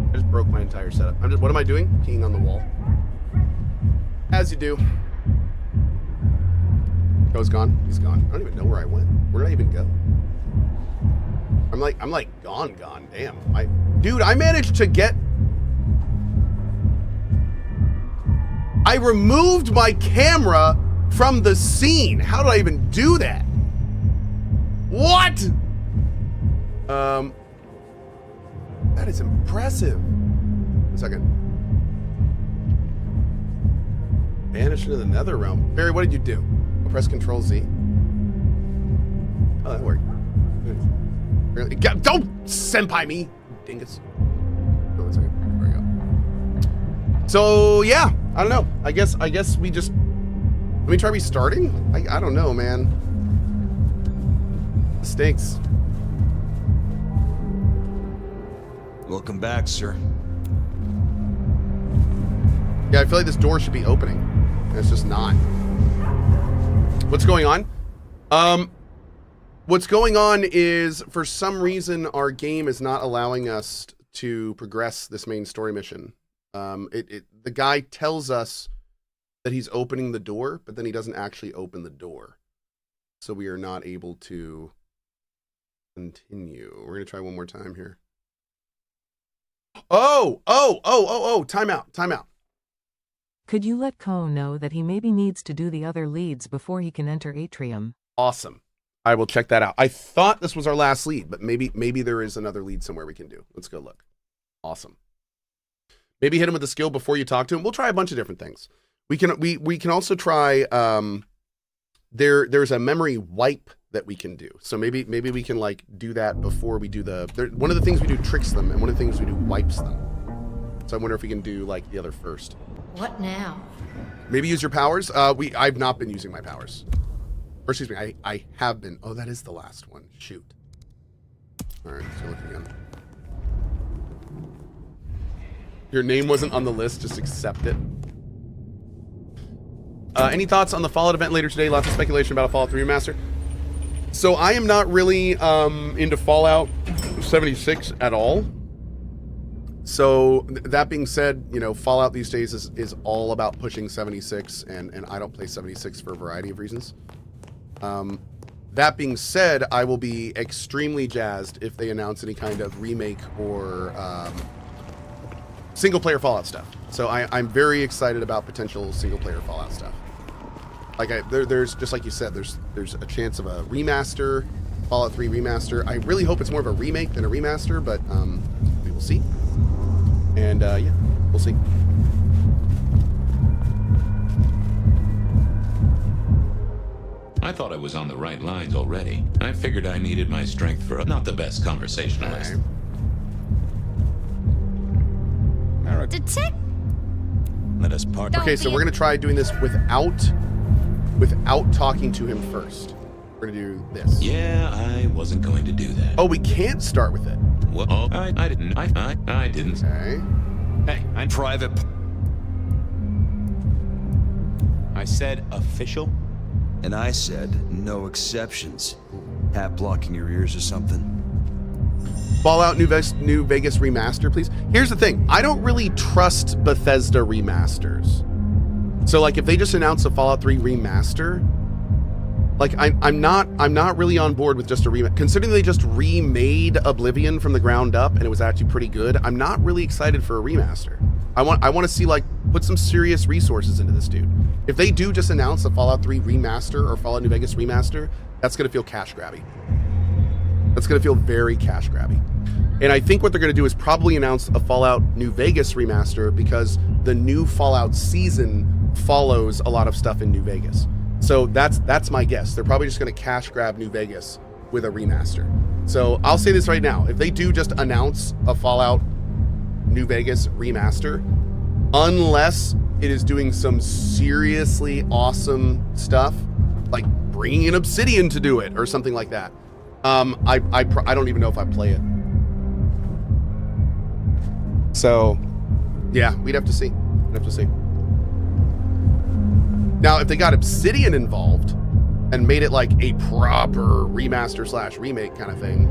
I just broke my entire setup. What am I doing? Peeing on the wall. As you do. Cohh's gone. He's gone. I don't even know where I went. Where did I even go? I'm like gone. Damn. Dude, I managed to get... I removed my camera from the scene. How did I even do that? What? That is impressive. A second. Vanish into the nether realm. Barry, what did you do? I'll press Control Z. Oh, that worked. Don't senpai me, dingus. Oh, 1 second. There we go. So yeah, I don't know. I guess we just... Let me try restarting? I don't know, man. It stinks.
Welcome back, sir.
Yeah, I feel like this door should be opening. And it's just not. What's going on? What's going on is, for some reason, our game is not allowing us to progress this main story mission. The guy tells us that he's opening the door, but then he doesn't actually open the door. So we are not able to continue. We're going to try one more time here. Oh, time out.
Could you let Cohh know that he maybe needs to do the other leads before he can enter Atrium?
Awesome. I will check that out. I thought this was our last lead, but maybe there is another lead somewhere we can do. Let's go look. Awesome. Maybe hit him with the skill before you talk to him. We'll try a bunch of different things. We can also try there's a memory wipe that we can do. So maybe we can like do that before we do one of the things we do tricks them, and one of the things we do wipes them. So I wonder if we can do like the other first.
What now?
Maybe use your powers. I've not been using my powers. Or excuse me, I have been. Oh, that is the last one. Shoot. All right, so look again. Your name wasn't on the list, just accept it. Any thoughts on the Fallout event later today? Lots of speculation about a Fallout 3 remaster. So I am not really into Fallout 76 at all. So that being said, you know, Fallout these days is all about pushing 76, and I don't play 76 for a variety of reasons. That being said, I will be extremely jazzed if they announce any kind of remake or single-player Fallout stuff. So I'm very excited about potential single-player Fallout stuff. Like there's just like you said, there's a chance of a remaster, Fallout 3 remaster. I really hope it's more of a remake than a remaster, but we will see. And yeah, we'll see.
I thought I was on the right lines already. I figured I needed my strength for not the best conversationalist.
Detect.
Let us part.
Okay, so we're gonna try doing this without talking to him first. We're gonna do this.
Yeah, I wasn't going to do that.
Oh, we can't start with it.
Well, I didn't. I didn't.
Okay.
Hey, I'm private.
said official.
And I said no exceptions. Hat blocking your ears or something?
Fallout New Vegas remaster, please. Here's the thing. I don't really trust Bethesda remasters. So like if they just announce a Fallout 3 remaster, like I'm not really on board with just a remaster. Considering they just remade Oblivion from the ground up and it was actually pretty good, I'm not really excited for a remaster. I want to see, like, put some serious resources into this dude. If they do just announce a Fallout 3 remaster or Fallout New Vegas remaster, that's going to feel cash grabby. That's going to feel very cash grabby. And I think what they're going to do is probably announce a Fallout New Vegas remaster because the new Fallout season follows a lot of stuff in New Vegas. So that's my guess. They're probably just going to cash grab New Vegas with a remaster. So I'll say this right now. If they do just announce a Fallout New Vegas remaster, unless it is doing some seriously awesome stuff, like bringing in Obsidian to do it or something like that, I don't even know if I'd play it. So, yeah, we'd have to see. Now, if they got Obsidian involved and made it like a proper remaster / remake kind of thing,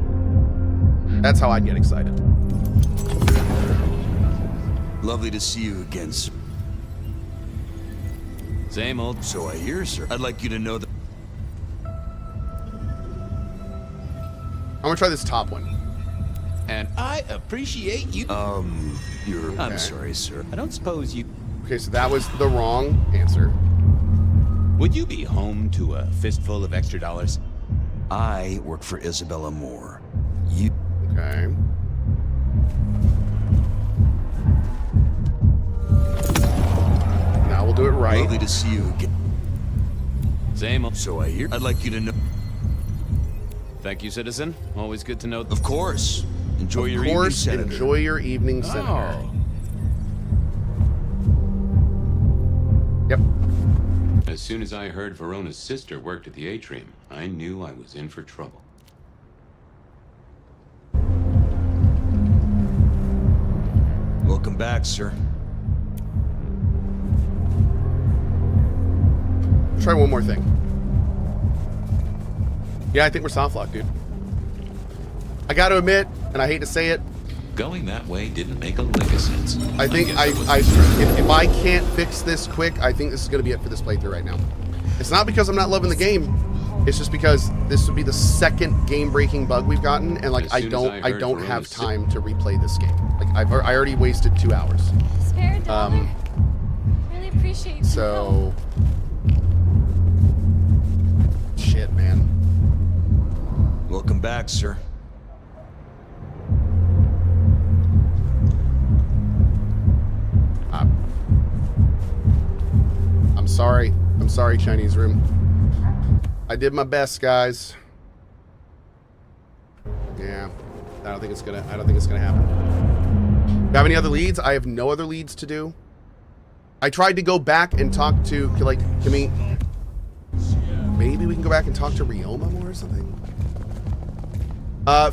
that's how I'd get excited.
Lovely to see you again, sir.
Same old.
So I hear, sir. I'd like you to know that.
I'm gonna try this top one.
And I appreciate you.
You're.
Okay.
I'm sorry, sir.
I don't suppose you.
Okay, so that was the wrong answer.
Would you be home to a fistful of extra dollars?
I work for Isabella Moore. You.
Okay. Now we'll do it right.
Lovely to see you again.
Same old.
So I hear. I'd like you to know.
Thank you, citizen. Always good to know.
Of course. Enjoy your
evening, Senator. Enjoy your evening, Senator.
Oh.
Yep.
As soon as I heard Verona's sister worked at the atrium, I knew I was in for trouble.
Welcome back, sir.
Try one more thing. Yeah, I think we're soft locked, dude. I got to admit, and I hate to say it,
Going that way didn't make a lick of sense.
I think if I can't fix this quick, I think this is going to be it for this playthrough right now. It's not because I'm not loving the game. It's just because this would be the second game-breaking bug we've gotten, and like I don't have time to replay this game. Like I already wasted 2 hours.
Spare dollar. Really appreciate you.
So shit, man.
Welcome back, sir. I'm sorry, Chinese room. I did my best, guys. Yeah, I don't think it's gonna happen. Do you have any other leads? I have no other leads to do. I tried to go back and talk to, like, maybe we can go back and talk to Ryoma more or something?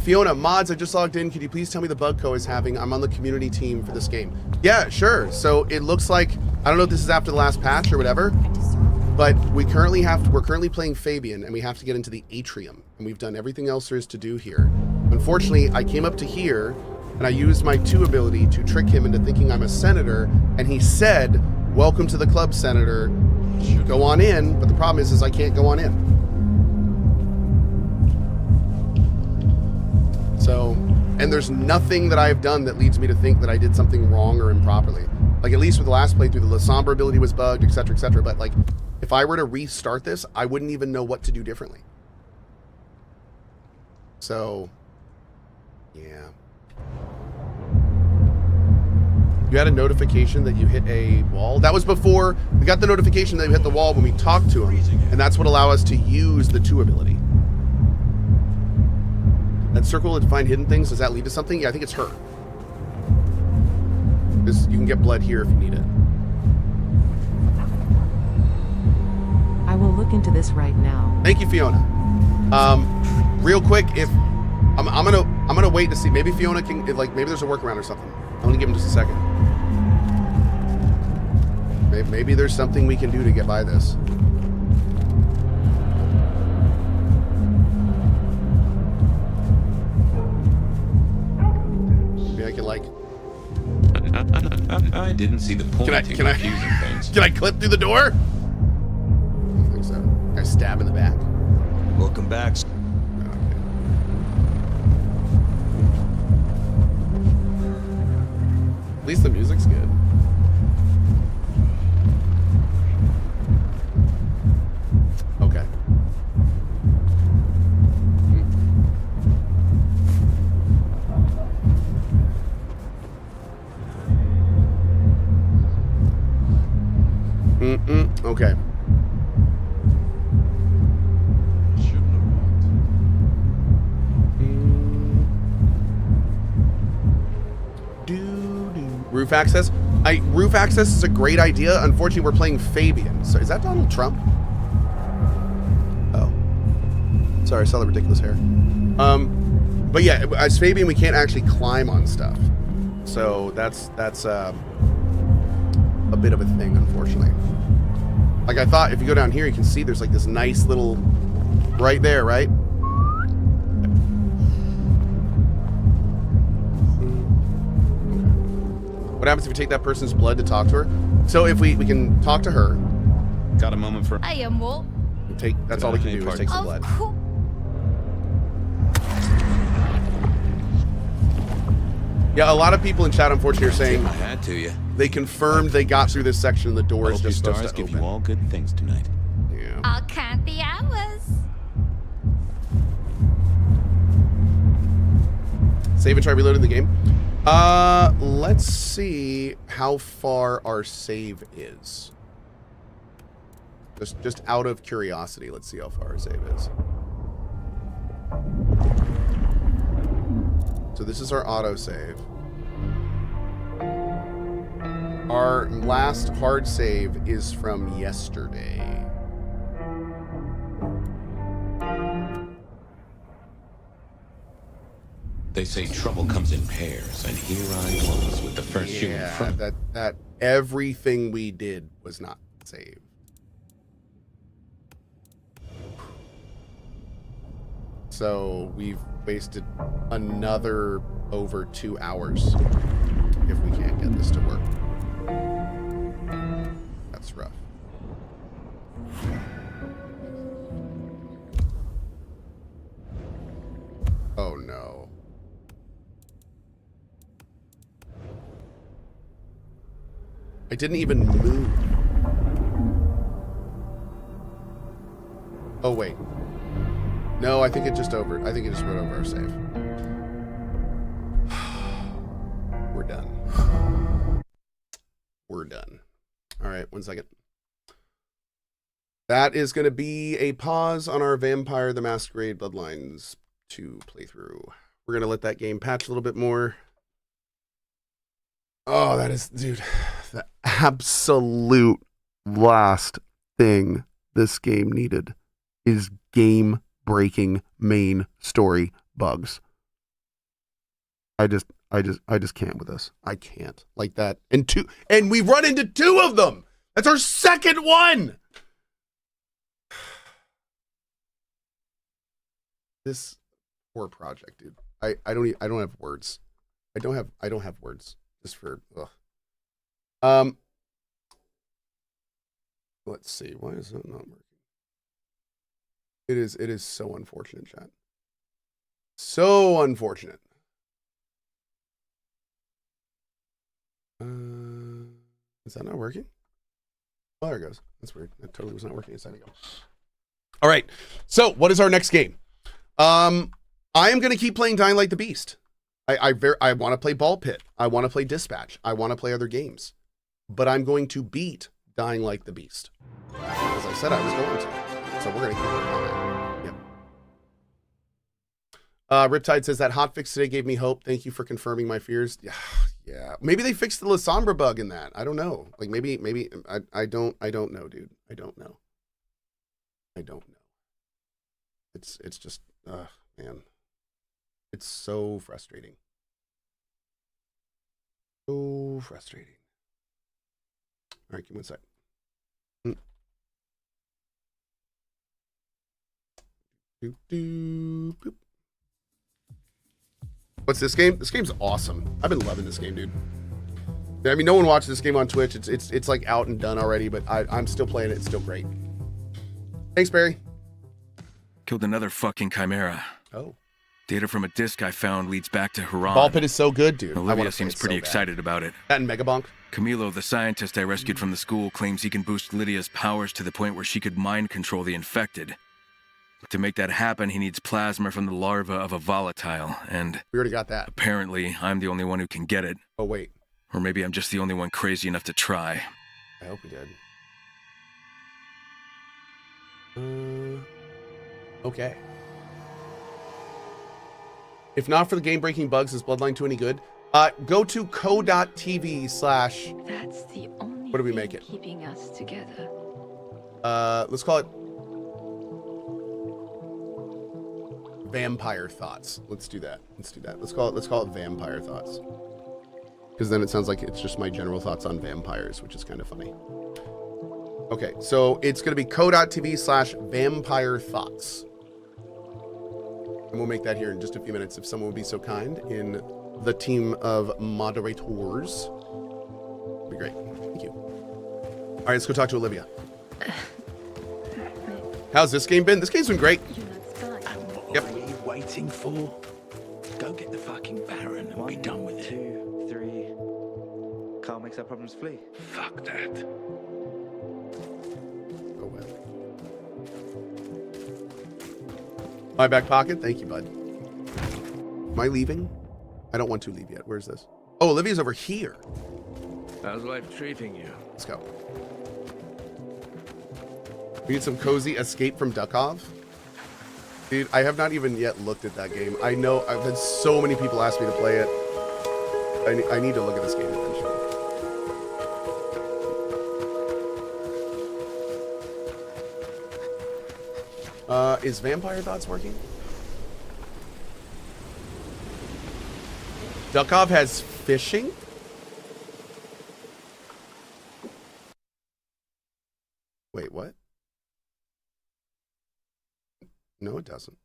Fiona, mods, I just logged in. Could you please tell me the bug Cohh is having? I'm on the community team for this game. Yeah, sure. So it looks like, I don't know if this is after the last patch or whatever, but we're currently playing Fabian and we have to get into the atrium, and we've done everything else there is to do here. Unfortunately, I came up to here and I used my 2 ability to trick him into thinking I'm a senator, and he said, "Welcome to the club, Senator. Go on in," but the problem is I can't go on in. So, and there's nothing that I've done that leads me to think that I did something wrong or improperly. Like, at least with the last playthrough, the La Sombra ability was bugged, etc., but like, if I were to restart this, I wouldn't even know what to do differently. So, yeah. You had a notification that you hit a wall? That was before, we got the notification that you hit the wall when we talked to him, and that's what allowed us to use the 2 ability. That circle to find hidden things, does that lead to something? Yeah, I think it's her. You can get blood here if you need it.
I will look into this right now.
Thank you, Fiona. Real quick, if I'm gonna wait to see. Maybe Fiona can, maybe there's a workaround or something. I'm gonna give him just a second.
Maybe there's something we can do to get by this. Maybe I can like.
I didn't see the point in confusing things.
Can I clip through the door? I don't think so. I stab in the back.
Welcome back.
At least the music's good. Okay. Okay. Roof access. Roof access is a great idea. Unfortunately, we're playing Fabian. So is that Donald Trump? Oh, sorry, I saw the ridiculous hair. But yeah, as Fabian, we can't actually climb on stuff. So that's a bit of a thing, unfortunately. Like I thought, if you go down here, you can see there's like this nice little right there, right? What happens if you take that person's blood to talk to her? So if we can talk to her.
Got a moment for.
I am Wolf.
That's all we can do is take some blood. Yeah, a lot of people in chat, unfortunately, are saying
I had to, yeah.
They confirmed they got through this section and the door is just supposed to
give
open.
you all good things tonight.
Yeah.
I'll count the hours.
Save and try reloading the game. Let's see how far our save is. Just out of curiosity, let's see how far our save is. So this is our autosave. Our last hard save is from yesterday.
They say trouble comes in pairs, and here I was with the first shoe in front.
That everything we did was not saved. So we've wasted another over 2 hours if we can't get this to work. That's rough. Oh no. I didn't even move. Oh wait. No, I think it just wrote over our save. We're done. We're done. All right, 1 second. That is going to be a pause on our Vampire the Masquerade Bloodlines 2 playthrough. We're going to let that game patch a little bit more. Oh, that is, dude, the absolute last thing this game needed is game-breaking main story bugs. I just can't with this. I can't like that. And we run into 2 of them. That's our second one. This poor project, dude. I don't have words. I don't have words just for ugh. Let's see. Why is that not working? It is so unfortunate, chat. So unfortunate. Is that not working? Oh, there it goes. That's weird. That totally was not working a second ago. All right. So what is our next game? I am going to keep playing Dying Light the Beast. I want to play Ball Pit. I want to play Dispatch. I want to play other games. But I'm going to beat Dying Light the Beast. As I said I was going to. So we're going to keep working on that. Yep. Riptide says that hotfix today gave me hope. Thank you for confirming my fears. Yeah. Maybe they fixed the La Sombra bug in that. I don't know. Like maybe I don't know, dude. I don't know. It's just man. It's so frustrating. So frustrating. All right, give me one sec. Boop. What's this game? This game's awesome. I've been loving this game, dude. I mean, no one watches this game on Twitch. It's like out and done already, but I'm still playing it. It's still great. Thanks, Barry.
Killed another fucking chimera.
Oh.
Data from a disc I found leads back to Haran.
Ball Pit is so good, dude.
Olivia seems pretty excited about it.
That and Megabonk.
Camilo, the scientist I rescued from the school, claims he can boost Lydia's powers to the point where she could mind control the infected. To make that happen, he needs plasma from the larva of a volatile, and...
We already got that.
Apparently, I'm the only one who can get it.
Oh, wait.
Or maybe I'm just the only one crazy enough to try.
I hope we did. Okay. If not for the game-breaking bugs, is Bloodline 2 any good? Go to cohh.tv/...
That's the only
what do we make it?
keeping us together.
Let's call it... Vampire Thoughts. Let's do that. Let's call it Vampire Thoughts. Because then it sounds like it's just my general thoughts on vampires, which is kind of funny. Okay, so it's going to be cohh.tv/Vampire Thoughts. And we'll make that here in just a few minutes if someone would be so kind in the team of moderators. It'd be great. Thank you. All right, let's go talk to Olivia. How's this game been? This game's been great.
Yep. What are you waiting for? Go get the fucking Baron and be done with it.
2, 3. Carl makes our problems flee.
Fuck that.
Oh well. My back pocket. Thank you, bud. Am I leaving? I don't want to leave yet. Where's this? Oh, Olivia's over here.
How's life treating you?
Let's go. We need some cozy escape from Duckov. Dude, I have not even yet looked at that game. I know I've had so many people ask me to play it. I need to look at this game eventually. Is Vampire Thoughts working? Duckov has fishing? Wait, what? No, it doesn't.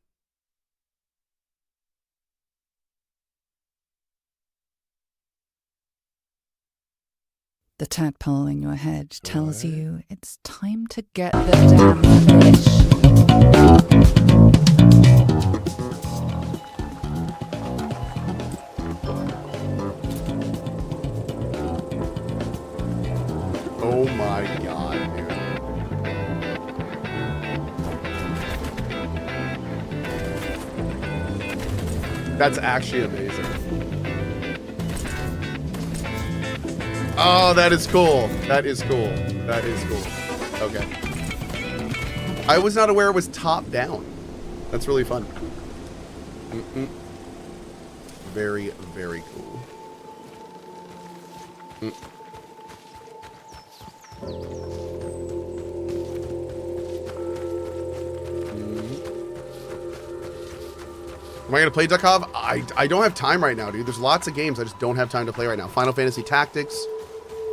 The tadpole in your head tells you it's time to get the damn fish.
Oh my god, dude. That's actually amazing. Oh, that is cool. That is cool. That is cool. Okay. I was not aware it was top down. That's really fun. Very, very cool. Am I going to play Duckov? I don't have time right now, dude. There's lots of games I just don't have time to play right now. Final Fantasy Tactics,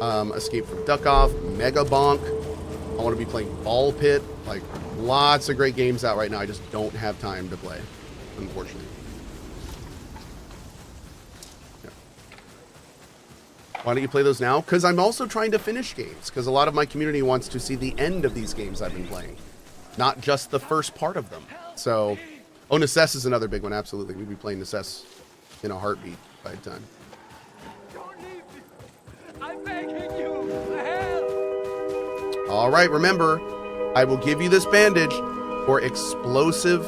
Escape from Duckov, Megabonk. I want to be playing Ball Pit. Like, lots of great games out right now. I just don't have time to play, unfortunately. Yeah. Why don't you play those now? Because I'm also trying to finish games. Because a lot of my community wants to see the end of these games I've been playing. Not just the first part of them. So... Oh, Necess is another big one, absolutely. We'd be playing Necess in a heartbeat by the time.
I'm begging you for help.
All right, remember, I will give you this bandage for explosive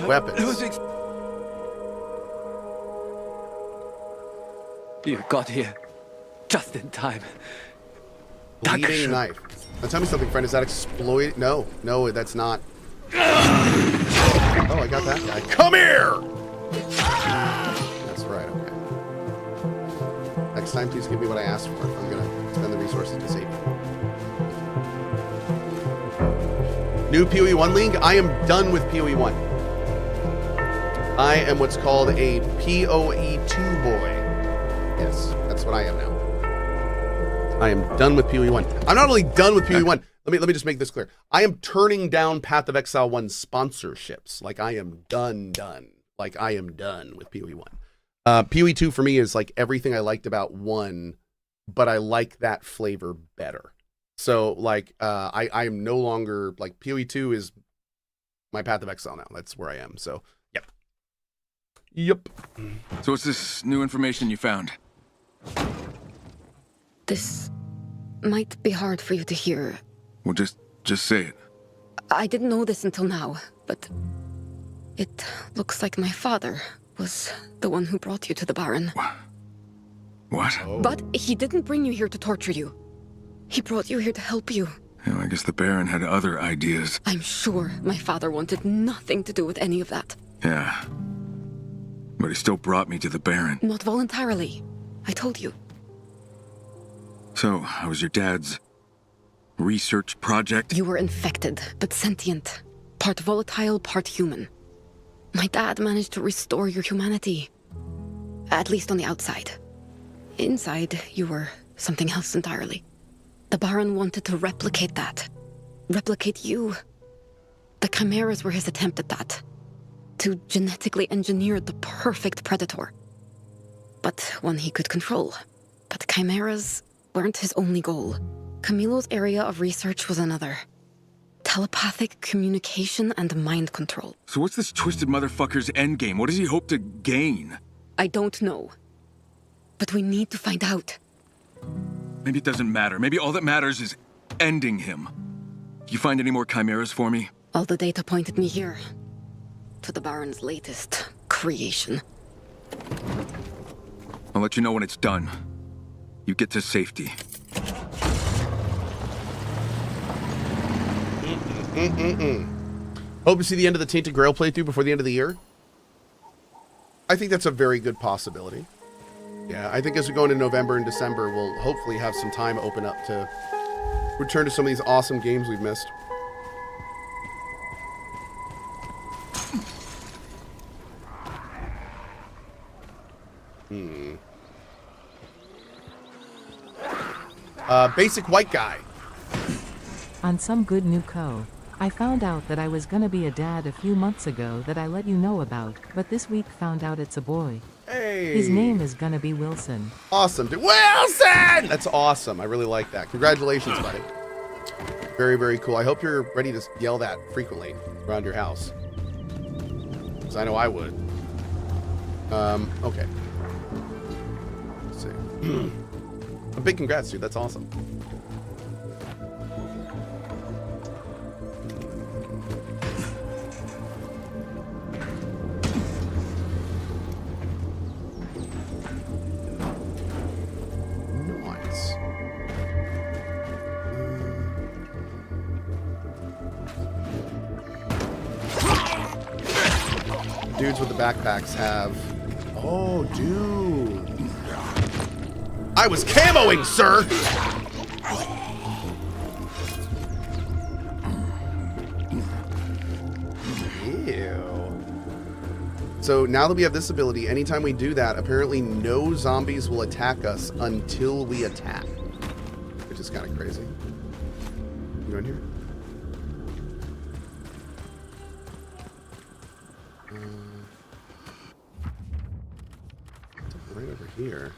weapons.
You got here just in time.
Bleeding knife. Now tell me something, friend. Is that exploit? No, that's not. Oh, I got that guy. Come here! That's right, okay. Next time, please give me what I asked for. I'm gonna spend the resources to save you. New PoE 1 League? I am done with PoE 1. I am what's called a PoE 2 boy. Yes, that's what I am now.
I am done with PoE 1. I'm not only done with PoE 1. Let me just make this clear. I am turning down Path of Exile 1 sponsorships. Like I am done. Like I am done with PoE 1. PoE 2 for me is like everything I liked about 1, but I like that flavor better. So like I am no longer like PoE 2 is my Path of Exile now. That's where I am. So Yep.
So what's this new information you found?
This might be hard for you to hear.
Well, just say it.
I didn't know this until now, but it looks like my father was the one who brought you to the Baron.
What?
Oh.
But he didn't bring you here to torture you. He brought you here to help you.
Yeah, I guess the Baron had other ideas.
I'm sure my father wanted nothing to do with any of that.
Yeah. But he still brought me to the Baron.
Not voluntarily. I told you.
So, how was your dad's research project?
You were infected, but sentient. Part volatile, part human. My dad managed to restore your humanity. At least on the outside. Inside, you were something else entirely. The Baron wanted to replicate that. Replicate you. The Chimeras were his attempt at that. To genetically engineer the perfect predator. But one he could control. But Chimeras weren't his only goal. Camilo's area of research was another. Telepathic communication and mind control.
So what's this twisted motherfucker's endgame? What does he hope to gain?
I don't know. But we need to find out.
Maybe it doesn't matter. Maybe all that matters is ending him. You find any more chimeras for me?
All the data pointed me here. To the Baron's latest creation.
I'll let you know when it's done. You get to safety.
Hope to see the end of the Tainted Grail playthrough before the end of the year. I think that's a very good possibility. Yeah, I think as we go into November and December, we'll hopefully have some time open up to return to some of these awesome games we've missed. Basic white guy.
On some good new Cohh, I found out that I was gonna be a dad a few months ago that I let you know about, but this week found out it's a boy.
Hey.
His name is gonna be Wilson.
Awesome. Wilson! That's awesome. I really like that. Congratulations, buddy. Very, very cool. I hope you're ready to yell that frequently around your house. Because I know I would. Okay. Let's see. A big congrats, dude. That's awesome. Nice. Dudes with the backpacks have... Oh, dude. I was camoing, sir! Ew. So now that we have this ability, anytime we do that, apparently no zombies will attack us until we attack. Which is kind of crazy. You go in here? Right over here.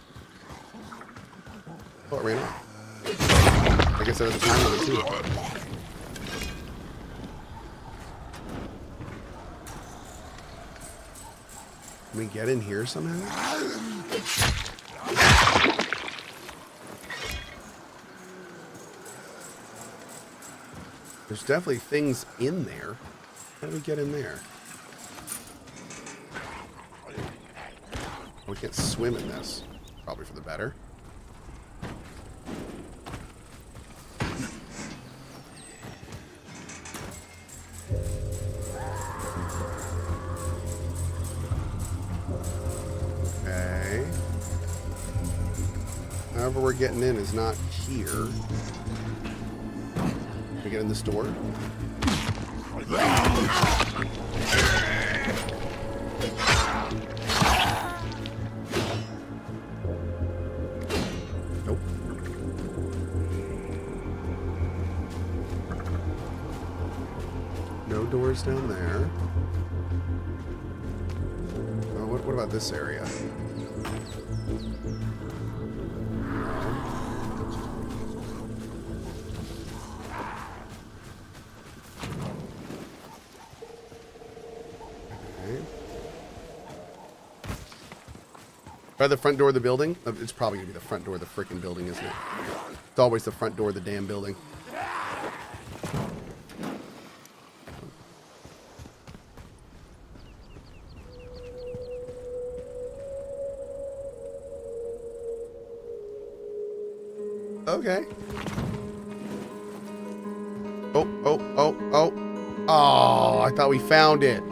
Oh, it ran off. I guess there was a time limit too. Can we get in here somehow? There's definitely things in there. How do we get in there? We can't swim in this. Probably for the better. Okay. However we're getting in is not here. Can we get in this door? Nope. No doors down there. Oh, what about this area? By the front door of the building? It's probably gonna be the front door of the freaking building, isn't it? It's always the front door of the damn building. Okay. Oh, I thought we found it.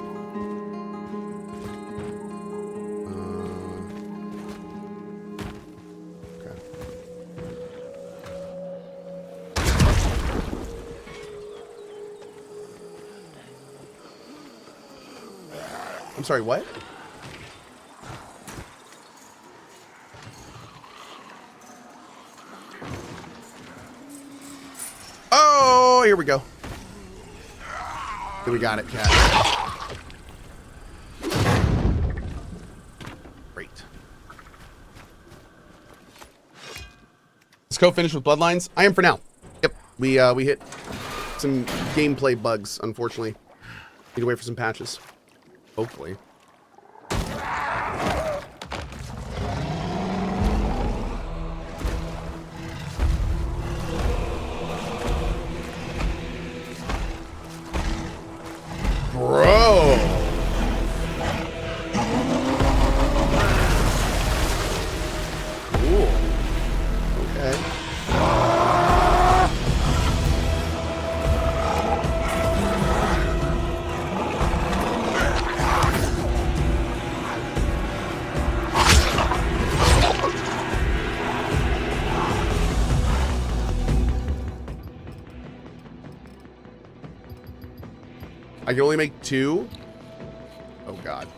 I'm sorry, what? Oh, here we go. Here we got it, cat. Great. Is Cohh finished with Bloodlines? I am for now. Yep, we hit some gameplay bugs, unfortunately. Need to wait for some patches. Hopefully. Bro. Cool. Okay. I can only make 2. Oh God.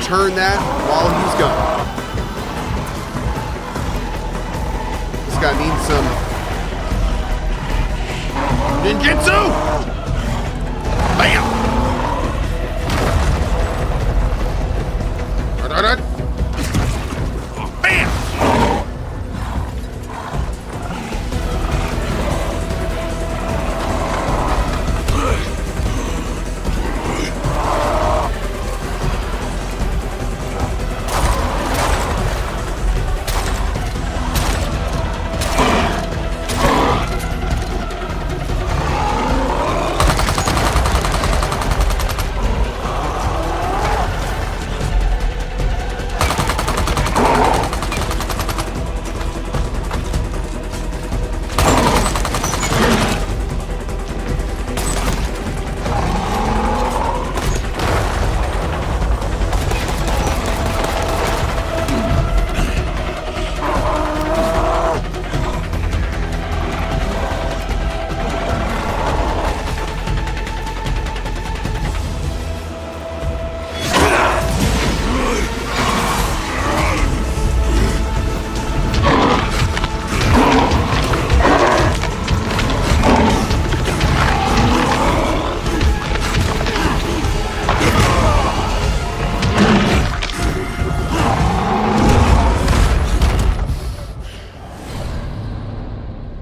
Turn that while he's gone. This guy needs some ninjutsu. Bam. Bam.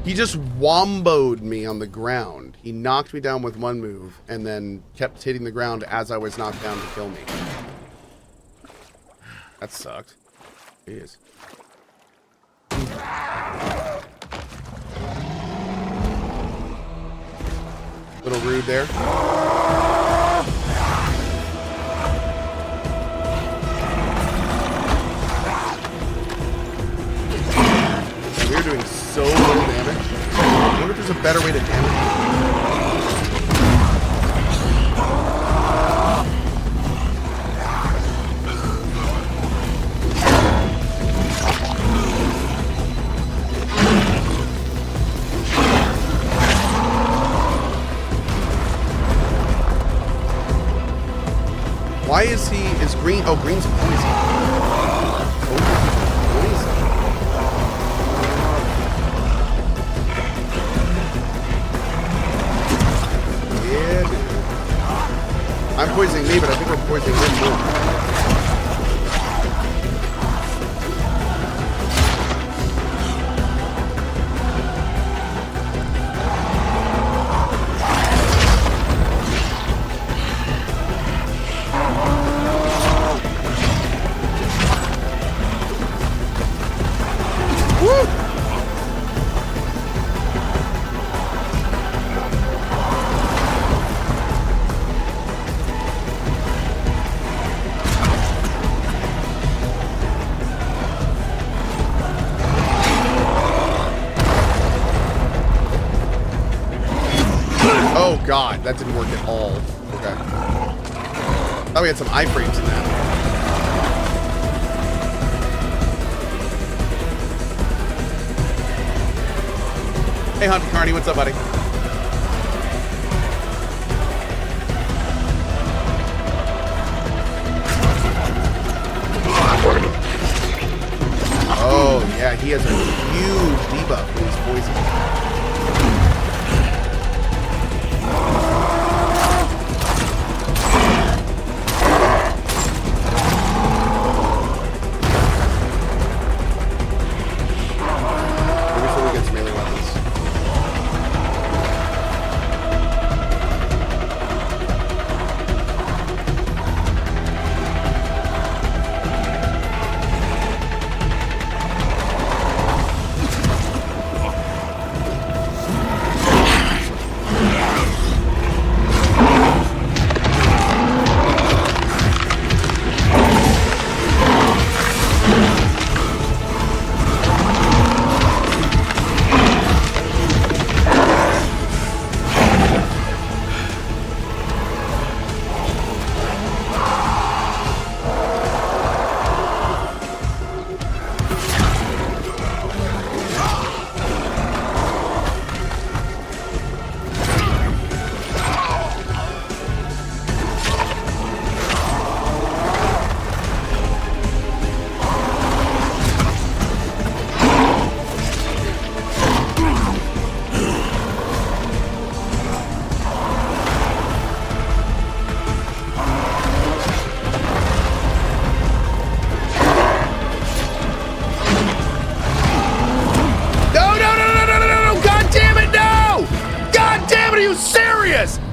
He just womboed me on the ground. He knocked me down with one move and then kept hitting the ground as I was knocked down to kill me. That sucked. Jeez. Little rude there. We're doing so little damage. I wonder if there's a better way to damage. Why is green? Oh, green's poison. Yeah, dude. I'm poisoning me, but I think we're poisoning him more. Oh god, that didn't work at all. Okay. Thought we had some iframes in that. Hey Hunter Carney, what's up, buddy? Oh yeah, he has a huge debuff when he's poisoned.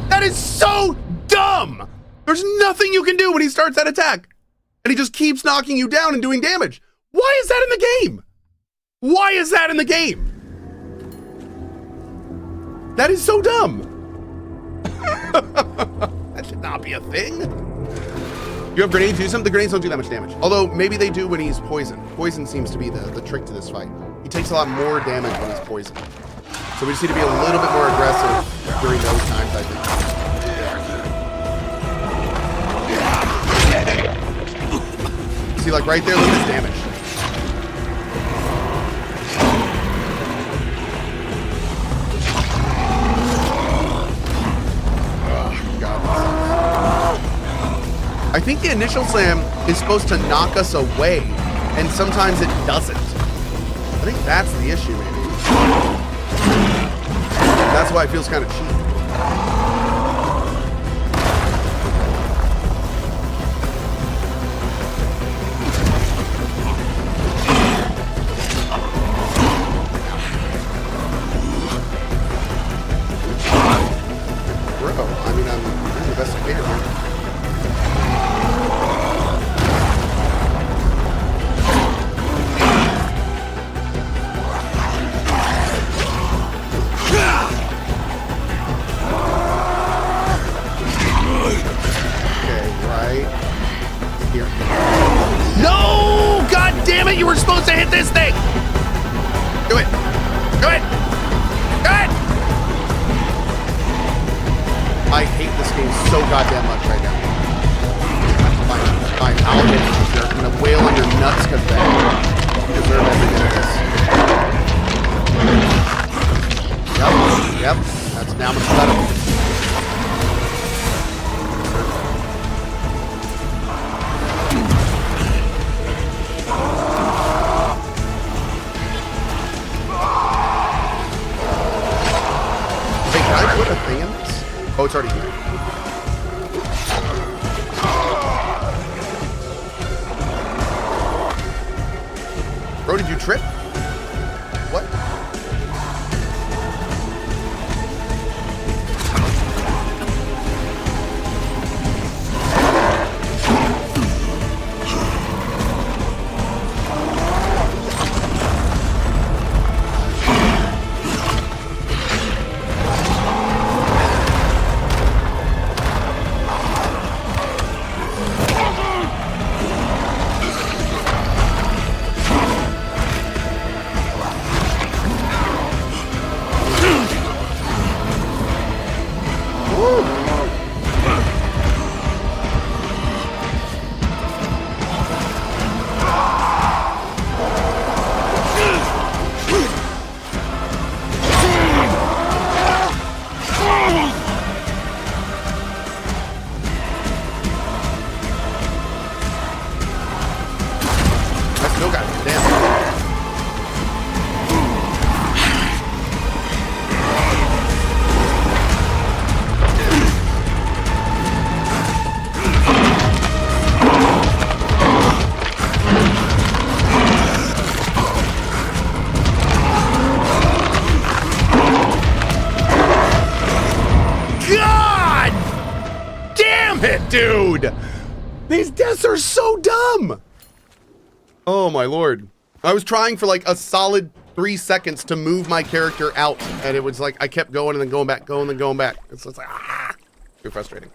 That is so dumb! There's nothing you can do when he starts that attack. And he just keeps knocking you down and doing damage. Why is that in the game? Why is that in the game? That is so dumb. That should not be a thing. You have grenades, use them. The grenades don't do that much damage. Although maybe they do when he's poisoned. Poison seems to be the trick to this fight. He takes a lot more damage when he's poisoned. So we just need to be a little bit more aggressive during those times, I think. See, like right there, look at this damage. Oh, God. I think the initial slam is supposed to knock us away, and sometimes it doesn't. I think that's the issue, maybe. That's why it feels kind of cheap. Bro, I mean, I'm doing the best I can here. so goddamn much right now. Fine, I'll hit you. You're gonna wail on your nuts because that you deserve every minute of this. Yep. That's now much better. Hey, can I put a thing in this? Oh, it's already here. Bro, did you trip? What? Dude, these deaths are so dumb. Oh my lord. I was trying for like a solid 3 seconds to move my character out, and it was like I kept going and then going back, going and going back. It's like too frustrating.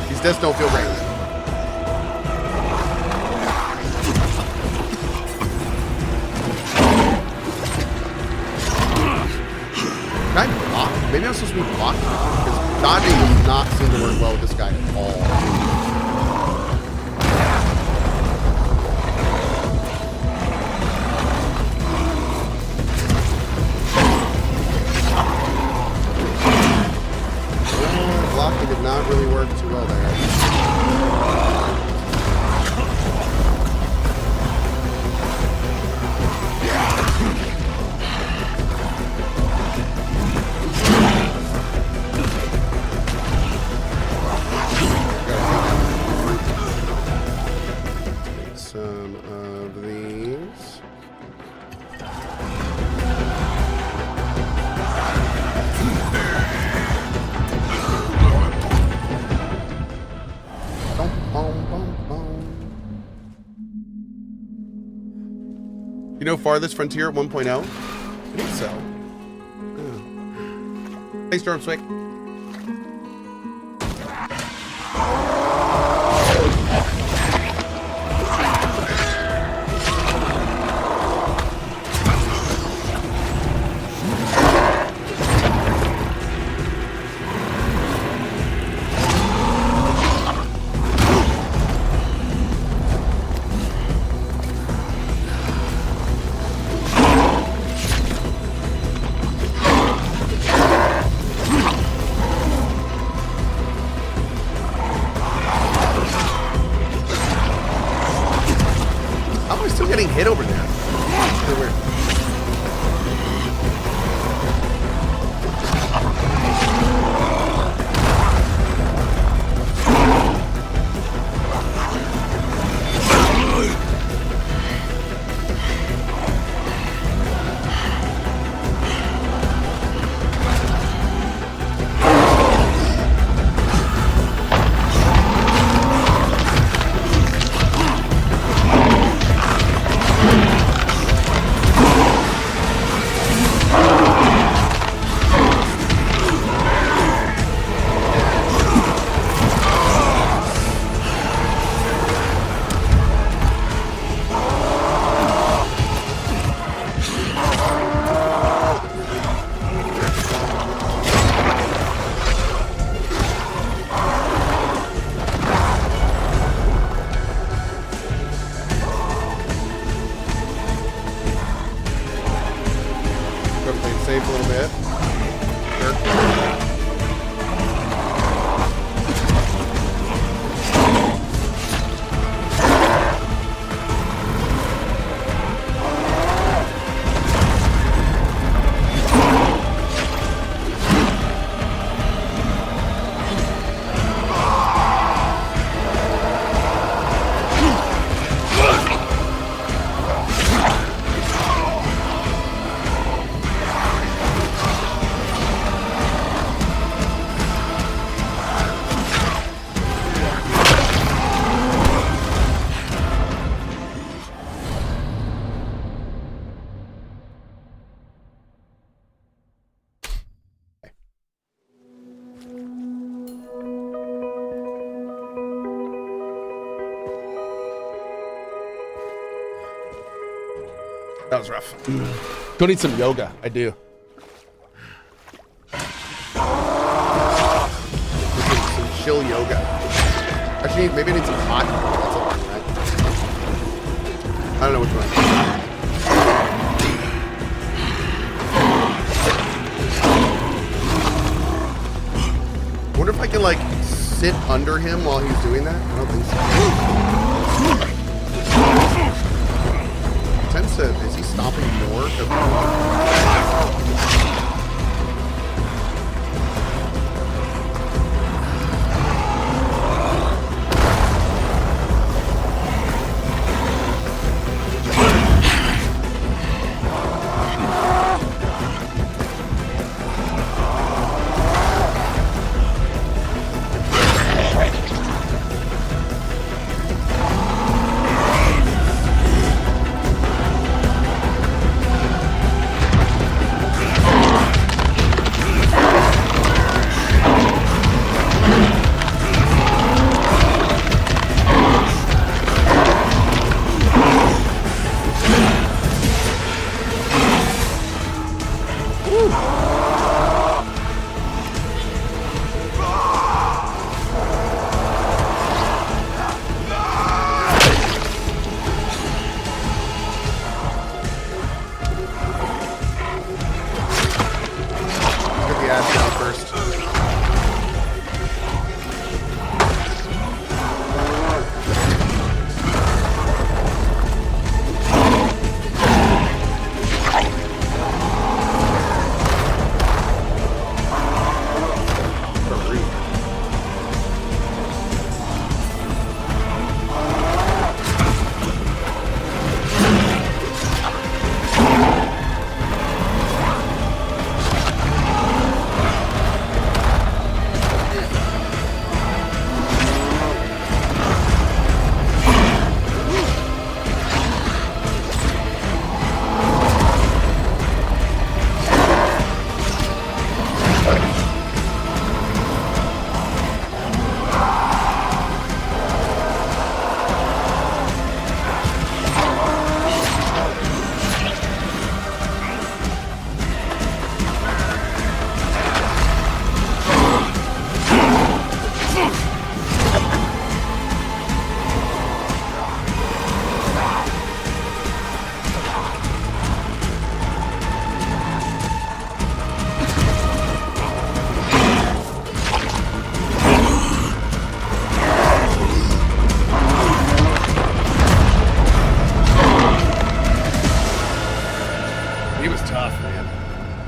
These deaths don't feel great. Can I block? Maybe I'm supposed to be blocking because dodging does not seem to work well with this guy at all. Blocking did not really work too well there. Some of these. You know Farthest Frontier at 1.0? I think so. Hey, Stormswick. Hit over there. So weird. safe a little bit. Sure. That was rough. Go need some yoga. I do. Some chill yoga. Actually, maybe I need some hot. That's all right. I don't know which one. I wonder if I can like sit under him while he's doing that. I don't think so. Tends to, is he stopping more?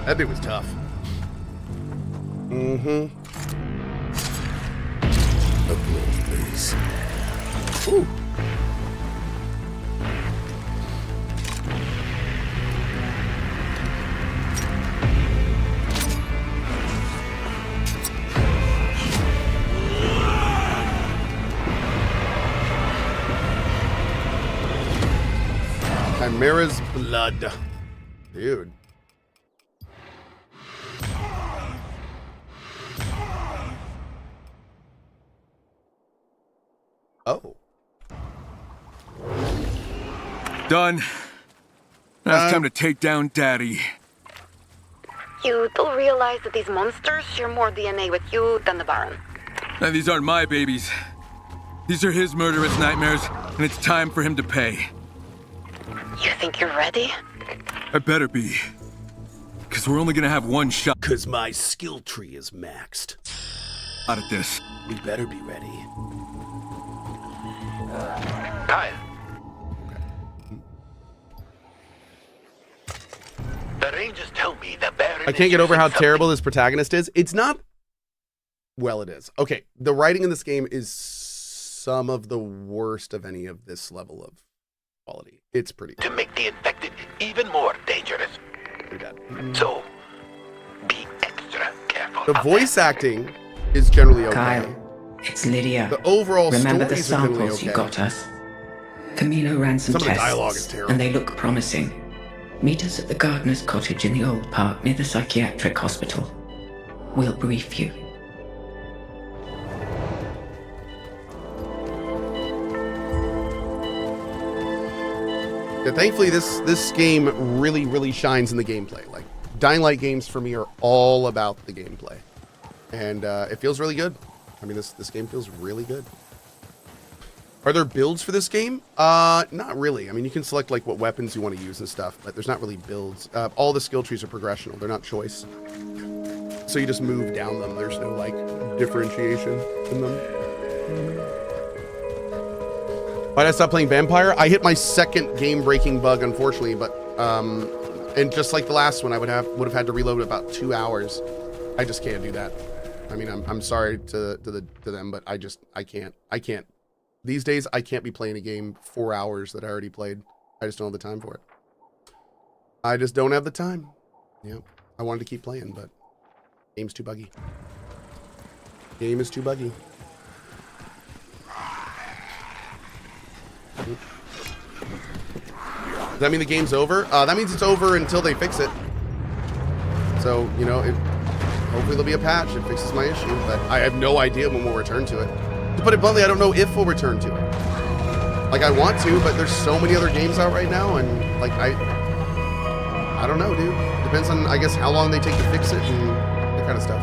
That bit was tough. Mm-hmm. Applause, please. Ooh. Chimera's blood. Dude. Oh.
Done. Now it's time to take down Daddy.
You do realize that these monsters share more DNA with you than the Baron.
Now, these aren't my babies. These are his murderous nightmares, and it's time for him to pay.
You think you're ready?
I better be. Because Because we're only gonna have one shot.
Because my skill tree is maxed.
Out of this.
We better be ready.
Kyle. The Rangers tell me the Baron.
I can't get over how terrible this protagonist is. It's not. Well, it is. Okay, the writing in this game is some of the worst of any of this level of quality. It's pretty.
To make the infected even more dangerous.
Pretty bad.
So, be extra careful.
The voice acting is generally okay.
Kyle, it's Lydia.
The overall
Remember the
stories are generally
samples
okay.
you got us? Camilo ran some
Some of the
tests,
dialogue is terrible.
and they look promising. Meet us at the gardener's cottage in the old park near the psychiatric hospital. We'll brief you.
Yeah, thankfully, this game really shines in the gameplay. Like, Dying Light games for me are all about the gameplay, and it feels really good. I mean, this game feels really good. Are there builds for this game? Not really. I mean, you can select like what weapons you want to use and stuff, but there's not really builds. All the skill trees are progressional; they're not choice. So you just move down them. There's no like differentiation in them. Why did I stop playing Vampire? I hit my second game-breaking bug, unfortunately, but and just like the last one, I would have had to reload about 2 hours. I just can't do that. I mean, I'm sorry to them, but I can't. These days, I can't be playing a game 4 hours that I already played. I just don't have the time for it. I just don't have the time. Yeah, I wanted to keep playing, but game's too buggy. Game is too buggy. Does that mean the game's over? That means it's over until they fix it. So, you know, hopefully there'll be a patch that fixes my issue, but I have no idea when we'll return to it. To put it bluntly, I don't know if we'll return to it. Like, I want to, but there's so many other games out right now, and, like, I don't know, dude. Depends on, I guess, how long they take to fix it and that kind of stuff.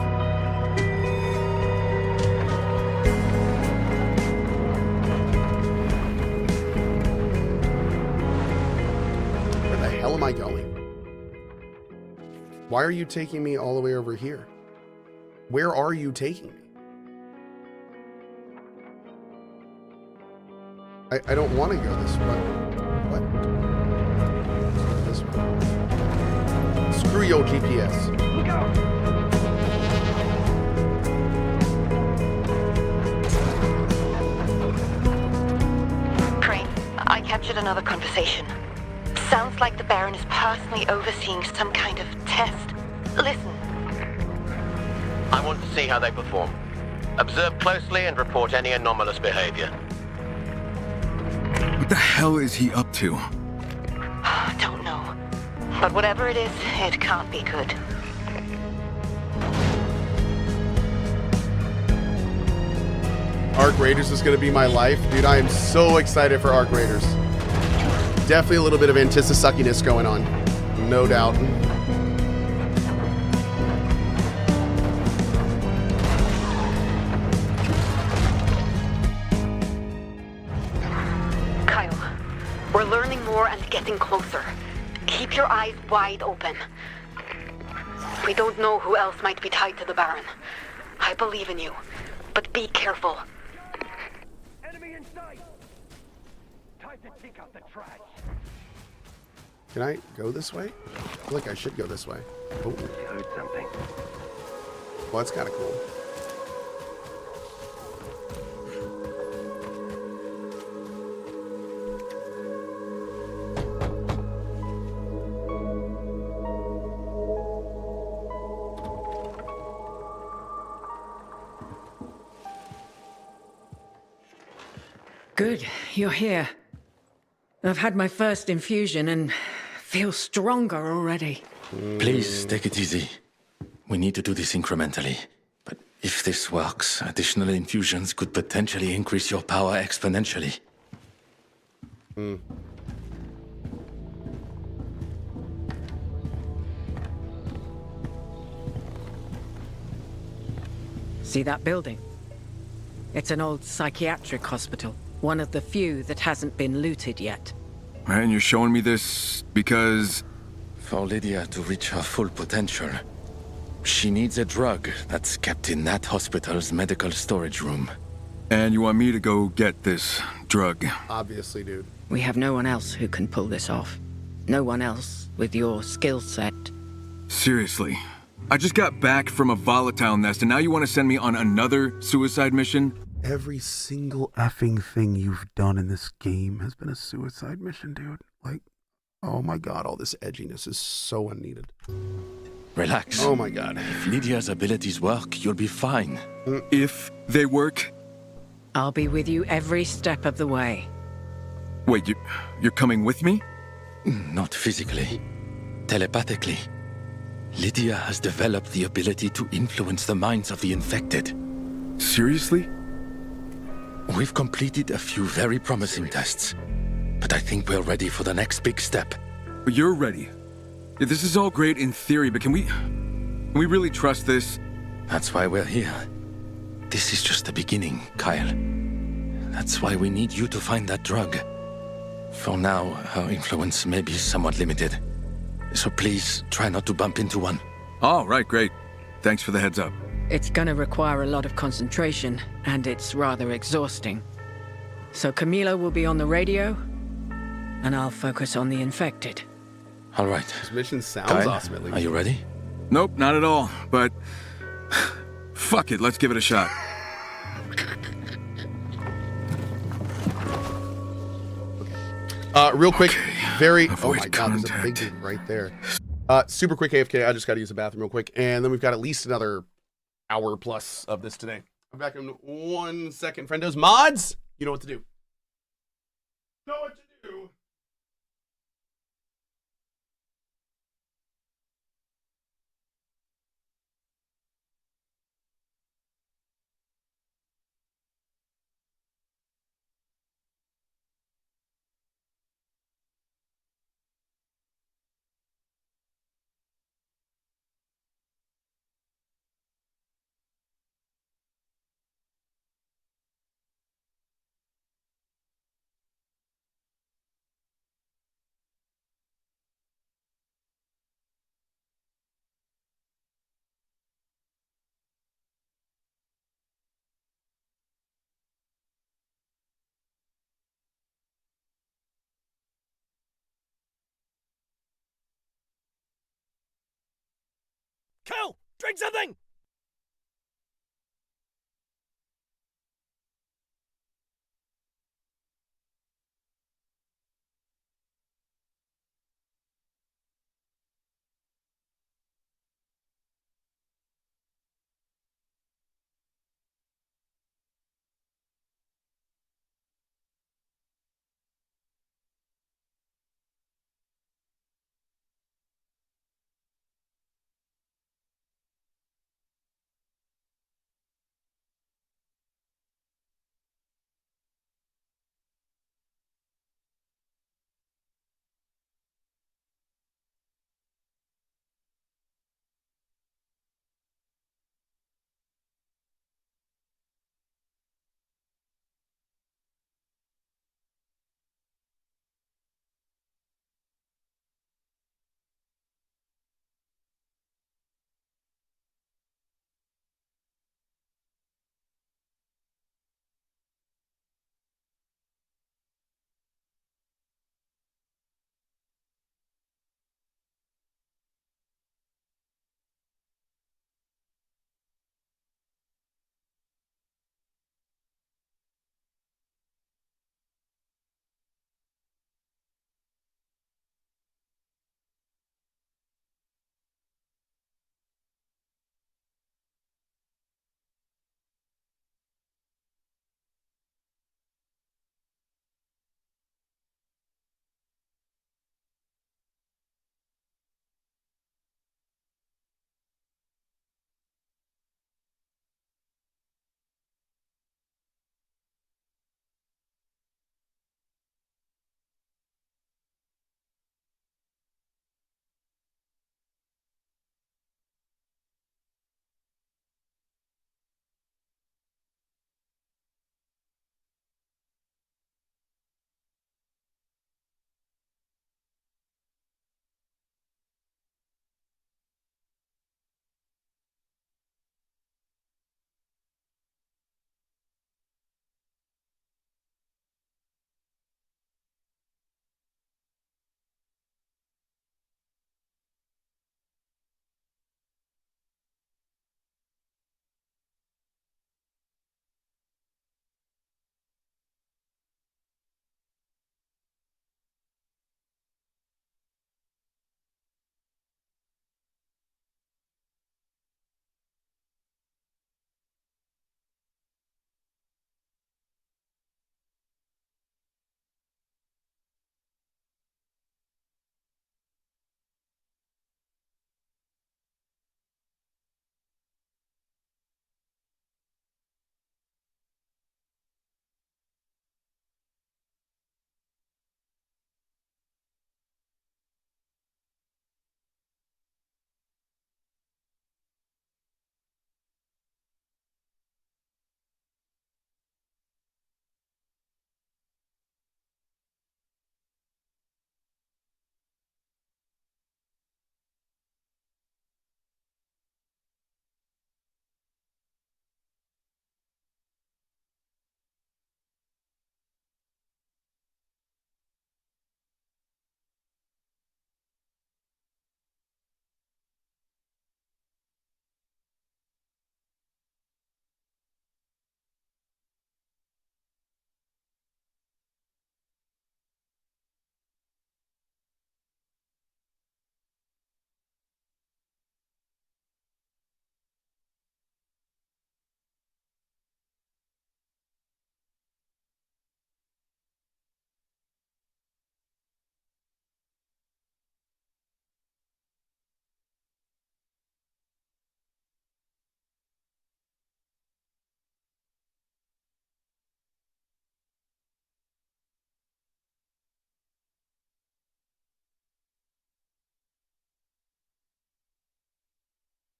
Am I going? Why are you taking me all the way over here? Where are you taking me? I don't want to go this way. What? This way. Screw your GPS. Look out!
Crane, I captured another conversation. Sounds like the Baron is personally overseeing some kind of test. Listen.
I want to see how they perform. Observe closely and report any anomalous behavior.
What the hell is he up to?
Don't know. But whatever it is, it can't be good.
Arc Raiders is going to be my life. Dude, I am so excited for Arc Raiders. Definitely a little bit of antissa-suckiness going on. No doubt.
Kyle, we're learning more and getting closer. Keep your eyes wide open. We don't know who else might be tied to the Baron. I believe in you, but be careful.
Enemy in sight! Time to take out the trash.
Can I go this way? I feel like I should go this way. Oh.
I heard something.
Well, that's kind of cool.
Good, you're here. I've had my first infusion and feel stronger already.
Please take it easy. We need to do this incrementally. But if this works, additional infusions could potentially increase your power exponentially.
See that building? It's an old psychiatric hospital. One of the few that hasn't been looted yet.
And you're showing me this because...
For Lydia to reach her full potential, she needs a drug that's kept in that hospital's medical storage room.
And you want me to go get this drug?
Obviously, dude.
We have no one else who can pull this off. No one else with your skill set.
Seriously. I just got back from a volatile nest, and now you want to send me on another suicide mission?
Every single effing thing you've done in this game has been a suicide mission, dude. Like, oh my god, all this edginess is so unneeded.
Relax.
Oh my god.
If Lydia's abilities work, you'll be fine.
If they work?
I'll be with you every step of the way.
Wait, you're coming with me?
Not physically. Telepathically. Lydia has developed the ability to influence the minds of the infected.
Seriously?
We've completed a few very promising tests, but I think we're ready for the next big step.
You're ready. Yeah, this is all great in theory, but can we really trust this?
That's why we're here. This is just the beginning, Kyle. That's why we need you to find that drug. For now, her influence may be somewhat limited. So please, try not to bump into one.
Oh, right, great. Thanks for the heads up.
It's gonna require a lot of concentration, and it's rather exhausting. So Camilo will be on the radio, and I'll focus on the infected.
All right.
This mission sounds
Kyle,
awesome, at least.
are you ready?
Nope, not at all, but... fuck it, let's give it a shot.
Real quick, very...
Avoid
oh my god, there's a big dude right there. Super quick AFK, I just gotta use the bathroom real quick, and then we've got at least another hour plus of this today. I'm back in 1 second, friendos. Mods, you know what to do. Know what to do.
Cohh, drink something!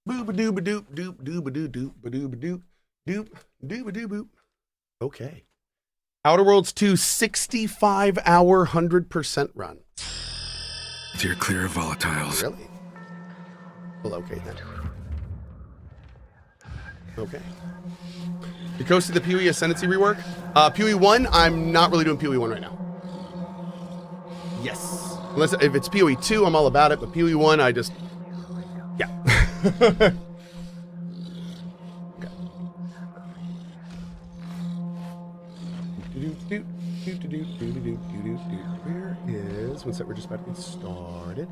Booba-dooba-doop, doop, dooba-doo-doop, ba-dooba-doop, doop, dooba-doo-boop. Okay. Outer Worlds 2 65-hour 100% run.
Steer clear of volatiles.
Really? Well, okay then. Okay. You coasted the PoE Ascendancy rework? PoE 1, I'm not really doing PoE 1 right now. Yes. Unless if it's PoE 2, I'm all about it, but PoE 1, I just... Yeah. Okay. Where is... One sec, we're just about to get started.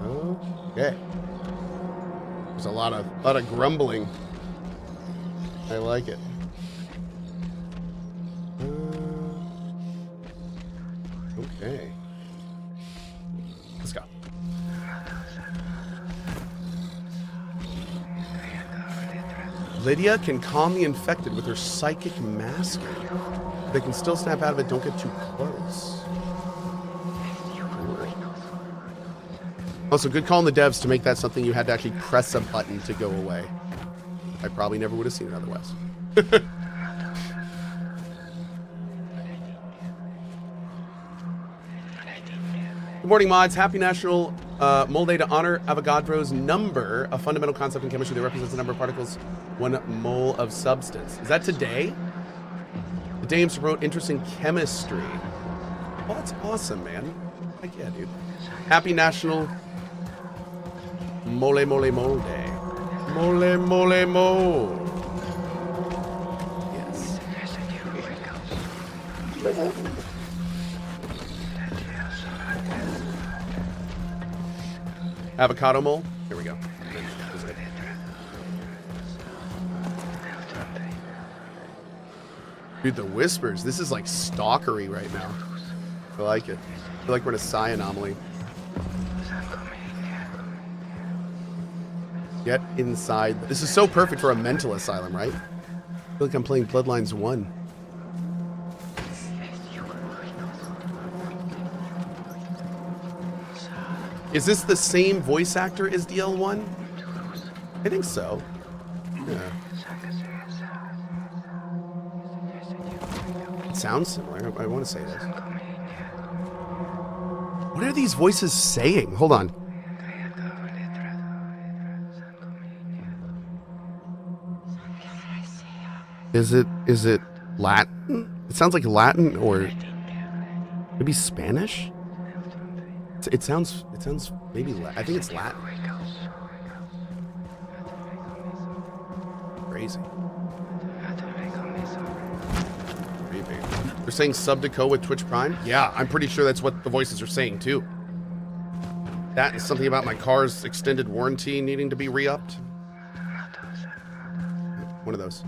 Okay. There's a lot of grumbling. I like it. Okay. Let's go. Lydia can calm the infected with her psychic masking. They can still snap out of it. Don't get too close. Also, good call on the devs to make that something you had to actually press a button to go away. I probably never would have seen it otherwise. Good morning, mods. Happy National Mole Day to honor Avogadro's number, a fundamental concept in chemistry that represents the number of particles, 1 mole of substance. Is that today? The day aims to promote interest in chemistry. Well, that's awesome, man. Heck yeah, dude. Happy National Mole Mole Mole Day. Mole Mole Mole. Yes. Avocado mole. Here we go. Dude, the whispers. This is like stalkery right now. I like it. I feel like we're in a psi anomaly. Get inside. This is so perfect for a mental asylum, right? I feel like I'm playing Bloodlines 1. Is this the same voice actor as DL1? I think so. Yeah. It sounds similar. I want to say this. What are these voices saying? Hold on. Is it Latin? It sounds like Latin or maybe Spanish? It sounds maybe I think it's Latin. Crazy. They're saying sub to Cohh with Twitch Prime? Yeah, I'm pretty sure that's what the voices are saying too. That is something about my car's extended warranty needing to be re-upped. One of those.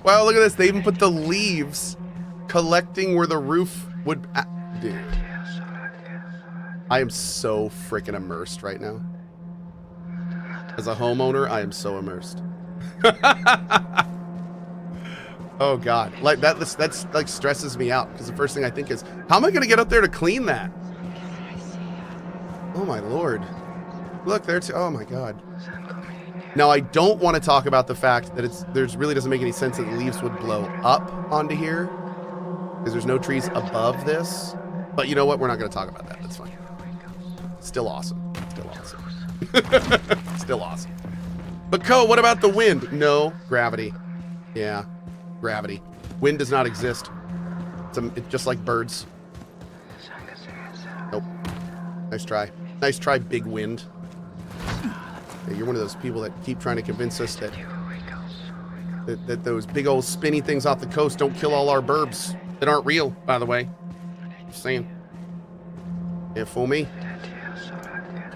Wow, look at this. They even put the leaves collecting where the roof would... Dude. I am so freaking immersed right now. As a homeowner, I am so immersed. Oh, God. Like that's like stresses me out because the first thing I think is, how am I going to get up there to clean that? Oh, my Lord. Look, there too. Oh, my God. Now, I don't want to talk about the fact that there's really doesn't make any sense that the leaves would blow up onto here because there's no trees above this. But you know what? We're not going to talk about that. That's fine. Still awesome. Still awesome. Still awesome. But Cohh, what about the wind? No, gravity. Yeah, gravity. Wind does not exist. It's just like birds. Nope. Nice try. Nice try, big wind. Yeah, you're one of those people that keep trying to convince us that those big old spinny things off the coast don't kill all our burbs that aren't real, by the way. Just saying. Can't fool me.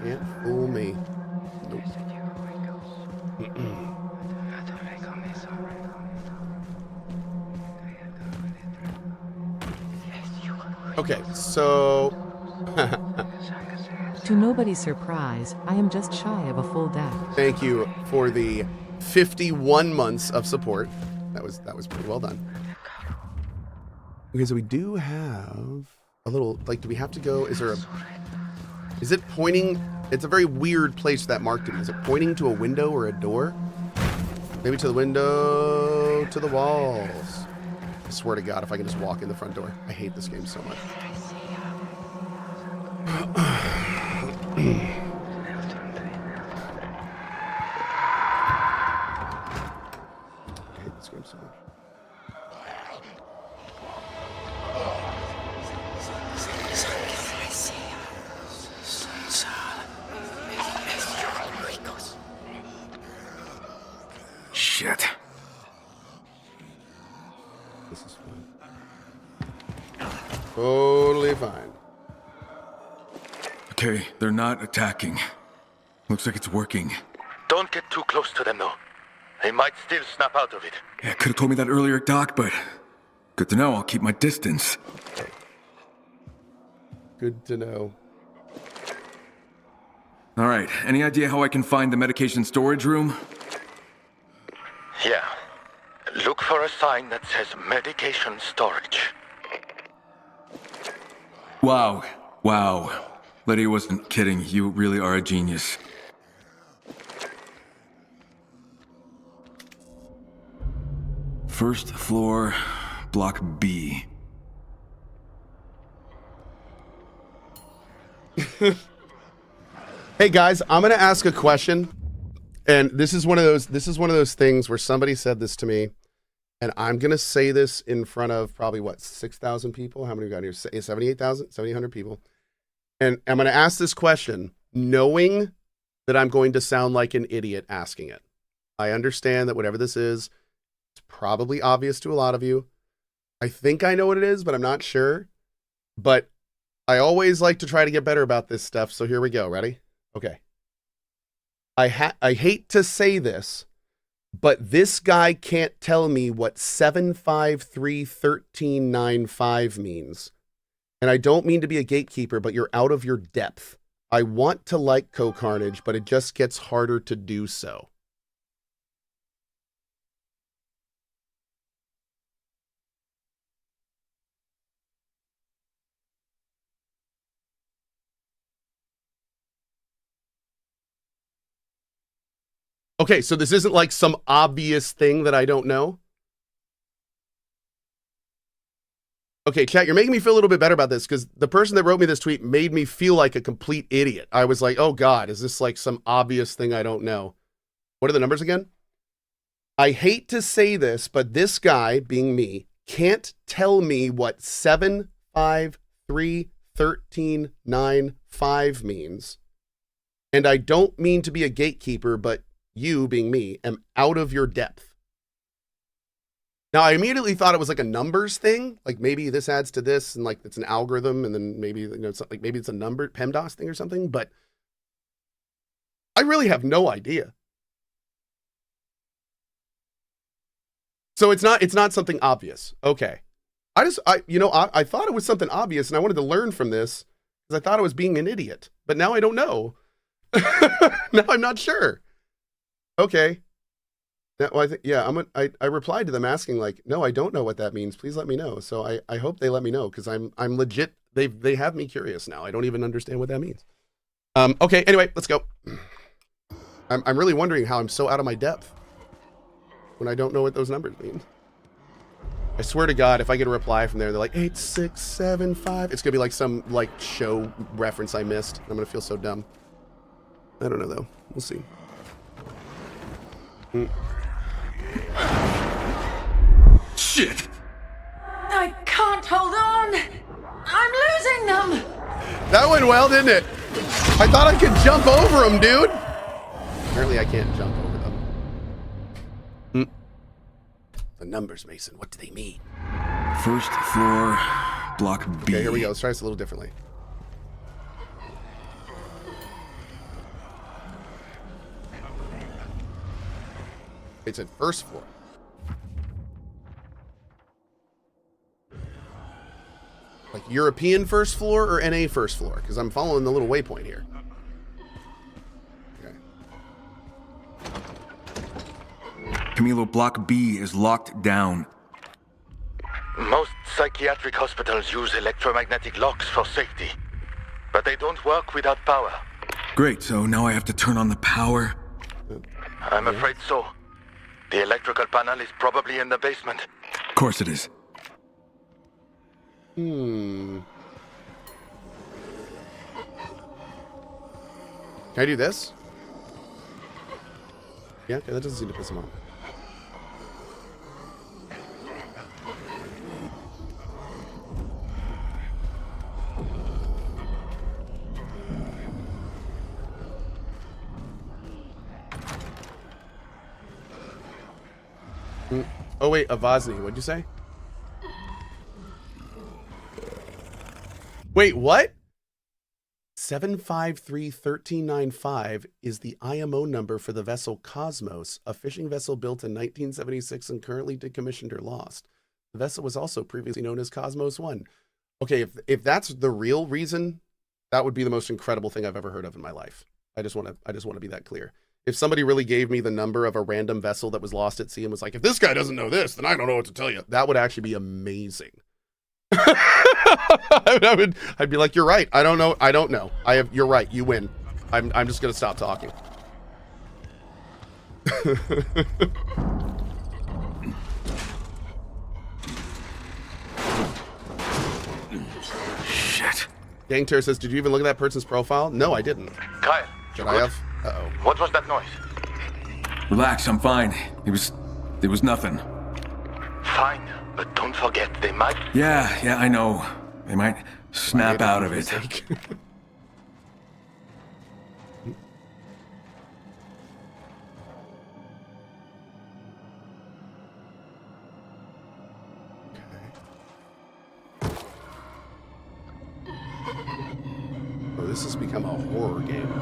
Can't fool me. Nope.
Okay, so
To nobody's surprise, I am just shy of a full deck.
thank you for the 51 months of support. That was pretty well done. Okay, so we do have a little, like, do we have to go? Is it pointing? It's a very weird place that marked to me. Is it pointing to a window or a door? Maybe to the window, to the walls. I swear to God, if I can just walk in the front door. I hate this game so much. I hate this game so much.
Shit.
This is fine. Totally fine.
Okay, they're not attacking. Looks like it's working.
Don't get too close to them, though. They might still snap out of it.
Yeah, could have told me that earlier, Doc, but good to know. I'll keep my distance.
Good to know.
All right, any idea how I can find the medication storage room?
Yeah. Look for a sign that says medication storage.
Wow. Lydia wasn't kidding. You really are a genius. First floor, block B.
Hey guys, I'm gonna ask a question, and this is one of those things where somebody said this to me, and I'm gonna say this in front of probably what, 6,000 people? How many we got here? 78,000, 7,800 people. And I'm gonna ask this question, knowing that I'm going to sound like an idiot asking it. I understand that whatever this is, it's probably obvious to a lot of you. I think I know what it is, but I'm not sure. But I always like to try to get better about this stuff, so here we go. Ready? Okay. I hate to say this, but this guy can't tell me what 7531395 means. And I don't mean to be a gatekeeper, but you're out of your depth. I want to like CohhCarnage, but it just gets harder to do so. Okay, so this isn't like some obvious thing that I don't know. Okay, chat, you're making me feel a little bit better about this because the person that wrote me this tweet made me feel like a complete idiot. I was like, oh God, is this like some obvious thing I don't know? What are the numbers again? I hate to say this, but this guy, being me, can't tell me what 7531395 means. And I don't mean to be a gatekeeper, but you, being me, am out of your depth. Now, I immediately thought it was like a numbers thing. Like maybe this adds to this and like it's an algorithm and then maybe, you know, it's like maybe it's a number PEMDAS thing or something, but I really have no idea. So it's not something obvious. Okay. I thought it was something obvious and I wanted to learn from this because I thought I was being an idiot, but now I don't know. Now I'm not sure. Okay. Well, I replied to them asking like, no, I don't know what that means. Please let me know. So I hope they let me know because I'm legit. They have me curious now. I don't even understand what that means. Okay. Anyway, let's go. I'm really wondering how I'm so out of my depth when I don't know what those numbers mean. I swear to God, if I get a reply from there, they're like 8675. It's gonna be like some like show reference I missed. I'm gonna feel so dumb. I don't know though. We'll see.
Shit!
I can't hold on! I'm losing them!
That went well, didn't it? I thought I could jump over them, dude. Apparently I can't jump over them. The numbers, Mason, what do they mean?
First floor, block B.
Okay, here we go. Let's try this a little differently. It said first floor. Like European first floor or NA first floor? Because I'm following the little waypoint here. Okay.
Camilo, Block B is locked down.
Most psychiatric hospitals use electromagnetic locks for safety, but they don't work without power.
Great, so now I have to turn on the power?
I'm afraid so. The electrical panel is probably in the basement.
Of course it is.
Can I do this? Yeah, okay, that doesn't seem to piss him off. Oh wait, Avazny, what'd you say? Wait, what? 753-1395 is the IMO number for the vessel Cosmos, a fishing vessel built in 1976 and currently decommissioned or lost. The vessel was also previously known as Cosmos 1. Okay, if that's the real reason, that would be the most incredible thing I've ever heard of in my life. I just want to be that clear. If somebody really gave me the number of a random vessel that was lost at sea and was like, if this guy doesn't know this, then I don't know what to tell you, that would actually be amazing. I'd be like, you're right. I don't know. You're right. You win. I'm just going to stop talking.
Shit.
Gangter
says, did you even look at that person's profile? No, I didn't.
Kyle,
should I have? Uh-oh.
What was that noise?
Relax, I'm fine. It was nothing.
Fine, but don't forget, they might...
Yeah, I know. They might snap out of it.
Oh, this has become a horror game.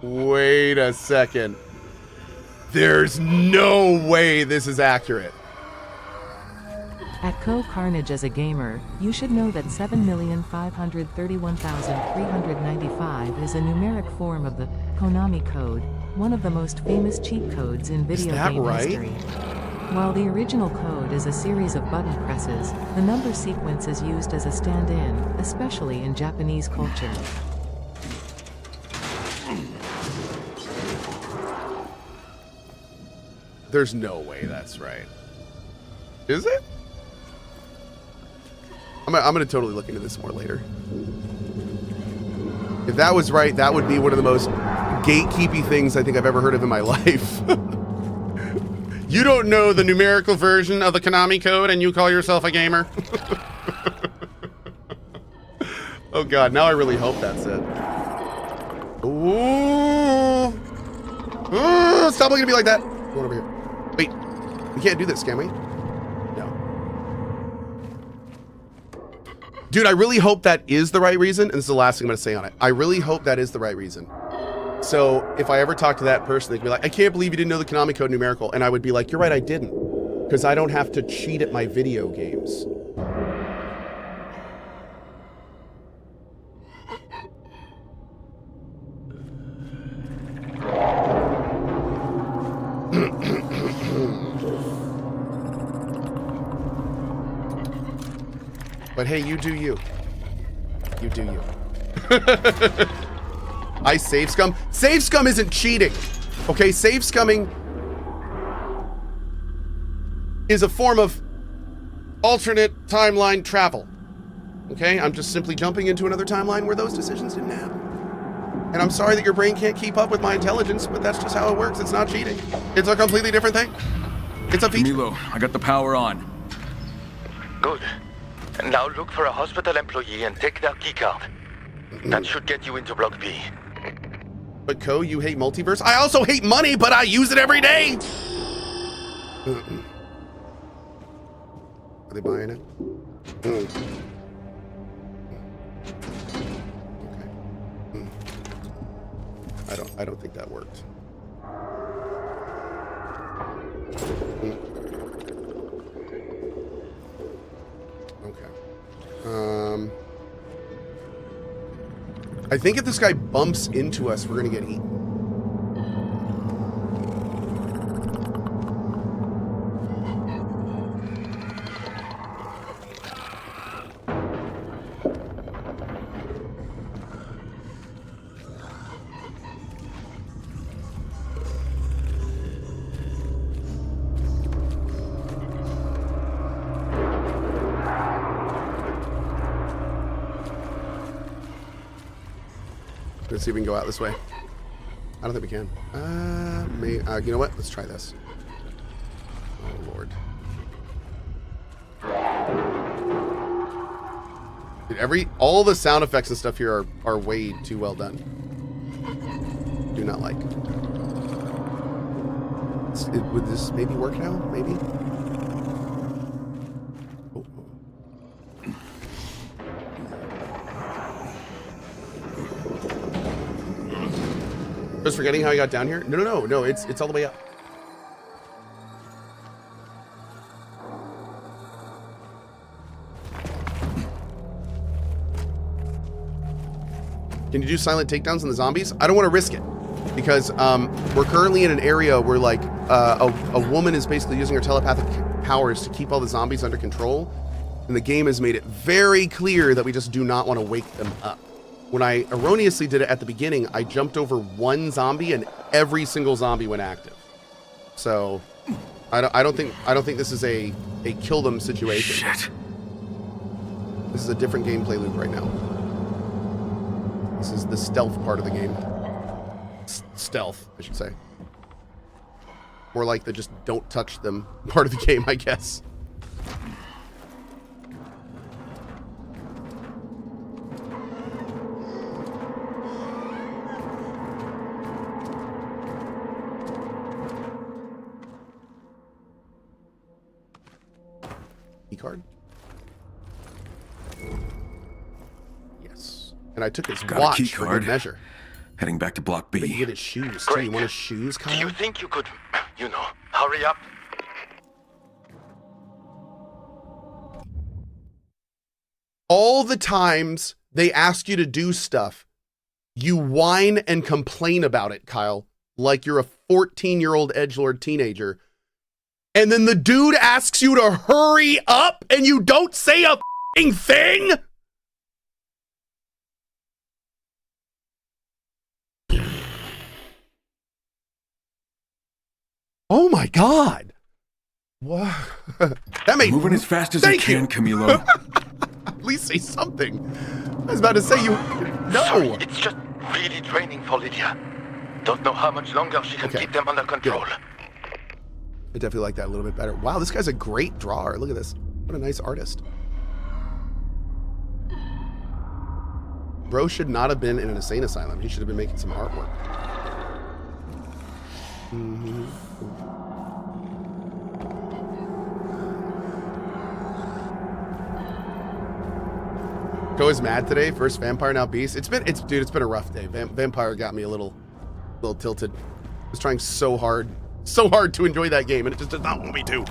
Wait a second. There's no way this is accurate.
At CohhCarnage as a gamer, you should know that 7,531,395 is a numeric form of the Konami code, one of the most famous cheat codes in video game history. While the original code is a series of button presses, the number sequence is used as a stand-in, especially in Japanese culture.
There's no way that's right. Is it? I'm gonna totally look into this more later. If that was right, that would be one of the most gatekeepy things I think I've ever heard of in my life. You don't know the numerical version of the Konami code and you call yourself a gamer? Oh god, now I really hope that's it. Ooh. Ooh, stop looking at me like that. Go over here. Wait, we can't do this, can we? No. Dude, I really hope that is the right reason, and this is the last thing I'm gonna say on it. I really hope that is the right reason. So if I ever talk to that person, they'd be like, I can't believe you didn't know the Konami code numerical. And I would be like, you're right, I didn't. Because I don't have to cheat at my video games. But hey, you do you. You do you. I save scum. Save scum isn't cheating. Okay, save scumming is a form of alternate timeline travel. Okay, I'm just simply jumping into another timeline where those decisions didn't happen. And I'm sorry that your brain can't keep up with my intelligence, but that's just how it works. It's not cheating. It's a completely different thing. It's a feature.
Milo, I got the power on.
Good. Now look for a hospital employee and take their keycard. That should get you into Block B.
But Cohh, you hate multiverse? I also hate money, but I use it every day! Are they buying it? Okay. I don't think that worked. Okay. I think if this guy bumps into us, we're gonna get eaten. Let's see if we can go out this way. I don't think we can. You know what? Let's try this. Oh, Lord. Dude, all the sound effects and stuff here are way too well done. Do not like. Would this maybe work now? Maybe? Just forgetting how I got down here? No, it's all the way up. Can you do silent takedowns on the zombies? I don't want to risk it because we're currently in an area where like a woman is basically using her telepathic powers to keep all the zombies under control, and the game has made it very clear that we just do not want to wake them up. When I erroneously did it at the beginning, I jumped over one zombie and every single zombie went active. So I don't think this is a kill them situation.
Shit.
This is a different gameplay loop right now. This is the stealth part of the game. Stealth, I should say. More like the just don't touch them part of the game, I guess. Card. Yes. And I took his watch for good measure.
Heading back to Block B.
But you get his shoes too. You want his shoes, Kyle?
Do you think you could, hurry up?
All the times they ask you to do stuff, you whine and complain about it, Kyle, like you're a 14-year-old edgelord teenager. And then the dude asks you to hurry up and you don't say a f***ing thing? Oh my God. What? That made
moving as fast as I can, Camilo.
At least say something. I was about to say no.
Sorry, it's just really draining for Lydia. Don't know how much longer she can keep them under control.
Good. I definitely like that a little bit better. Wow, this guy's a great drawer. Look at this. What a nice artist. Bro should not have been in an insane asylum. He should have been making some artwork. Mm-hmm. Cohh is mad today. First vampire, now beast. It's been a rough day. Vampire got me a little tilted. I was trying so hard to enjoy that game, and it just did not want me to.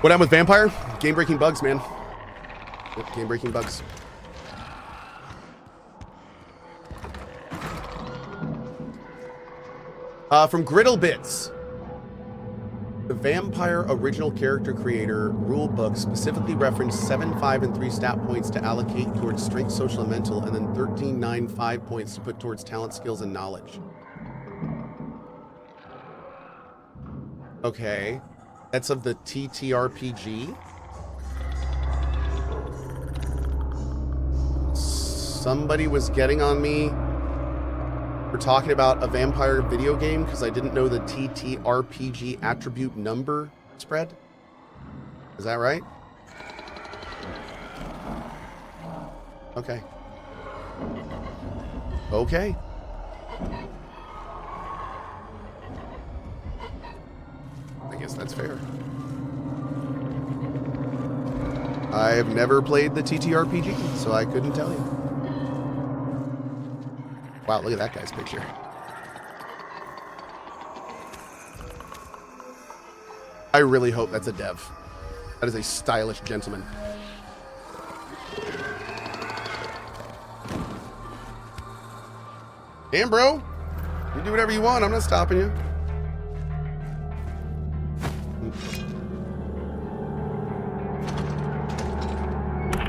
What happened with Vampire? Game-breaking bugs, man. Yep, game-breaking bugs. From Griddle Bits. The Vampire original character creator rulebook specifically referenced 7, 5, and 3 stat points to allocate towards strength, social, and mental, and then 13, 9, 5 points to put towards talent, skills, and knowledge. Okay. That's of the TTRPG. Somebody was getting on me for talking about a vampire video game because I didn't know the TTRPG attribute number spread. Is that right? Okay. guess that's fair. I have never played the TTRPG, so I couldn't tell you. Wow, look at that guy's picture. I really hope that's a dev. That is a stylish gentleman. Damn, bro. You do whatever you want. I'm not stopping you.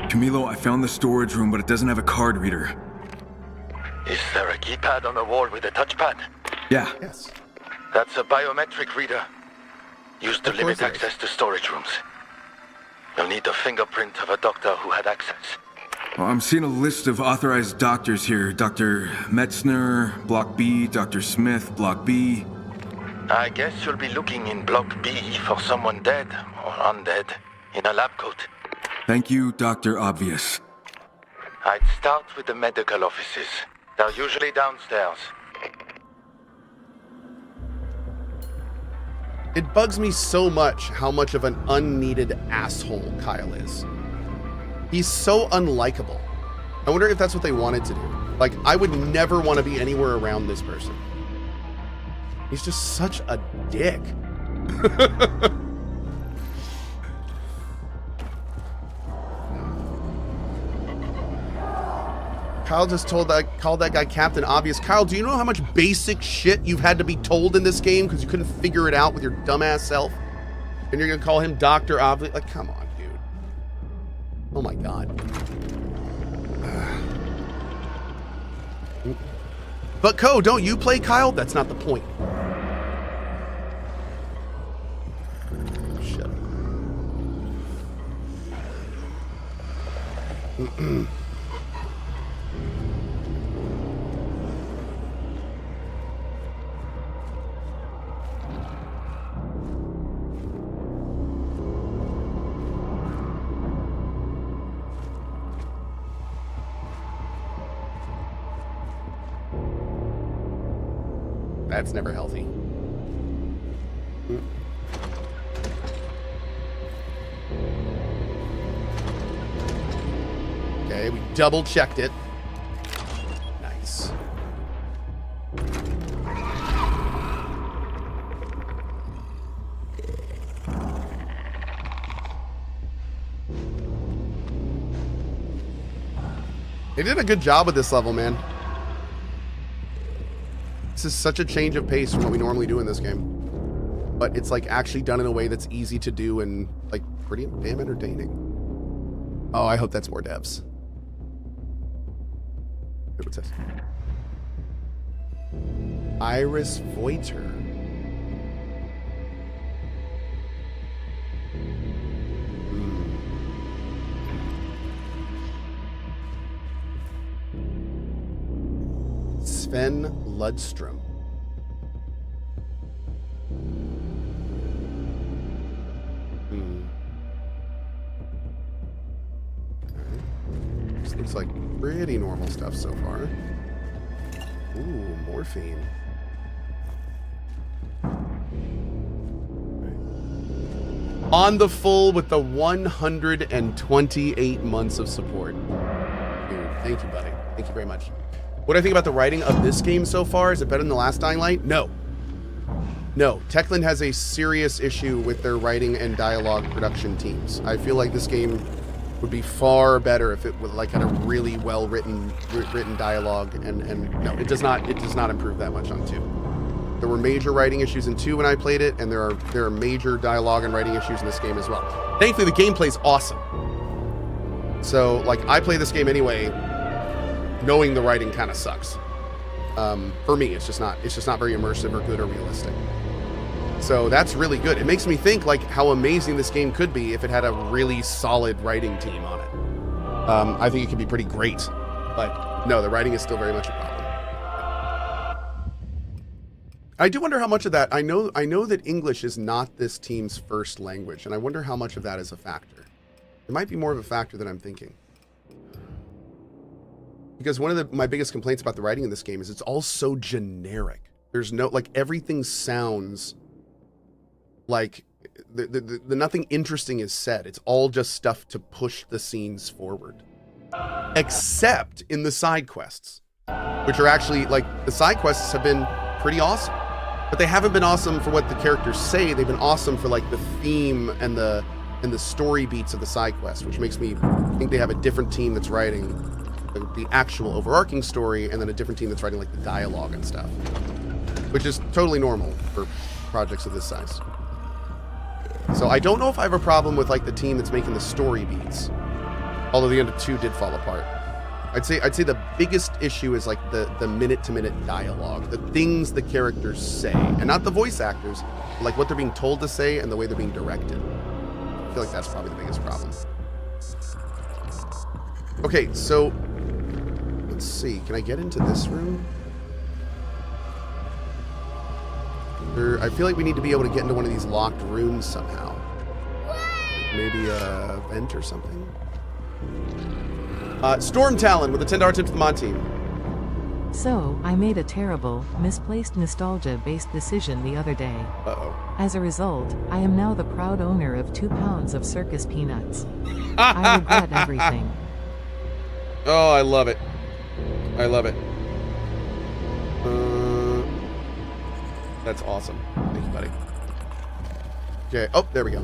Camilo, I found the storage room, but it doesn't have a card reader.
Is there a keypad on the wall with a touchpad?
Yeah.
Yes.
That's a biometric reader. Used to limit access to storage rooms. You'll need the fingerprint of a doctor who had access.
Well, I'm seeing a list of authorized doctors here. Dr. Metzner, Block B, Dr. Smith, Block B.
I guess you'll be looking in Block B for someone dead or undead in a lab coat.
Thank you, Dr. Obvious.
I'd start with the medical offices. They're usually downstairs.
It bugs me so much how much of an unneeded asshole Kyle is. He's so unlikable. I wonder if that's what they wanted to do. Like, I would never want to be anywhere around this person. He's just such a dick. Kyle just called that guy Captain Obvious. Kyle, do you know how much basic shit you've had to be told in this game because you couldn't figure it out with your dumbass self? And you're gonna call him Dr. Obvious? Like, come on, dude. Oh my god. But Cohh, don't you play Kyle? That's not the point. Shut up. That's never healthy. Okay, we double checked it. Nice. They did a good job with this level, man. This is such a change of pace from what we normally do in this game. But it's like actually done in a way that's easy to do and like pretty damn entertaining. Oh, I hope that's more devs. What's this? Iris Voiter. Sven Ludstrom. Okay. This looks like pretty normal stuff so far. Ooh, morphine. Okay. On the full with the 128 months of support. Dude, thank you, buddy. Thank you very much. What do I think about the writing of this game so far? Is it better than the last Dying Light? No. No. Techland has a serious issue with their writing and dialogue production teams. I feel like this game would be far better if it would like had a really well written dialogue and no, it does not improve that much on 2. There were major writing issues in 2 when I played it, and there are major dialogue and writing issues in this game as well. Thankfully the gameplay's awesome. So like I play this game anyway, knowing the writing kind of sucks. For me, it's just not very immersive or good or realistic. So that's really good. It makes me think like how amazing this game could be if it had a really solid writing team on it. I think it could be pretty great, but no, the writing is still very much a problem. I do wonder how much of that, I know that English is not this team's first language, and I wonder how much of that is a factor. It might be more of a factor than I'm thinking. Because one of my biggest complaints about the writing in this game is it's all so generic. There's no, like, everything sounds like the nothing interesting is said. It's all just stuff to push the scenes forward. Except in the side quests, which are actually, like, the side quests have been pretty awesome. But they haven't been awesome for what the characters say. They've been awesome for, like, the theme and the story beats of the side quest, which makes me think they have a different team that's writing the actual overarching story, and then a different team that's writing, like, the dialogue and stuff, which is totally normal for projects of this size. So I don't know if I have a problem with, like, the team that's making the story beats, although the end of 2 did fall apart. I'd say the biggest issue is, like, the minute-to-minute dialogue, the things the characters say, and not the voice actors, but, like, what they're being told to say and the way they're being directed. I feel like that's probably the biggest problem. Okay, so let's see. Can I get into this room? I feel like we need to be able to get into one of these locked rooms somehow. Like maybe a vent or something. Storm Talon with a $10 tip to the mod team.
So, I made a terrible, misplaced nostalgia-based decision the other day.
Uh-oh.
As a result, I am now the proud owner of 2 pounds of circus peanuts. I regret everything.
Oh, I love it. I love it. That's awesome. Thank you, buddy. Okay. Oh, there we go.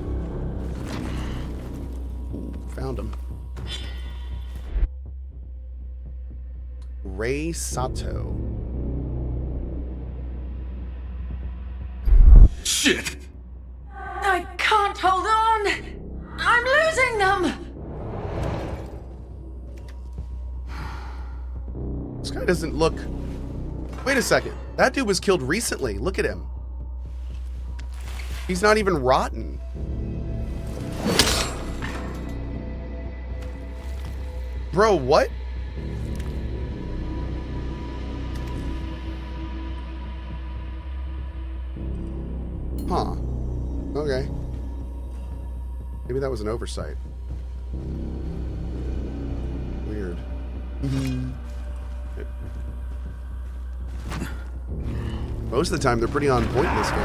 Ooh, found him. Ray Sato.
Shit!
I can't hold on! I'm losing them!
This guy doesn't look... Wait a second. That dude was killed recently. Look at him. He's not even rotten. Bro, what? Huh. Okay. Maybe that was an oversight. Weird. Most of the time, they're pretty on point in this game.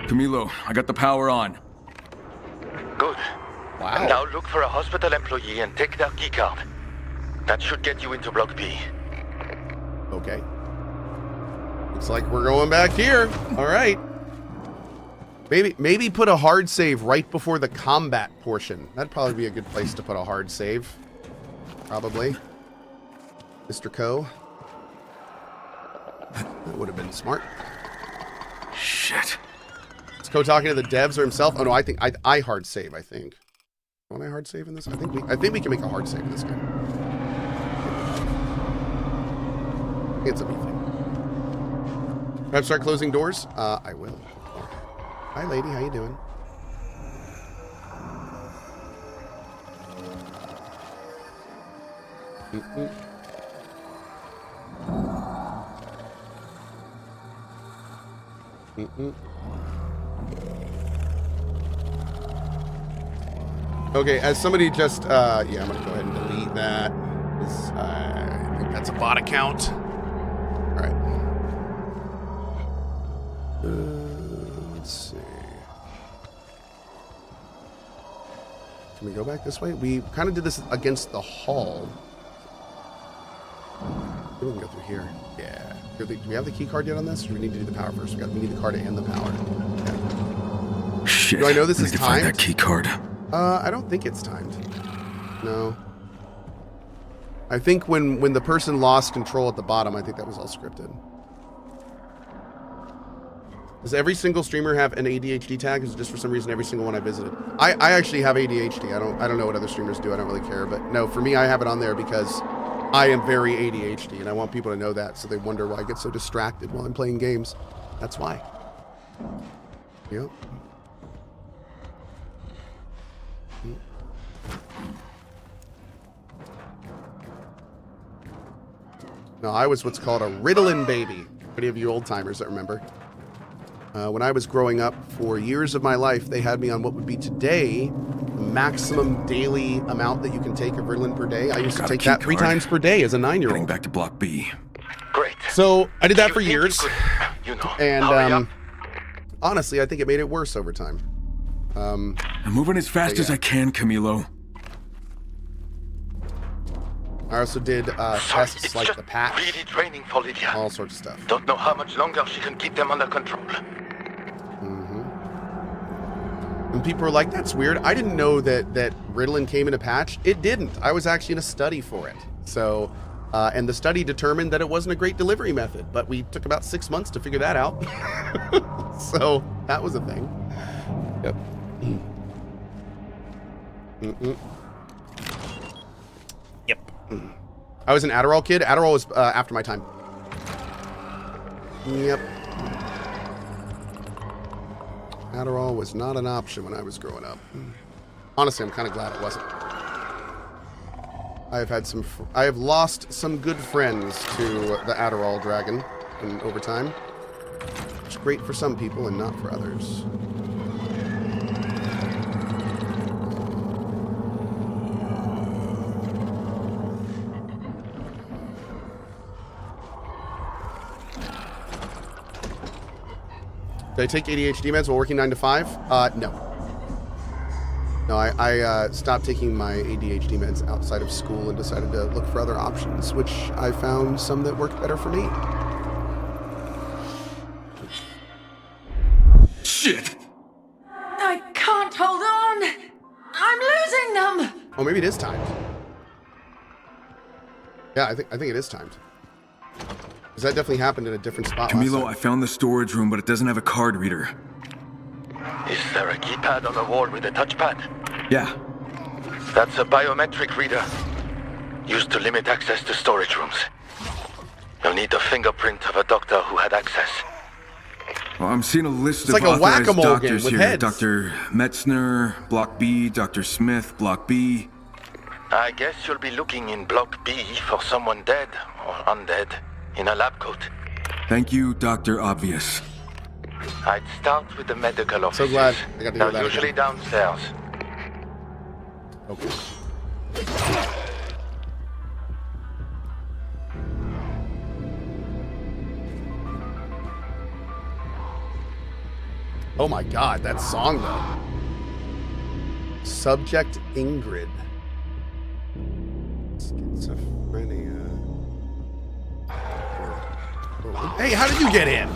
Camilo, I got the power on.
Good.
Wow.
And now look for a hospital employee and take their keycard. That should get you into Block B.
Okay. Looks like we're going back here. All right. Maybe put a hard save right before the combat portion. That'd probably be a good place to put a hard save. Probably. Mr. Cohh. That would have been smart.
Shit.
Is Cohh talking to the devs or himself? Oh no, I think I hard save, I think. Want I hard save in this? I think we can make a hard save in this game. It's a me thing. Perhaps start closing doors? I will. Hi, lady. How you doing? Okay, as somebody just, yeah, I'm gonna go ahead and delete that. I think that's a bot account. All right. Let's see. Can we go back this way? We kind of did this against the hall. Maybe we can go through here. Yeah. Do we have the key card yet on this? Or do we need to do the power first? We need the card and the power. Okay.
Shit.
Do I know this is
need to find
timed?
that key card.
I don't think it's timed. No. I think when the person lost control at the bottom, I think that was all scripted. Does every single streamer have an ADHD tag? Is it just for some reason every single one I visited? I actually have ADHD. I don't know what other streamers do. I don't really care. But no, for me, I have it on there because I am very ADHD, and I want people to know that, so they wonder why I get so distracted while I'm playing games. That's why. Yep. No, I was what's called a Ritalin baby. Any of you old timers that remember? When I was growing up, for years of my life, they had me on what would be today maximum daily amount that you can take of Ritalin per day. I used to
Got a
take
key
that 3
card.
times per day as a 9-year-old.
Heading back to Block B.
Great.
So I did that for years,
You know,
and
hurry up.
honestly, I think it made it worse over time.
I'm moving as fast
yeah.
as I can, Camilo.
I also did tests like the patch,
Really draining for Lydia.
all sorts of stuff.
Don't know how much longer she can keep them under control.
And people were like, "That's weird. I didn't know that Ritalin came in a patch." It didn't. I was actually in a study for it. So, and the study determined that it wasn't a great delivery method. But we took about 6 months to figure that out. So that was a thing. Yep. Yep. I was an Adderall kid. Adderall was after my time. Yep. Adderall was not an option when I was growing up. Honestly, I'm kind of glad it wasn't. I have lost some good friends to the Adderall dragon over time. It's great for some people and not for others. Did I take ADHD meds while working 9 to 5? No. No, I stopped taking my ADHD meds outside of school and decided to look for other options, which I found some that worked better for me.
Shit!
I can't hold on. I'm losing them.
Oh, maybe it is timed. Yeah, I think it is timed. Because that definitely happened in a different spot.
Camilo, I found the storage room, but it doesn't have a card reader.
Is there a keypad on the wall with a touchpad?
Yeah.
That's a biometric reader. Used to limit access to storage rooms. You'll need the fingerprint of a doctor who had access.
Well, I'm seeing a list
It's
of
like a
authorized
whack-a-mole
doctors
game with
here.
heads.
Dr. Metzner, Block B, Dr. Smith, Block B.
I guess you'll be looking in Block B for someone dead or undead in a lab coat.
Thank you, Dr. Obvious.
I'd start with the medical officers.
So glad I got to hear
They're
that
usually
again.
downstairs.
Okay. Oh my god, that song though. Subject Ingrid. Schizophrenia. Hey, how did you get in?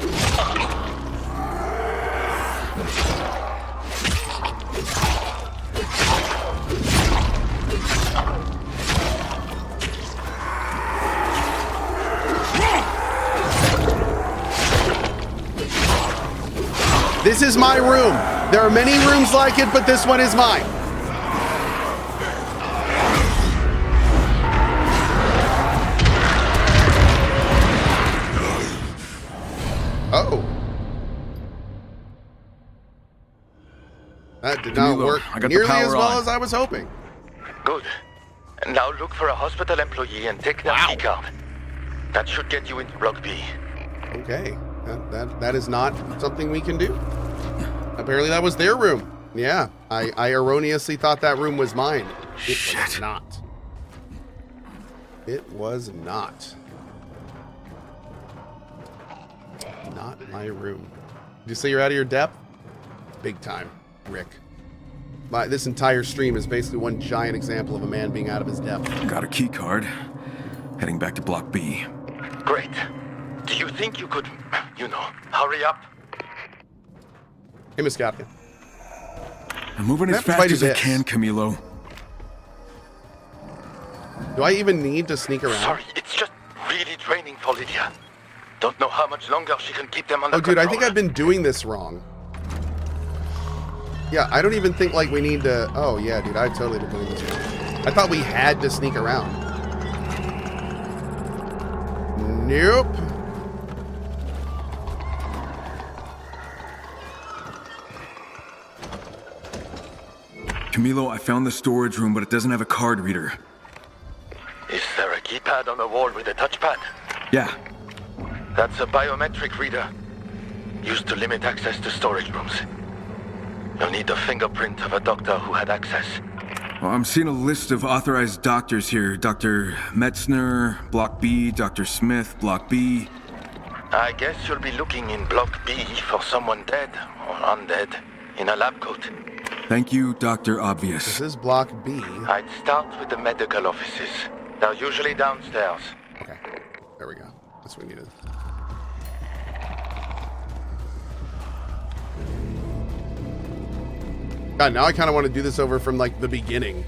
This is my room. There are many rooms like it, but this one is mine. Oh. That did not work
I got the
nearly
power
as well
on.
as I was hoping.
Good. And now look for a hospital employee and take their key card. That should get you into Block B.
Okay. That is not something we can do. Apparently that was their room. Yeah. I erroneously thought that room was mine. It was not. It was not. Not my room. Did you say you're out of your depth? Big time, Rick. This entire stream is basically one giant example of a man being out of his depth.
Got a key card. Heading back to Block B.
Great. Do you think you could, hurry up?
Hey, Miss Gapka.
I'm moving
I
as
have to fight
fast as I
this.
can, Camilo.
Do I even need to sneak around?
Sorry, it's just really draining for Lydia. Don't know how much longer she can keep them under
Oh, dude,
control.
I think I've been doing this wrong. Yeah, I don't even think, like, we need to... Oh, yeah, dude, I've totally been doing this wrong. I thought we had to sneak around. Nope.
Camilo, I found the storage room, but it doesn't have a card reader.
Is there a keypad on the wall with a touchpad?
Yeah.
That's a biometric reader. Used to limit access to storage rooms. You'll need the fingerprint of a doctor who had access.
Well, I'm seeing a list of authorized doctors here. Dr. Metzner, Block B, Dr. Smith, Block B.
I guess you'll be looking in Block B for someone dead or undead in a lab coat.
Thank you, Dr. Obvious.
This is Block B.
I'd start with the medical offices. They're usually downstairs.
Okay, there we go. That's what we needed. God, now I kind of want to do this over from like the beginning.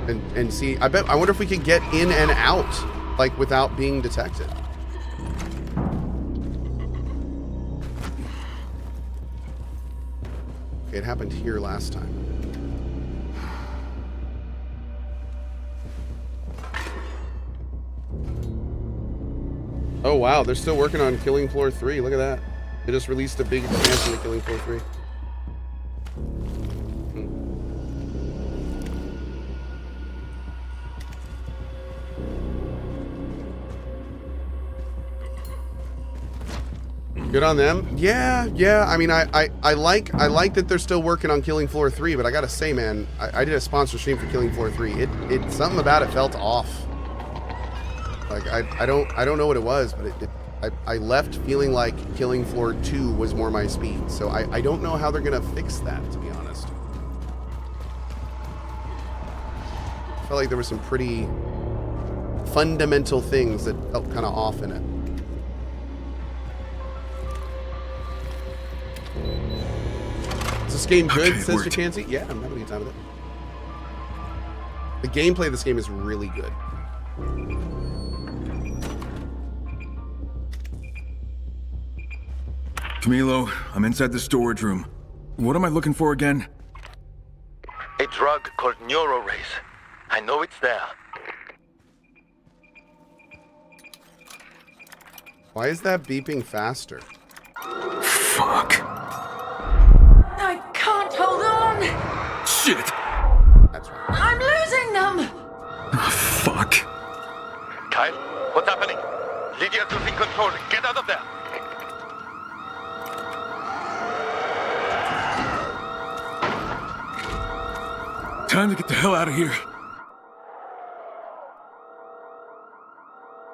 And see, I wonder if we could get in and out, like without being detected. Okay, it happened here last time. Oh wow, they're still working on Killing Floor 3. Look at that. They just released a big expansion to Killing Floor 3. Good on them. Yeah. I mean, I like that they're still working on Killing Floor 3, but I gotta say, man, I did a sponsor stream for Killing Floor 3. It something about it felt off. Like I don't know what it was, but I left feeling like Killing Floor 2 was more my speed. So I don't know how they're gonna fix that, to be honest. I felt like there were some pretty fundamental things that felt kind of off in it. Is this game good, says Jacancy? Yeah, I'm having a good time with it. The gameplay of this game is really good.
Camilo, I'm inside the storage room. What am I looking for again?
A drug called NeuroRace. I know it's there.
Why is that beeping faster?
Fuck.
I can't hold on.
Shit.
That's right.
I'm losing them.
Oh, fuck.
Kyle, what's happening? Lydia's losing control. Get out of there.
Time to get the hell out of here.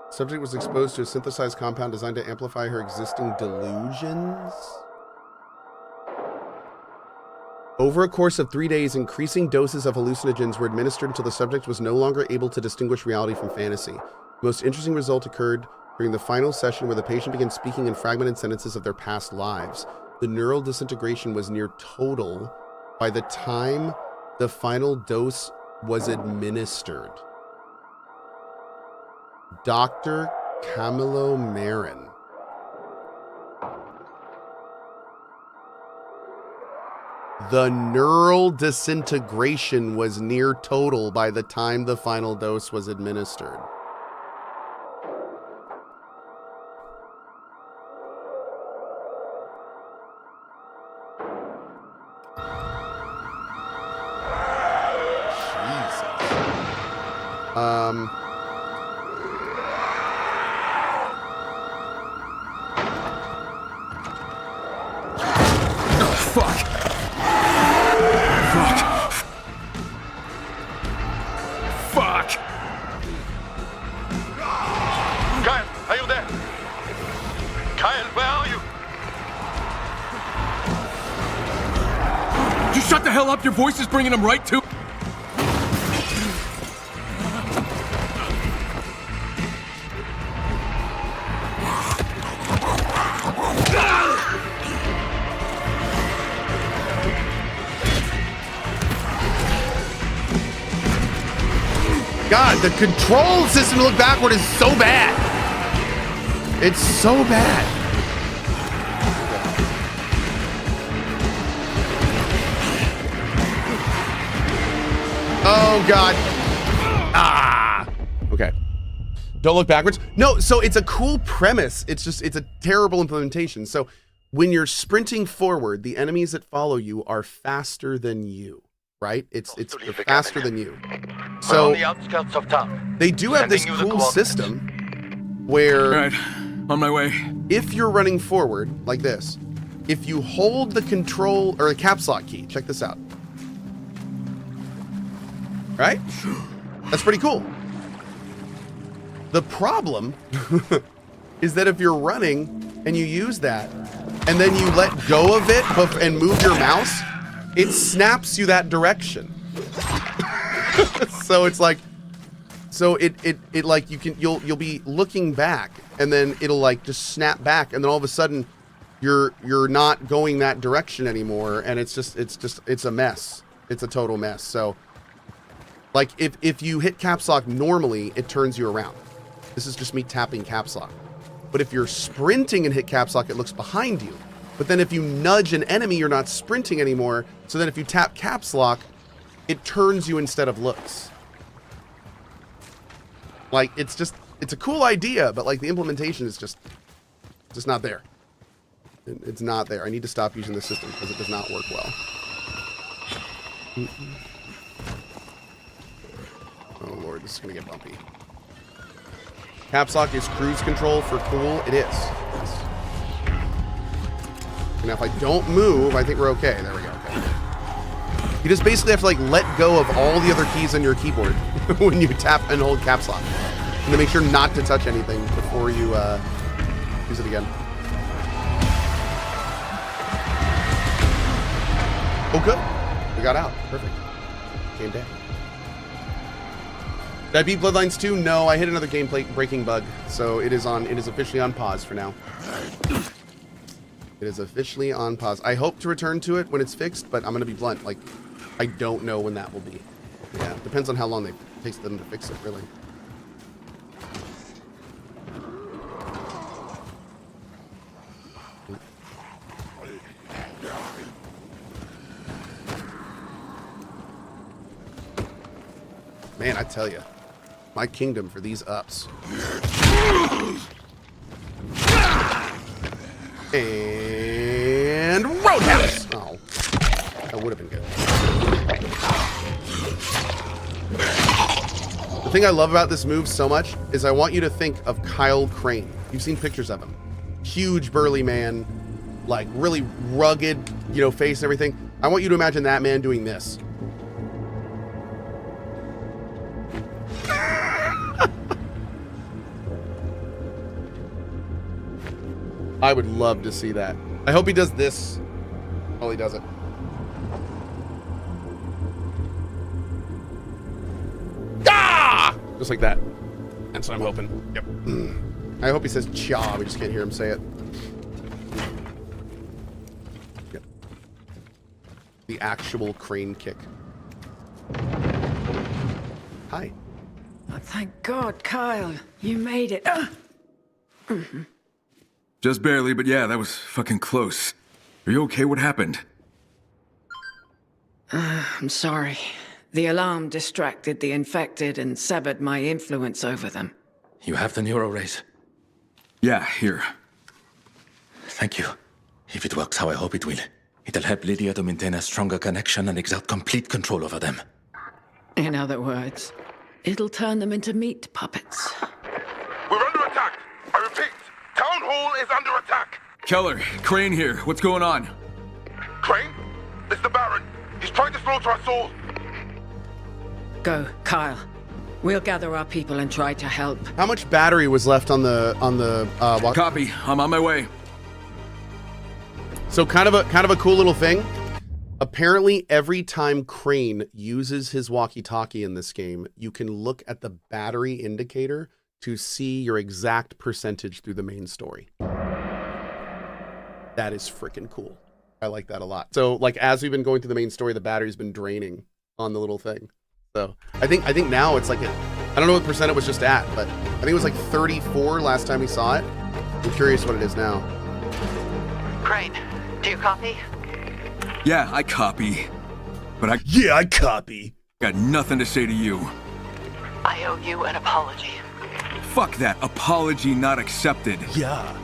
Subject was exposed to a synthesized compound designed to amplify her existing delusions. Over a course of 3 days, increasing doses of hallucinogens were administered until the subject was no longer able to distinguish reality from fantasy. The most interesting result occurred during the final session where the patient began speaking in fragmented sentences of their past lives. The neural disintegration was near total by the time the final dose was administered. Dr. Camilo Marin. The neural disintegration was near total by the time the final dose was administered. Jesus.
Fuck.
Kyle, are you there? Kyle, where are you?
You shut the hell up. Your voice is bringing them right to...
God, the control system to look backward is so bad. It's so bad. Oh God. Ah. Okay. Don't look backwards. No, so it's a cool premise. It's a terrible implementation. So when you're sprinting forward, the enemies that follow you are faster than you, right? It's faster than you. So
on the outskirts of town.
They do have this cool system where,
all right, on my way.
If you're running forward like this, if you hold the control or the caps lock key, check this out.
Right? That's pretty cool. The problem is that if you're running and you use that and then you let go of it and move your mouse, it snaps you that direction. So it's like, so it like you'll be looking back and then it'll like just snap back and then all of a sudden you're not going that direction anymore and it's a mess. It's a total mess. So like if you hit caps lock normally, it turns you around. This is just me tapping caps lock. But if you're sprinting and hit caps lock, it looks behind you. But then if you nudge an enemy, you're not sprinting anymore. So then if you tap caps lock, it turns you instead of looks. Like, it's a cool idea, but like the implementation is just not there. It's not there. I need to stop using the system because it does not work well. Oh Lord, this is gonna get bumpy. Caps lock is cruise control for cool. It is. Yes. Now if I don't move, I think we're okay. There we go. Okay. You just basically have to like let go of all the other keys on your keyboard when you tap and hold caps lock. And then make sure not to touch anything before you use it again. Oh good. We got out. Perfect. Game day. Did I beat Bloodlines 2? No, I hit another gameplay breaking bug, so it is officially on pause for now. It is officially on pause. I hope to return to it when it's fixed, but I'm gonna be blunt, like, I don't know when that will be. Yeah, depends on how long it takes them to fix it, really. Man, I tell you. My kingdom for these ups. And roadhouse. Oh, that would have been good. The thing I love about this move so much is I want you to think of Kyle Crane. You've seen pictures of him. Huge burly man, like really rugged, you know, face and everything. I want you to imagine that man doing this. I would love to see that. I hope he does this while he does it. Ah! Just like that. That's what I'm hoping. Yep. I hope he says cha. We just can't hear him say it. Yep. The actual crane kick. Hi.
Oh, thank God, Kyle. You made it. Mm-hmm.
Just barely, but yeah, that was fucking close. Are you okay? What happened?
I'm sorry. The alarm distracted the infected and severed my influence over them.
You have the neuro rays?
Yeah, here.
Thank you. If it works how I hope it will, it'll help Lydia to maintain a stronger connection and exert complete control over them.
In other words, it'll turn them into meat puppets.
We're under attack! I repeat, Town Hall is under attack!
Keller, Crane here. What's going on?
Crane? It's the Baron. He's trying to slaughter us all.
Go, Kyle. We'll gather our people and try to help.
How much battery was left on the
Copy. I'm on my way.
So kind of a cool little thing. Apparently, every time Crane uses his walkie-talkie in this game, you can look at the battery indicator to see your exact percentage through the main story. That is freaking cool. I like that a lot. So, like, as we've been going through the main story, the battery's been draining on the little thing. So, I think now it's like, I don't know what percent it was just at, but I think it was like 34 last time we saw it. I'm curious what it is now.
Crane, do you copy?
Yeah, I copy. But
I copy.
Got nothing to say to you.
I owe you an apology.
Fuck that. Apology not accepted.
Yeah.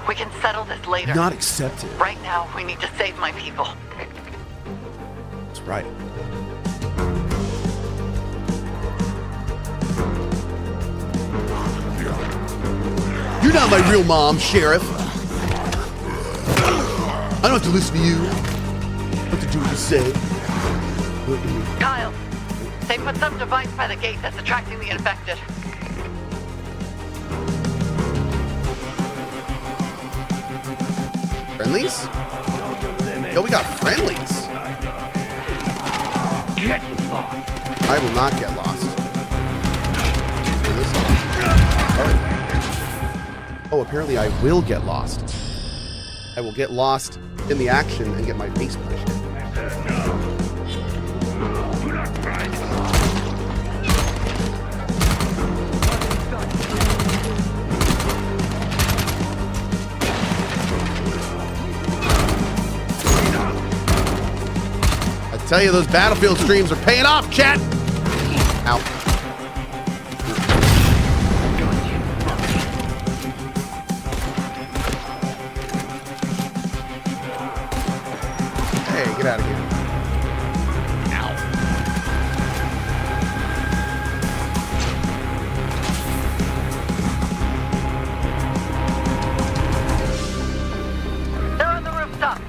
We can settle this later.
Not accepted.
Right now, we need to save my people.
That's right. You're not my real mom, Sheriff. I don't have to listen to you. I have to do what you say.
Kyle, They put some device by the gate that's attracting the infected.
Friendlies? Yo, we got friendlies.
Get lost.
I will not get lost. Oh, apparently I will get lost. I will get lost in the action and get my face punched. I tell you, those Battlefield streams are paying off, chat. Ow. Hey, get out of here. Ow.
They're on the rooftops.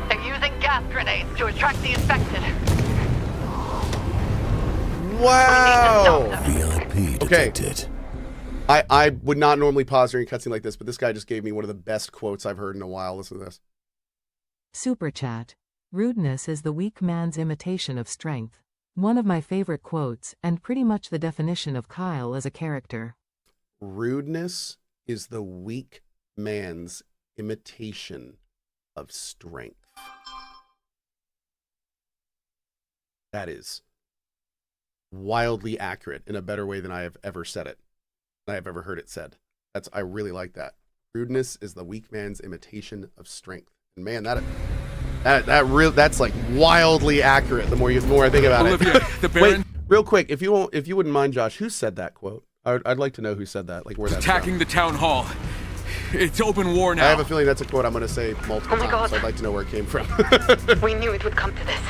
They're using gas grenades to attract the infected.
Wow.
VIP detected.
I would not normally pause during a cutscene like this, but this guy just gave me one of the best quotes I've heard in a while. Listen to this.
Super chat. Rudeness is the weak man's imitation of strength. One of my favorite quotes, and pretty much the definition of Kyle as a character.
Rudeness is the weak man's imitation of strength. That is wildly accurate in a better way than I have ever said it. I have ever heard it said. I really like that. Rudeness is the weak man's imitation of strength. And man, that's like wildly accurate. The more I think about
Olivia,
it.
the Baron.
Wait, real quick, if you wouldn't mind, Josh, who said that quote? I'd like to know who said that. Like where that's
attacking
from.
the town hall. It's open war now.
I have a feeling that's a quote I'm going to say multiple times.
God.
So I'd like to know where it came from.
We knew it would come to this.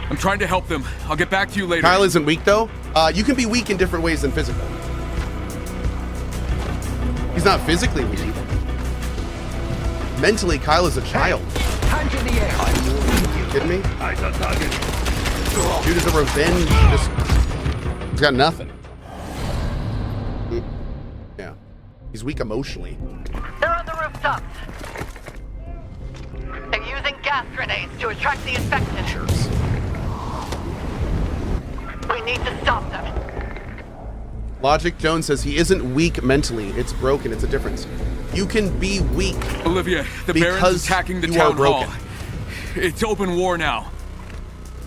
I'm trying to help them. I'll get back to you later.
Kyle isn't weak though. You can be weak in different ways than physical. He's not physically weak. Mentally, Kyle is a child.
Hands in the air.
Are you kidding me?
Eyes on target.
Dude is a revenge. He's got nothing. Yeah. He's weak emotionally.
They're on the rooftops. They're using gas grenades to attract the infected.
Jerks.
We need to stop them.
Logic Jones says he isn't weak mentally. It's broken. It's a difference. You can be weak.
Olivia, the Baron's attacking the town hall. It's open war now.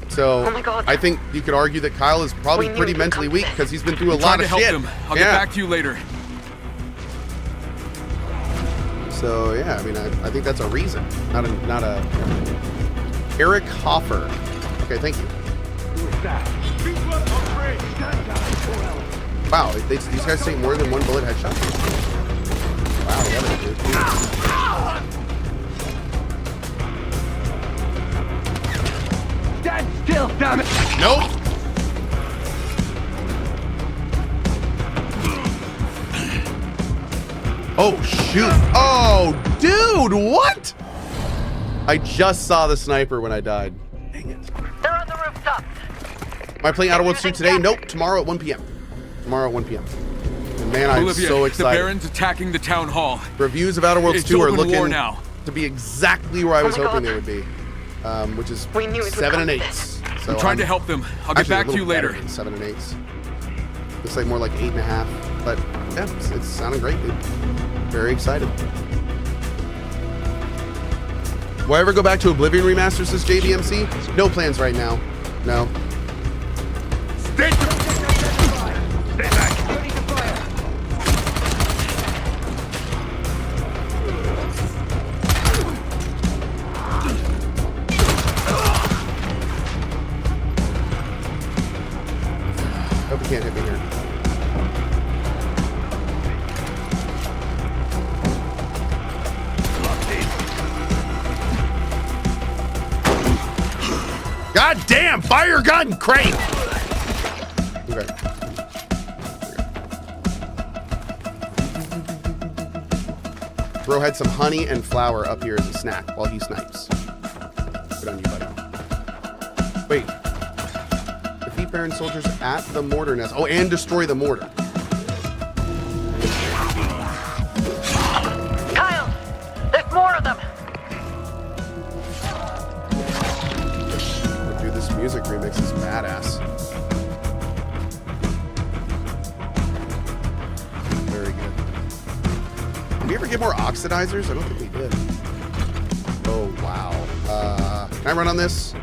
So
oh my God.
I think you could argue that Kyle is probably pretty mentally weak because he's been through a lot of shit.
Trying to help them. I'll get back to you later.
So yeah, I mean, I think that's a reason, not a. Eric Hoffer. Okay, thank you. Wow, these guys take more than one bullet headshot. Wow, yeah, they do.
Stand still, damn it!
Nope. Oh shoot! Oh, dude, what? I just saw the sniper when I died. Dang it.
They're on the rooftops.
Am I playing Outer Worlds 2 today? Nope. Tomorrow at 1 p.m. Tomorrow at 1 p.m. And man, I'm
Olivia,
so excited.
The Baron's attacking the town hall.
Reviews of Outer Worlds 2 are looking
now.
to be exactly where I was hoping they would be, which is 7 and 8. So
I'm trying to help them. I'll get back to you later.
7 and 8. Looks like more like 8.5. But yeah, it's sounding great, dude. Very excited. Will I ever go back to Oblivion remasters, says JBMC? No plans right now. No.
Stay back. Ready to fire.
Hope you can't hit me here. God damn! Fire gun crate! Okay. Bro had some honey and flour up here as a snack while he snipes. Good on you, buddy. Wait. keep Baron soldiers at the mortar nest. Oh, and destroy the mortar.
Kyle, there's more of them.
Oh, dude, this music remix is badass. Very good. Did we ever get more oxidizers? I don't think we did. Oh, wow. Can I run on this?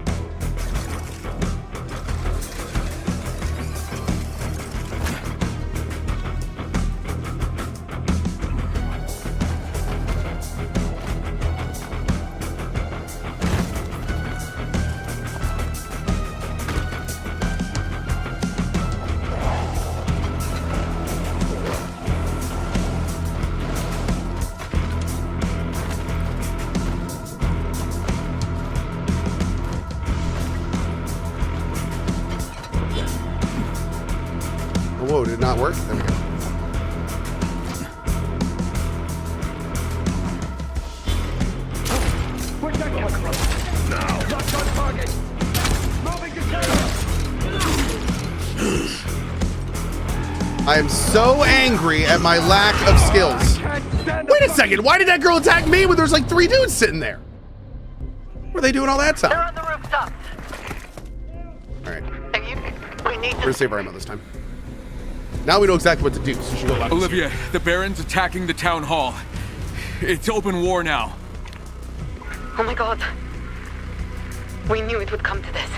Whoa, did it not work? There we go.
Where's that coming from? Now! Locked on target! Moving to center!
I am so angry at my lack of skills. Wait a second, why did that girl attack me when there's like 3 dudes sitting there? What were they doing all that time?
They're on the rooftop.
Alright,
We need
we're gonna save our ammo this time. Now we know exactly what to do, so we should go back.
Olivia, the Baron's attacking the town hall. It's open war now.
Oh my god. We knew it would come to this.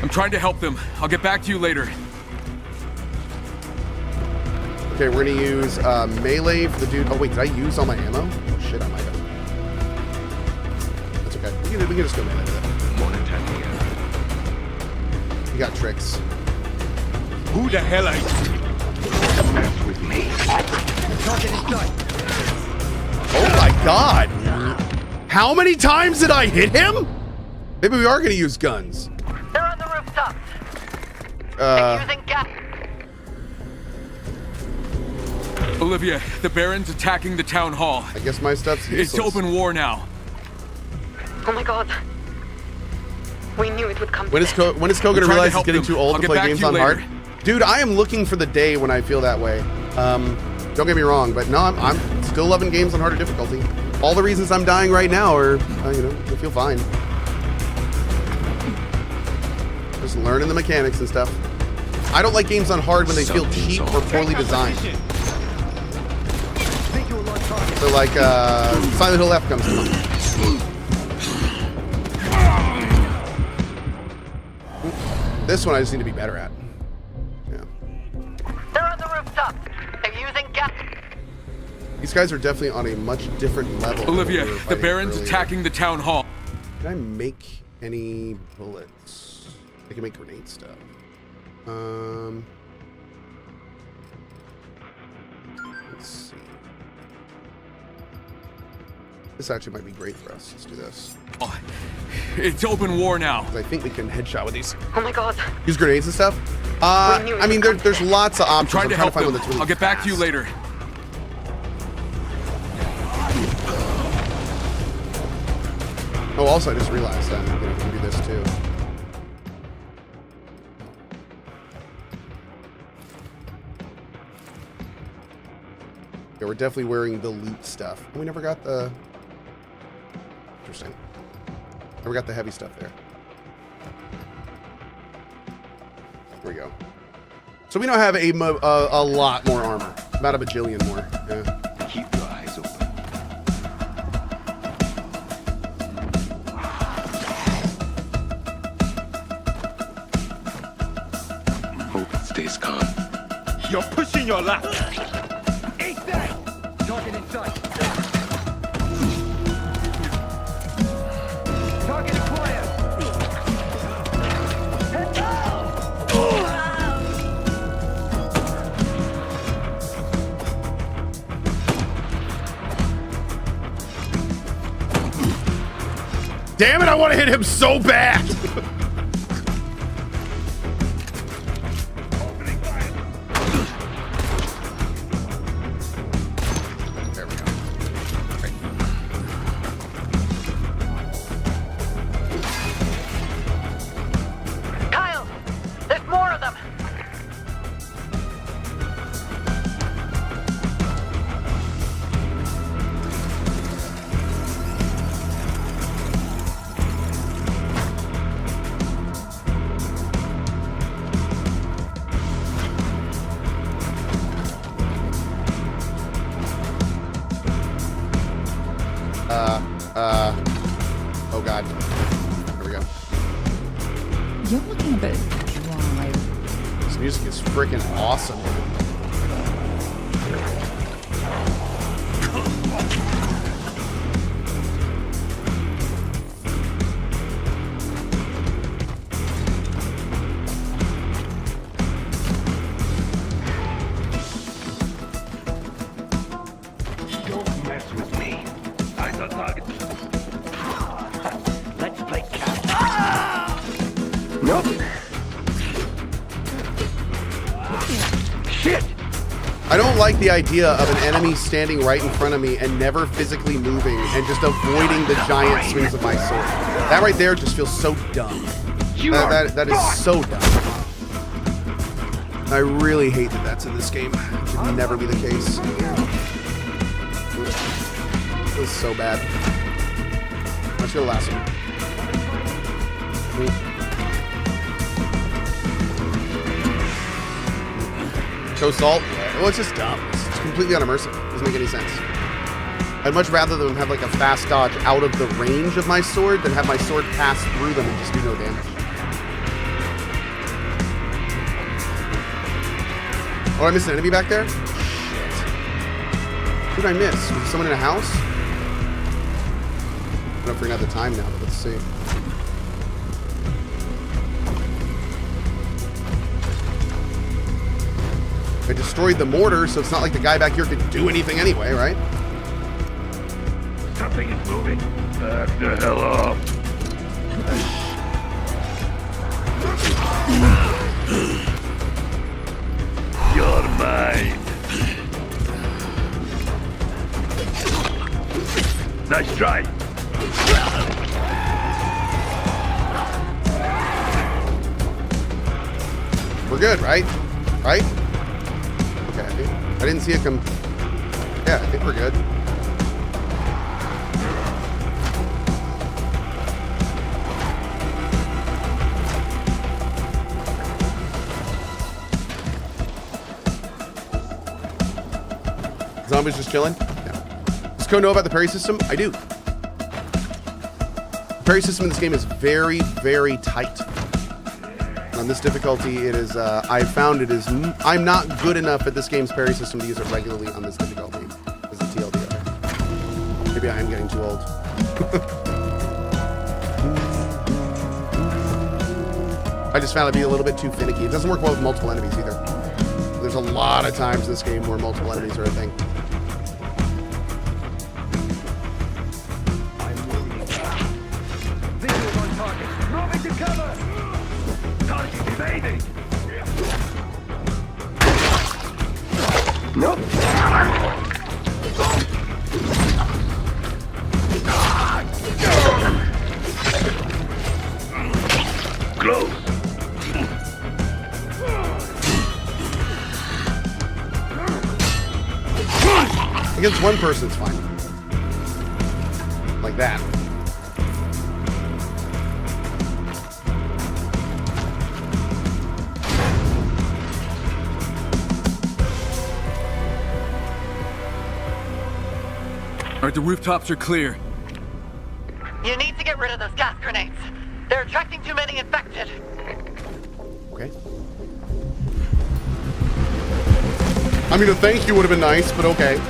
I'm trying to help them. I'll get back to you later.
Okay, we're gonna use melee for the dude. Oh wait, did I use all my ammo? Oh shit, I might have. That's okay. We can just go melee with it. You got tricks.
Who the hell are you?
Mess with me.
Target is done.
Oh my god! How many times did I hit him? Maybe we are gonna use guns.
They're on the rooftop. Using gas.
Olivia, the Baron's attacking the town hall.
I guess my stuff's useless.
It's open war now.
Oh my god. We knew it would come
When
to
is
this.
Cohh gonna realize he's getting too old to play games on hard? Dude, I am looking for the day when I feel that way. Don't get me wrong, but no, I'm still loving games on harder difficulty. All the reasons I'm dying right now are, you know, I feel fine. Just learning the mechanics and stuff. I don't like games on hard when they feel cheap or poorly designed. So like, Silent Hill F comes to mind. This one I just need to be better at. Yeah.
They're on the rooftop. They're using gas.
These guys are definitely on a much different level.
Olivia, the Baron's attacking the town hall.
Can I make any bullets? I can make grenade stuff. Let's see. This actually might be great for us. Let's do this.
Oh, it's open war now.
I think we can headshot with these.
Oh my god.
Use grenades and stuff. I mean, there's lots of options.
I'm trying to help
find
them.
one that's really
I'll get back to you
fast.
later.
Oh, also, I just realized that we can do this too. Yeah, we're definitely wearing the loot stuff. We never got the... Interesting. Never got the heavy stuff there. There we go. So we now have a lot more armor. About a bajillion more. Yeah.
Keep your eyes open.
Hope it stays calm.
You're pushing your luck.
Eat that! Target in sight. Target acquired. Head down!
Damn it, I want to hit him so bad! There we go. Right.
Kyle, there's more of them.
Oh god. Here we go.
You're looking a bit dry.
This music is freaking awesome.
Don't mess with me. I'm the target. Let's play catch. Nope. Shit!
I don't like the idea of an enemy standing right in front of me and never physically moving and just avoiding the giant swings of my sword. That right there just feels so dumb. That is so dumb. I really hate that that's in this game. It should never be the case. It was so bad. Let's go to the last one. Cohh Salt? Well, it's just dumb. It's completely unimmersive. Doesn't make any sense. I'd much rather them have like a fast dodge out of the range of my sword than have my sword pass through them and just do no damage. Oh, I missed an enemy back there? Shit. Who did I miss? Was it someone in a house? I'm not figuring out the time now, but let's see. I destroyed the mortar, so it's not like the guy back here could do anything anyway, right?
Something is moving. Back the hell up. You're mine. Nice try.
We're good, right? Right? Okay, I didn't see it come. Yeah, I think we're good. Zombies just chilling? Yeah. Does Cohh know about the parry system? I do. The parry system in this game is very, very tight. On this difficulty, it is, I found it is, I'm not good enough at this game's parry system to use it regularly on this difficulty. Is the TLDR. Maybe I am getting too old. I just found it to be a little bit too finicky. It doesn't work well with multiple enemies either. There's a lot of times in this game where multiple enemies are a thing.
Visual on target. Moving to cover. Target evading. Nope. Close.
Against one person, it's fine. Like that.
All right, the rooftops are clear.
You need to get rid of those gas grenades. They're attracting too many infected.
Okay. I mean, a thank you would have been nice, but okay.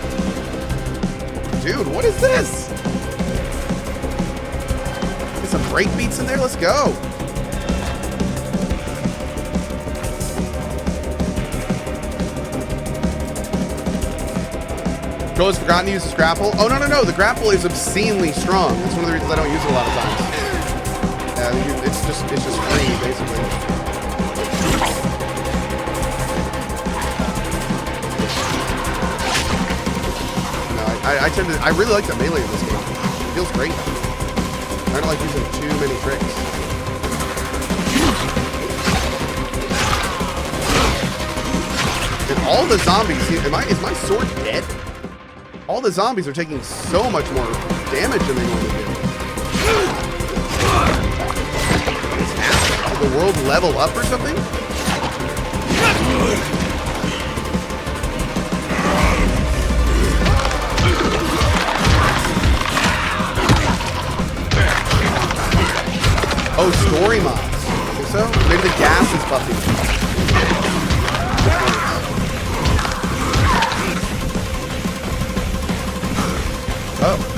Dude, what is this? Get some break beats in there? Let's go. Cohh has forgotten to use his grapple. Oh, no. The grapple is obscenely strong. That's one of the reasons I don't use it a lot of times. Yeah, it's just free, basically. I really like the melee in this game. It feels great. I don't like using too many tricks. And all the zombies, is my sword dead? All the zombies are taking so much more damage than they normally do. What is happening? Did the world level up or something?
Oh, story mobs. I think so? Maybe the gas is buffing. Oh.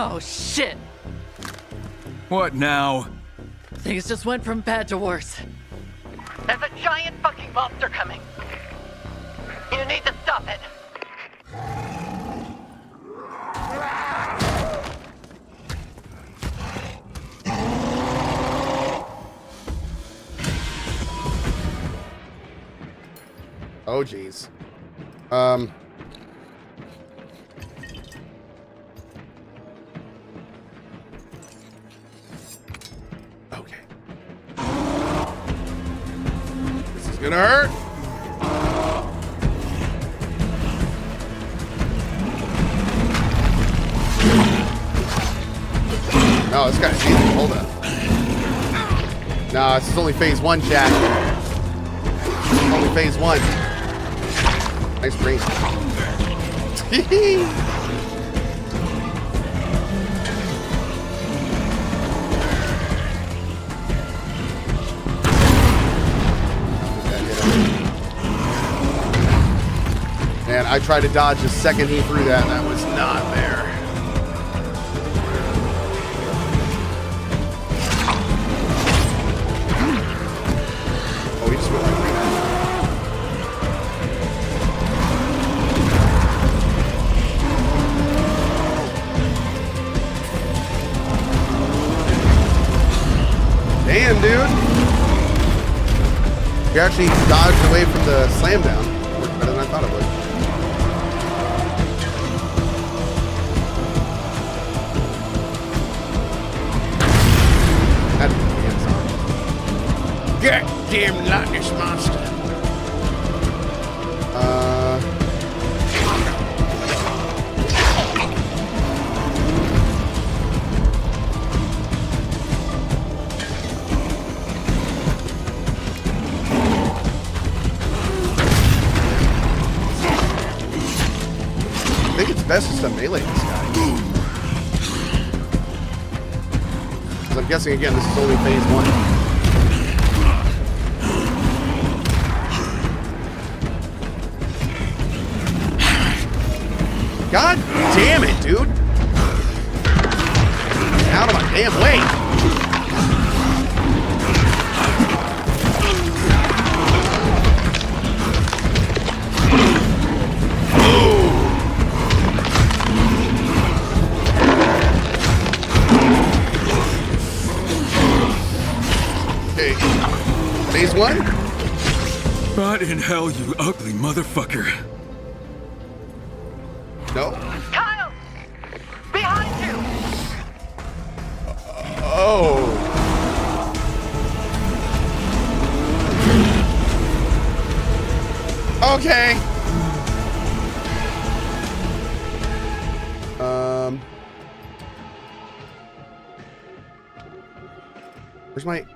Oh, shit!
What now?
Things just went from bad to worse.
There's a giant fucking monster coming. You need to stop it.
Oh, jeez. Okay. This is gonna hurt. No, this guy's easy. Hold up. No, this is only phase 1, Jack. Only phase 1. Nice brain. Man, I tried to dodge the second he threw that, and that was not there. Oh, he just went right through that. Damn, dude. You actually dodged away from the slam down. Worked better than I thought it would. That
Goddamn lightning monster.
I think it's best just to melee this guy. Because I'm guessing, again, this is only phase 1. God damn it, dude! Out of my damn way! Okay, phase 1?
Rot in hell, you ugly motherfucker.
No.
Kyle! Behind you!
Oh. Okay.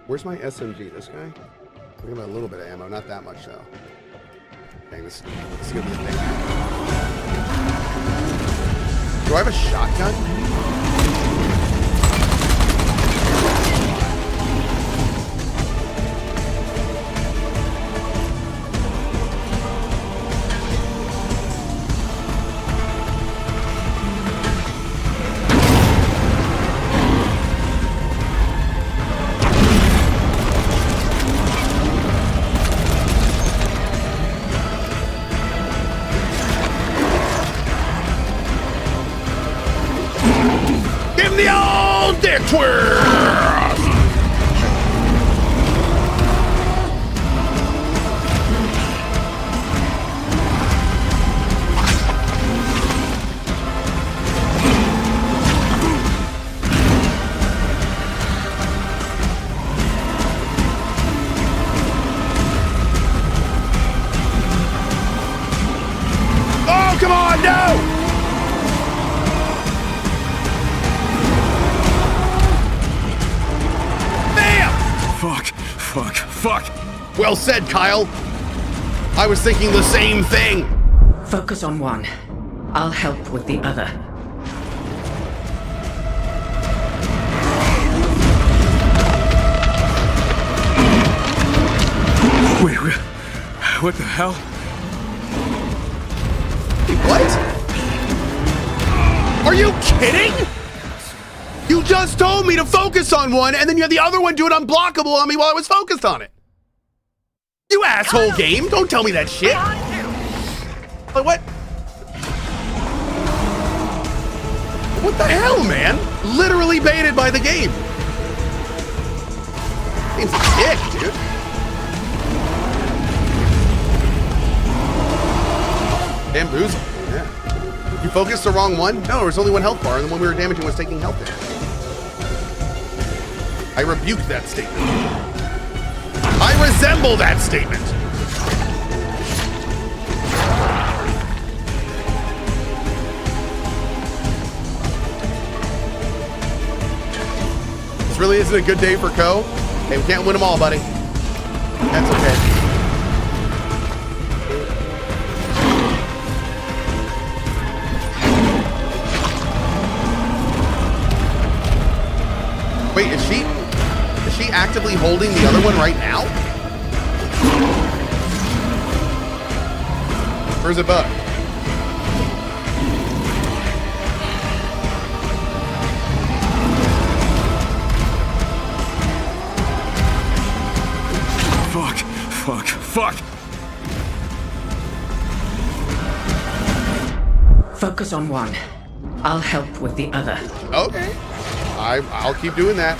Where's my SMG? This guy? I got a little bit of ammo, not that much though. Dang, this is gonna be a thing. Do I have a shotgun?
fuck?
Well said, Kyle. I was thinking the same thing.
Focus on one. I'll help with the other.
Wait, what the hell?
What? Are you kidding? You just told me to focus on one, and then you had the other one do it unblockable on me while I was focused on it. You asshole game. Don't tell me that shit. Like, what? What the hell, man? Literally baited by the game. Game's a dick, dude. Bamboozle. Yeah. You focused the wrong one? No, there was only one health bar, and the one we were damaging was taking health damage. I rebuked that statement. I resemble that statement. This really isn't a good day for Cohh. Hey, we can't win them all, buddy. That's okay. Wait, is she actively holding the other one right now? Where's it, Buck?
Fuck.
Focus on one. I'll help with the other.
Okay. I'll keep doing that.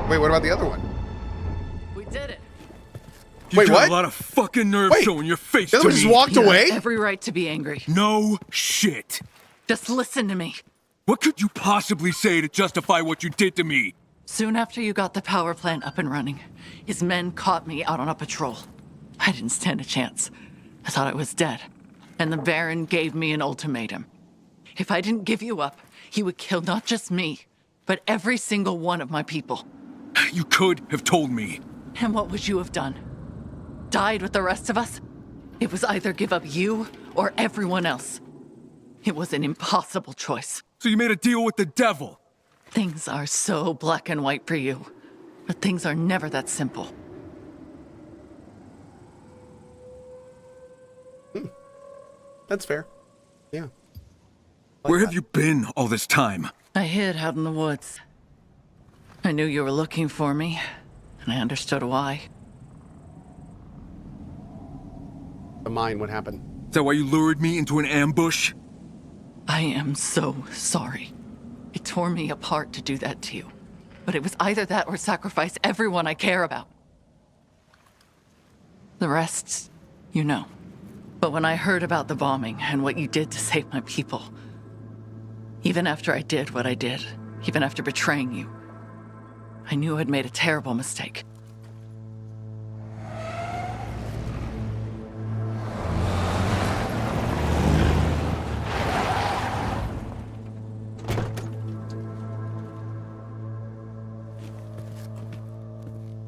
Wait, what about the other one?
We did it.
You got a lot of fucking nerve showing your face
the
to
other
me.
one just walked away?
Every right to be angry.
No shit.
Just listen to me.
What could you possibly say to justify what you did to me?
Soon after you got the power plant up and running, his men caught me out on a patrol. I didn't stand a chance. I thought I was dead. And the Baron gave me an ultimatum. If I didn't give you up, he would kill not just me, but every single one of my people.
You could have told me.
And what would you have done? Died with the rest of us? It was either give up you or everyone else. It was an impossible choice.
So you made a deal with the devil?
Things are so black and white for you, but things are never that simple.
That's fair. Yeah.
Where have you been all this time?
I hid out in the woods. I knew you were looking for me, and I understood why.
The mine, what happened?
Is that why you lured me into an ambush?
I am so sorry. It tore me apart to do that to you. But it was either that or sacrifice everyone I care about. The rest, you know. But when I heard about the bombing and what you did to save my people, even after I did what I did, even after betraying you, I knew I'd made a terrible mistake.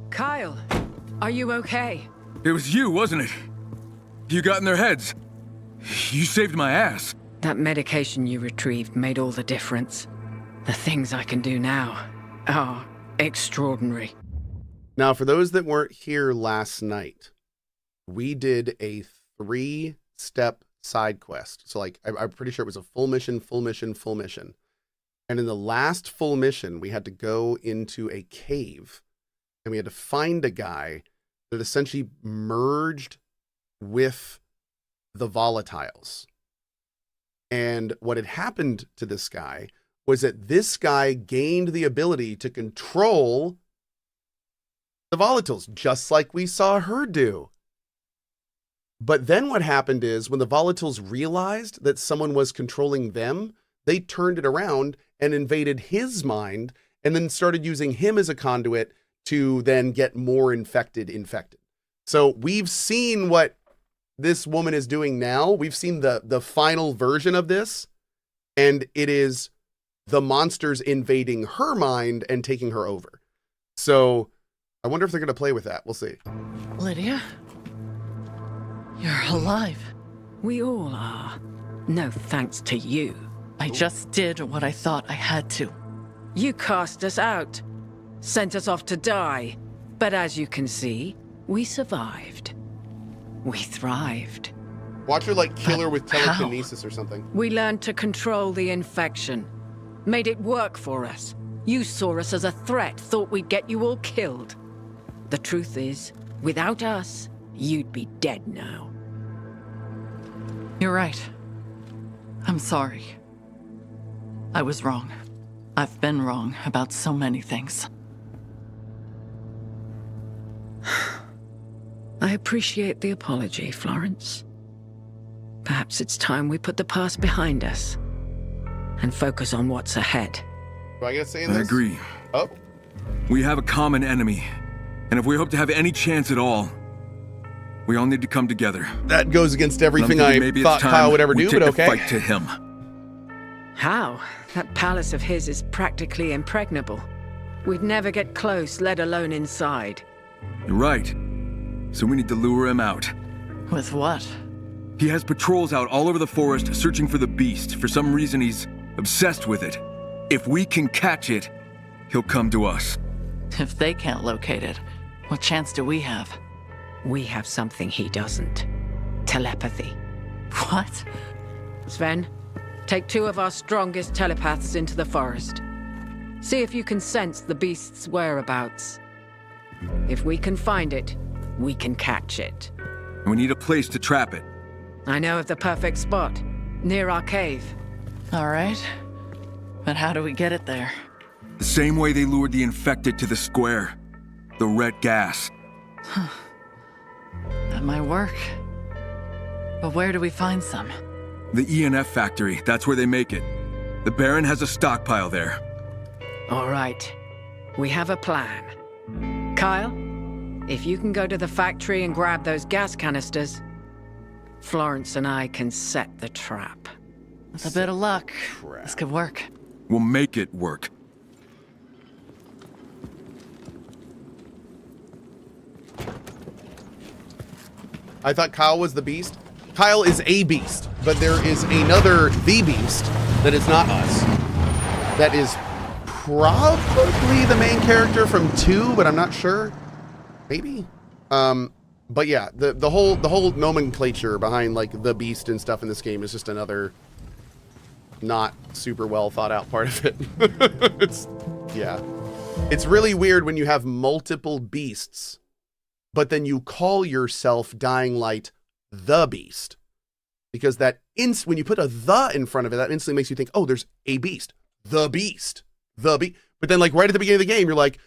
Kyle, are you okay?
It was you, wasn't it? You got in their heads. You saved my ass.
That medication you retrieved made all the difference. The things I can do now are extraordinary.
Now, for those that weren't here last night, we did a 3-step side quest. So, like, I'm pretty sure it was a full mission, full mission, full mission. And in the last full mission, we had to go into a cave and we had to find a guy that essentially merged with the volatiles. And what had happened to this guy was that this guy gained the ability to control the volatiles, just like we saw her do. But then what happened is when the volatiles realized that someone was controlling them, they turned it around and invaded his mind and then started using him as a conduit to then get more infected. So we've seen what this woman is doing now. We've seen the final version of this, and it is the monsters invading her mind and taking her over. So I wonder if they're going to play with that. We'll see.
Lydia? You're alive.
We all are. No thanks to you.
I just did what I thought I had to.
You cast us out. Sent us off to die. But as you can see, we survived. We thrived.
Watch her like kill her with telekinesis or something.
We learned to control the infection. Made it work for us. You saw us as a threat, thought we'd get you all killed. The truth is, without us, you'd be dead now.
You're right. I'm sorry. I was wrong. I've been wrong about so many things.
I appreciate the apology, Florence. Perhaps it's time we put the past behind us and focus on what's ahead.
Do I get to say this?
I agree.
Oh.
We have a common enemy, and if we hope to have any chance at all, we all need to come together.
That goes against everything I thought Kyle would ever do, but okay.
Fight to him.
How? That palace of his is practically impregnable. We'd never get close, let alone inside.
You're right. So we need to lure him out.
With what?
He has patrols out all over the forest searching for the beast. For some reason, he's obsessed with it. If we can catch it, he'll come to us.
If they can't locate it, what chance do we have?
We have something he doesn't. Telepathy.
What?
Sven, take 2 of our strongest telepaths into the forest. See if you can sense the beast's whereabouts. If we can find it, we can catch it.
We need a place to trap it.
I know of the perfect spot, near our cave.
All right. But how do we get it there?
The same way they lured the infected to the square. The red gas.
That might work. But where do we find some?
The ENF factory, that's where they make it. The Baron has a stockpile there.
All right. We have a plan. Kyle, if you can go to the factory and grab those gas canisters, Florence and I can set the trap.
With a bit of luck, this could work.
We'll make it work.
I thought Kyle was the beast. Kyle is a beast, but there is another the beast that is not us. That is probably the main character from 2, but I'm not sure. Maybe. But yeah, the whole nomenclature behind like the beast and stuff in this game is just another not super well thought out part of it. It's really weird when you have multiple beasts, but then you call yourself Dying Light the Beast, because that when you put a the in front of it, that instantly makes you think, oh, there's a beast, the beast, the beast. But then like right at the beginning of the game, you're like,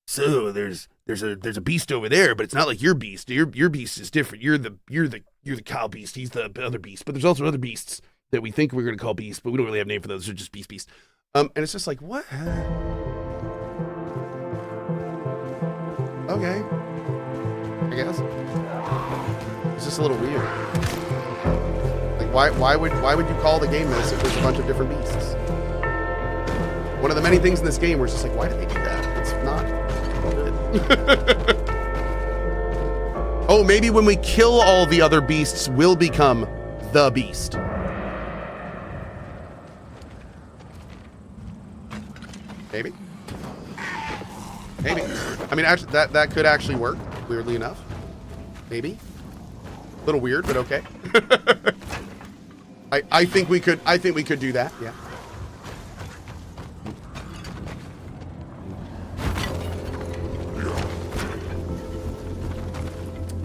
so there's a beast over there, but it's not like your beast. Your beast is different. You're the cow beast. He's the other beast. But there's also other beasts that we think we're gonna call beasts, but we don't really have a name for those. They're just beast. And it's just like, what? Okay, I guess. It's just a little weird. Like why would you call the game this if there's a bunch of different beasts? One of the many things in this game where it's just like, why did they do that? It's not good. Oh, maybe when we kill all the other beasts, we'll become the beast. Maybe. Maybe. I mean, actually, that could actually work, weirdly enough. Maybe. A little weird, but okay. I think we could do that, yeah.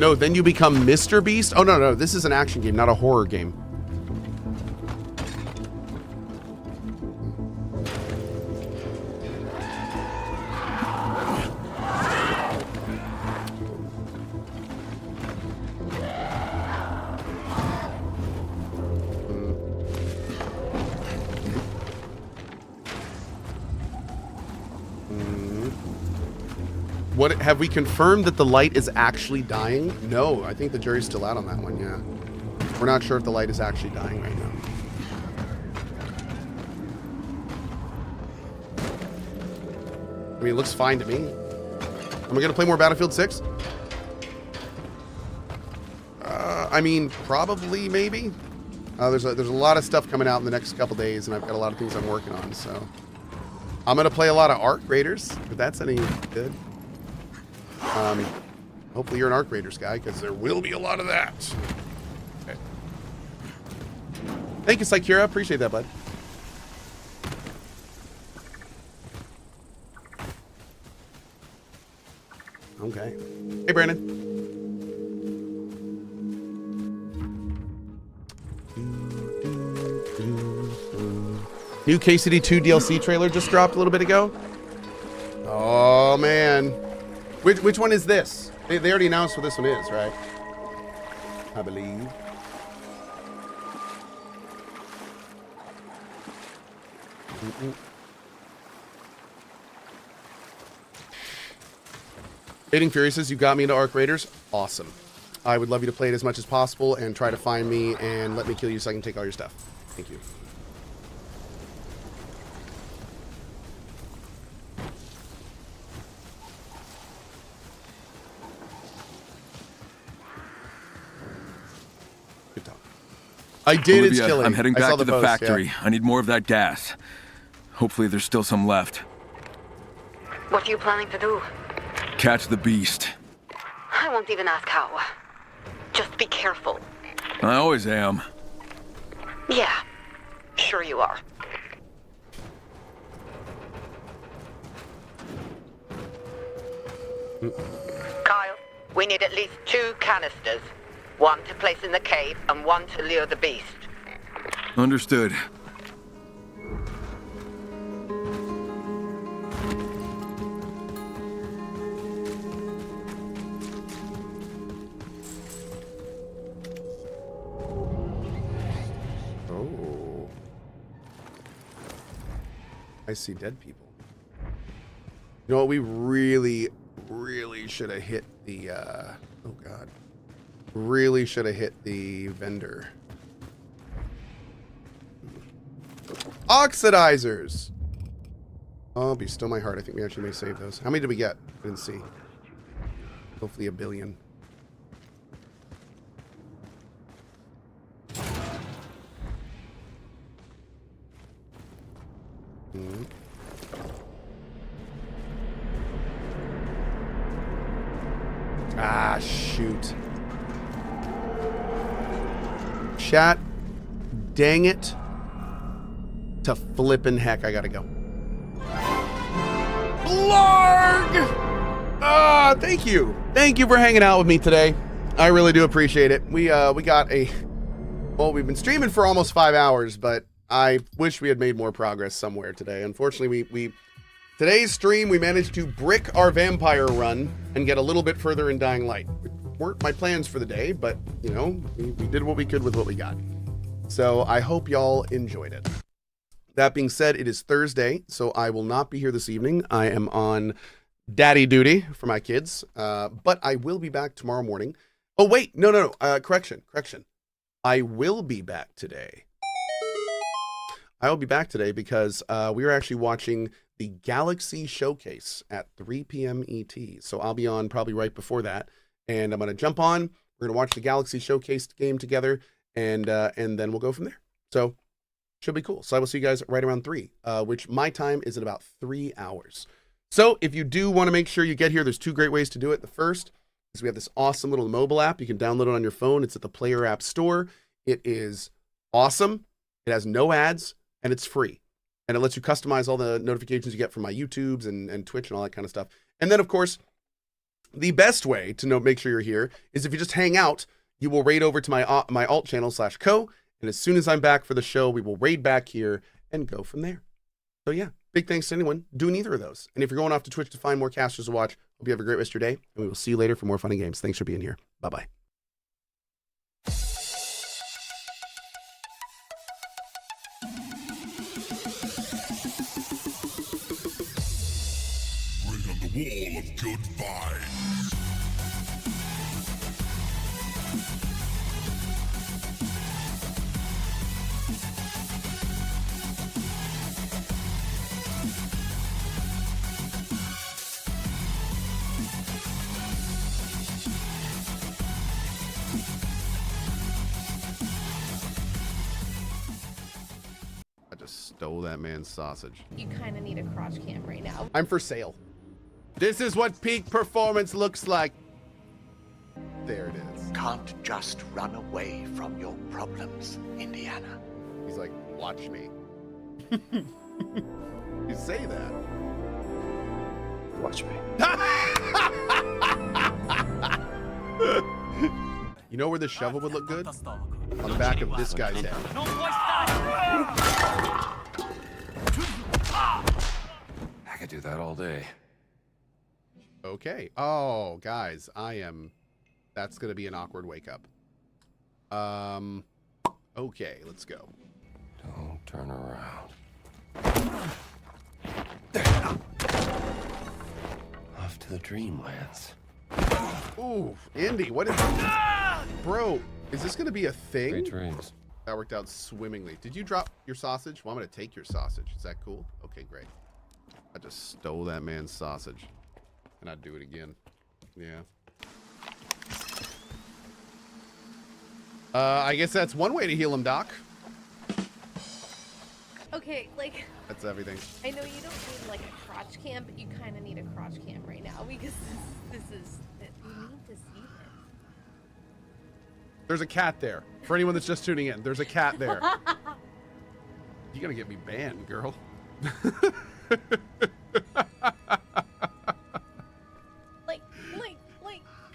No, then you become Mr. Beast? Oh, no, this is an action game, not a horror game. What, have we confirmed that the light is actually dying? No, I think the jury's still out on that one, yeah. We're not sure if the light is actually dying right now. I mean, it looks fine to me. Am I gonna play more Battlefield 6? I mean, probably, maybe. There's a lot of stuff coming out in the next couple days, and I've got a lot of things I'm working on, so. I'm gonna play a lot of Arc Raiders, if that's any good. Hopefully you're an Arc Raiders guy, because there will be a lot of that. Okay. Thank you, Psychura. Appreciate that, bud. Okay. Hey, Brandon. New KCD2 DLC trailer just dropped a little bit ago. Oh, man. Which one is this? They already announced what this one is, right? I believe. Fading Fury says, you got me into Arc Raiders. Awesome. I would love you to play it as much as possible and try to find me and let me kill you so I can take all your stuff. Thank you. I did.
Olivia,
it's killing.
I'm heading back to the
post,
factory.
yeah.
I need more of that gas. Hopefully there's still some left.
What are you planning to do?
Catch the beast.
I won't even ask how. Just be careful.
I always am.
Yeah, sure you are. Kyle, we need at least 2 canisters. One to place in the cave and one to lure the beast.
Understood.
Oh. I see dead people. You know what? We really should have hit the, oh God. Really should have hit the vendor. Oxidizers! Oh, be still my heart. I think we actually may save those. How many did we get? I didn't see. Hopefully 1 billion. Ah, shoot. Chat, dang it. To flippin' heck, I gotta go. Blarg! Ah, thank you. Thank you for hanging out with me today. I really do appreciate it. We got a... Well, we've been streaming for almost 5 hours, but I wish we had made more progress somewhere today. Unfortunately, today's stream, we managed to brick our vampire run and get a little bit further in Dying Light. Weren't my plans for the day, but, you know, we did what we could with what we got. So I hope y'all enjoyed it. That being said, it is Thursday, so I will not be here this evening. I am on daddy duty for my kids, but I will be back tomorrow morning. Oh, wait, no, correction. I will be back today. I will be back today because we are actually watching the Galaxy Showcase at 3 p.m. ET. So I'll be on probably right before that. And I'm going to jump on. We're going to watch the Galaxy Showcase game together. And then we'll go from there. So should be cool. So I will see you guys right around 3, which my time is at about 3 hours. So if you do want to make sure you get here, there's 2 great ways to do it. The first is we have this awesome little mobile app. You can download it on your phone. It's at the Player App Store. It is awesome. It has no ads and it's free. And it lets you customize all the notifications you get from my YouTubes and Twitch and all that kind of stuff. And then, of course, The best way to make sure you're here is if you just hang out, you will raid over to my my alt channel /Cohh, and as soon as I'm back for the show, we will raid back here and go from there. So yeah, big thanks to anyone doing either of those. And if you're going off to Twitch to find more casters to watch, hope you have a great rest of your day, and we will see you later for more fun and games. Thanks for being here. Bye-bye.
Bring on the wall of good vibes.
I just stole that man's sausage.
You kind of need a crotch cam right now.
I'm for sale. This is what peak performance looks like. There it is.
Can't just run away from your problems, Indiana.
He's like, watch me. You say that.
Watch me.
You know where the shovel would look good? On the back of this guy's head.
I could do that all day.
Okay. Oh, guys, that's gonna be an awkward wake up. Okay, let's go.
Don't turn around. Off to the dreamlands.
Ooh, Indy, what is Bro, is this gonna be a thing?
Great dreams.
That worked out swimmingly. Did you drop your sausage? Well, I'm gonna take your sausage. Is that cool? Okay, great. I just stole that man's sausage. And I'd do it again. Yeah. I guess that's one way to heal him, Doc.
Okay, like...
That's everything.
I know you don't need like a crotch cam, but you kind of need a crotch cam right now because this is... You need to see it.
There's a cat there. For anyone that's just tuning in, there's a cat there. You're gonna get me banned, girl.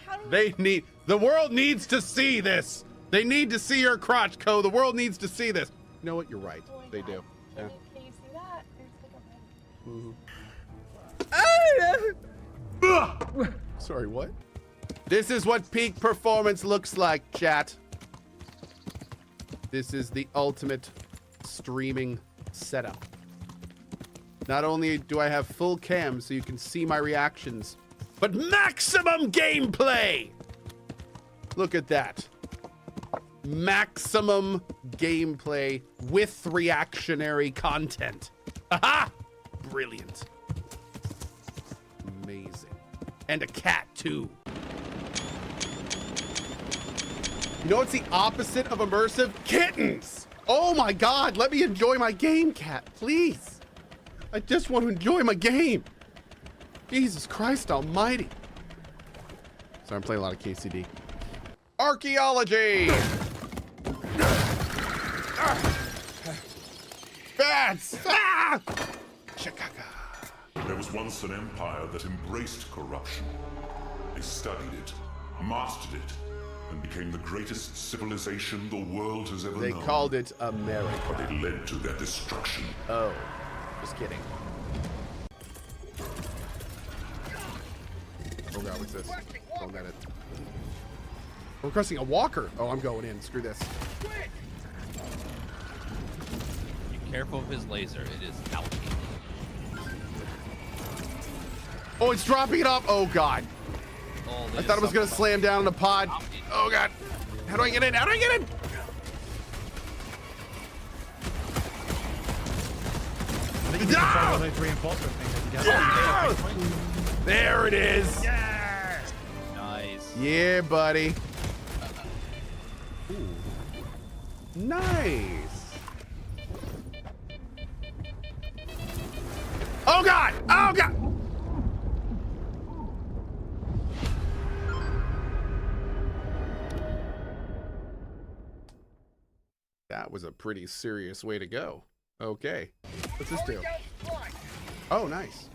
How do
the world needs to see this. They need to see your crotch, Cohh. The world needs to see this. You know what? You're right.
Oh
they do. Yeah.
Can you see that?
Sorry, what? This is what peak performance looks like, chat. This is the ultimate streaming setup. Not only do I have full cam so you can see my reactions, but maximum gameplay! Look at that. Maximum gameplay with reactionary content. Aha! Brilliant. Amazing. And a cat, too. You know what's the opposite of immersive? Kittens! Oh my god, let me enjoy my game, cat, please. I just want to enjoy my game. Jesus Christ almighty. Sorry, I'm playing a lot of KCD. Archaeology! Bats! Ah!
There was once an empire that embraced corruption. They studied it, mastered it, and became the greatest civilization the world has ever known.
They called it America.
But it led to their destruction.
Oh, just kidding. Oh god, what's this? Don't get it. We're crossing a walker. Oh, I'm going in. Screw this.
Be careful of his laser. It is out.
Oh, it's dropping it off. Oh god.
Oh,
I thought it was gonna slam down on the pod. Oh god. How do I get in? How do I get in? There it is.
Yeah. Nice.
Yeah, buddy. Ooh. Nice. Oh god. Oh god. That was a pretty serious way to go. Okay. What's this do? Oh, nice.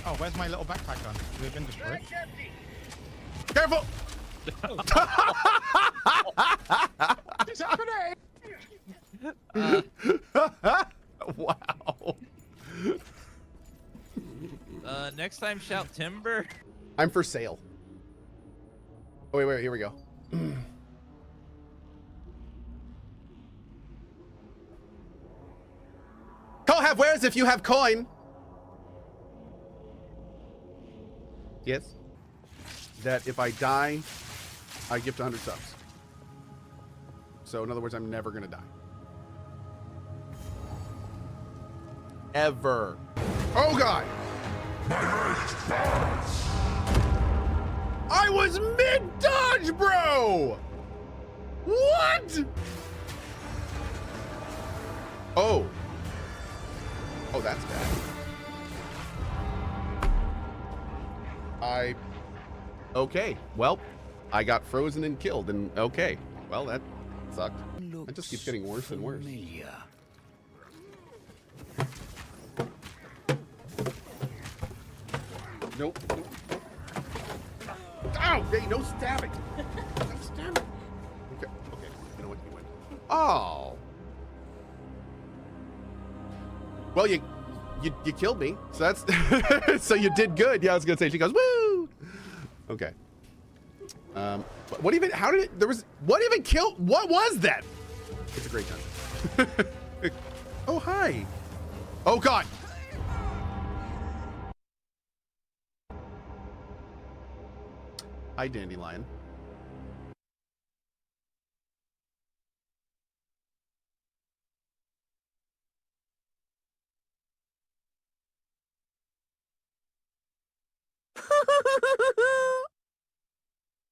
Oh, where's my little backpack gone? Has it been destroyed?
Careful!
What's happening?
Wow.
Next time, shout timber.
I'm for sale. Oh, wait, here we go. Cohh have wares if you have coin. Yes. That if I die, I gift 100 subs. So in other words, I'm never gonna die. Ever. Oh God. I was mid-dodge, bro! What? Oh. Oh, that's bad. Okay, well, I got frozen and killed, and okay. Well, that sucked. It just keeps getting worse and worse. Nope. Ow! Hey, no stabbing! No stabbing! Okay, you know what? You win. Oh! Well, you killed me, so that's... so you did good. Yeah, I was gonna say, she goes, woo! Okay. What even, how did it, there was, what even killed, what was that? It's a great time. Oh, hi. Oh, God. Hi, Dandelion.